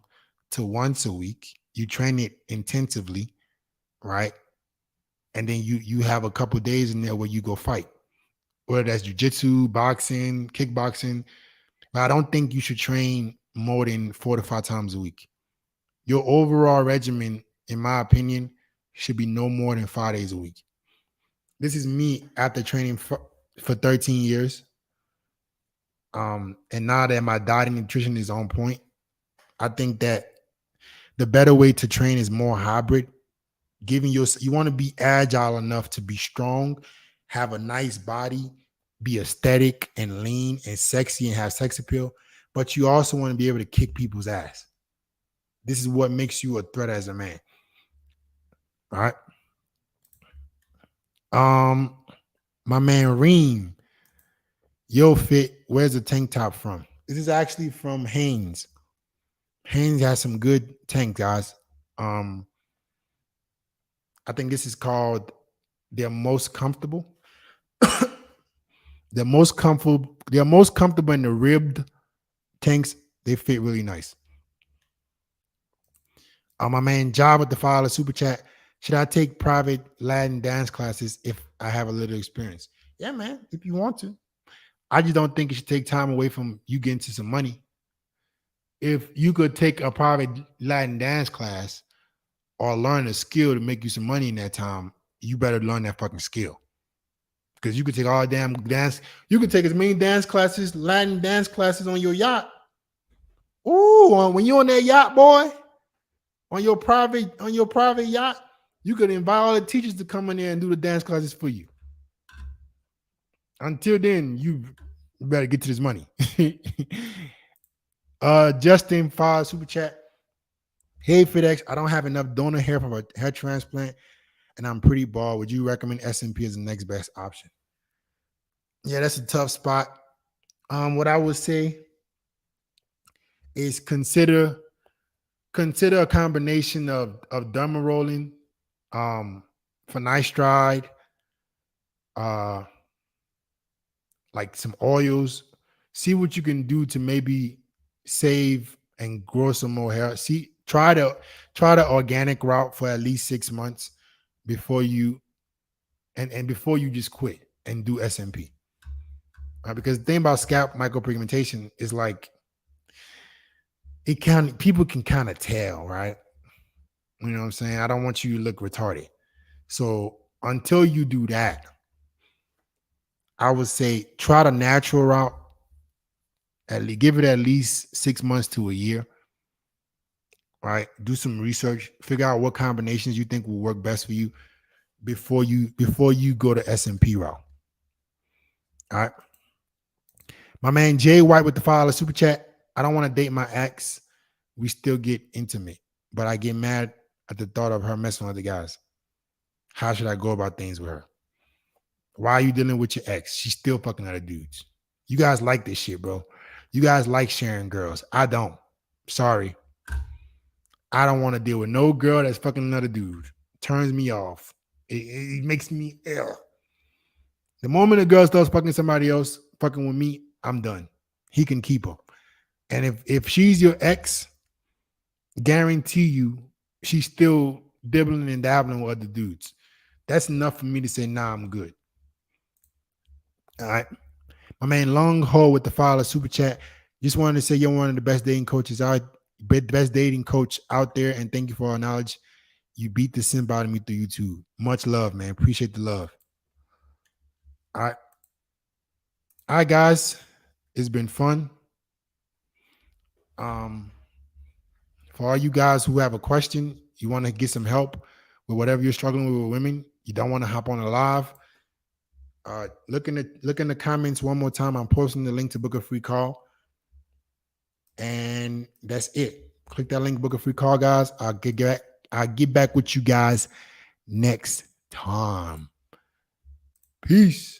to once a week? You train it intensively, right? And then you have a couple days in there where you go fight, whether that's jujitsu, boxing, kickboxing. But I don't think you should train more than 4 to 5 times a week. Your overall regimen, in my opinion, should be no more than 5 days a week. This is me after training for 13 years. And now that my diet and nutrition is on point, I think that the better way to train is more hybrid. You want to be agile enough to be strong, have a nice body, be aesthetic and lean and sexy and have sex appeal, but you also want to be able to kick people's ass. This is what makes you a threat as a man. All right. My man Reem, Yo Fit, where's the tank top from? This is actually from Hanes. Hanes has some good tank, guys. I think this is called their most comfortable. They're most comfortable in the ribbed tanks. They fit really nice. My man Job with the $5 super chat. Should I take private Latin dance classes if I have a little experience? Yeah, man, if you want to. I just don't think it should take time away from you getting to some money. If you could take a private Latin dance class or learn a skill to make you some money in that time, you better learn that fucking skill. Because you could take all damn dance, you could take as many dance classes, Latin dance classes on your yacht. Ooh, when you're on that yacht, boy, on your private yacht, you could invite all the teachers to come in there and do the dance classes for you. Until then, you better get to this money. Justin 5 super chat. Hey FedEx, I don't have enough donor hair from a hair transplant, and I'm pretty bald. Would you recommend SMP as the next best option? Yeah, that's a tough spot. What I would say is consider a combination of derma rolling, finasteride, like some oils. See what you can do to maybe save and grow some more hair. Try the organic route for at least 6 months before you before you just quit and do SMP. Because the thing about scalp micropigmentation is like people can kind of tell, right? You know what I'm saying? I don't want you to look retarded. So until you do that, I would say try the natural route. Give it at least 6 months to a year. right? Do some research, figure out what combinations you think will work best for you before you go to S&P route. All right. My man Jay White with the $5 super chat. I don't want to date my ex. We still get intimate, but I get mad at the thought of her messing with other guys. How should I go about things with her? Why are you dealing with your ex? She's still fucking other dudes. You guys like this shit, bro. You guys like sharing girls. I don't. Sorry. I don't want to deal with no girl that's fucking another dude. Turns me off. It makes me ill. The moment a girl starts fucking somebody else, fucking with me, I'm done. He can keep her. And if she's your ex, guarantee you she's still dibbling and dabbling with other dudes. That's enough for me to say, nah, I'm good. All right. My man Long Haul with the $5 super chat. Just wanted to say you're one of the best dating coaches out, best dating coach out there, and thank you for our knowledge. You beat the simp out of me through YouTube. Much love, man. Appreciate the love. All right. All right, guys. It's been fun. For all you guys who have a question, you want to get some help with whatever you're struggling with women, you don't want to hop on a live. Look in the comments one more time. I'm posting the link to book a free call. And that's it. Click that link, book a free call, guys. I'll get back with you guys next time. Peace.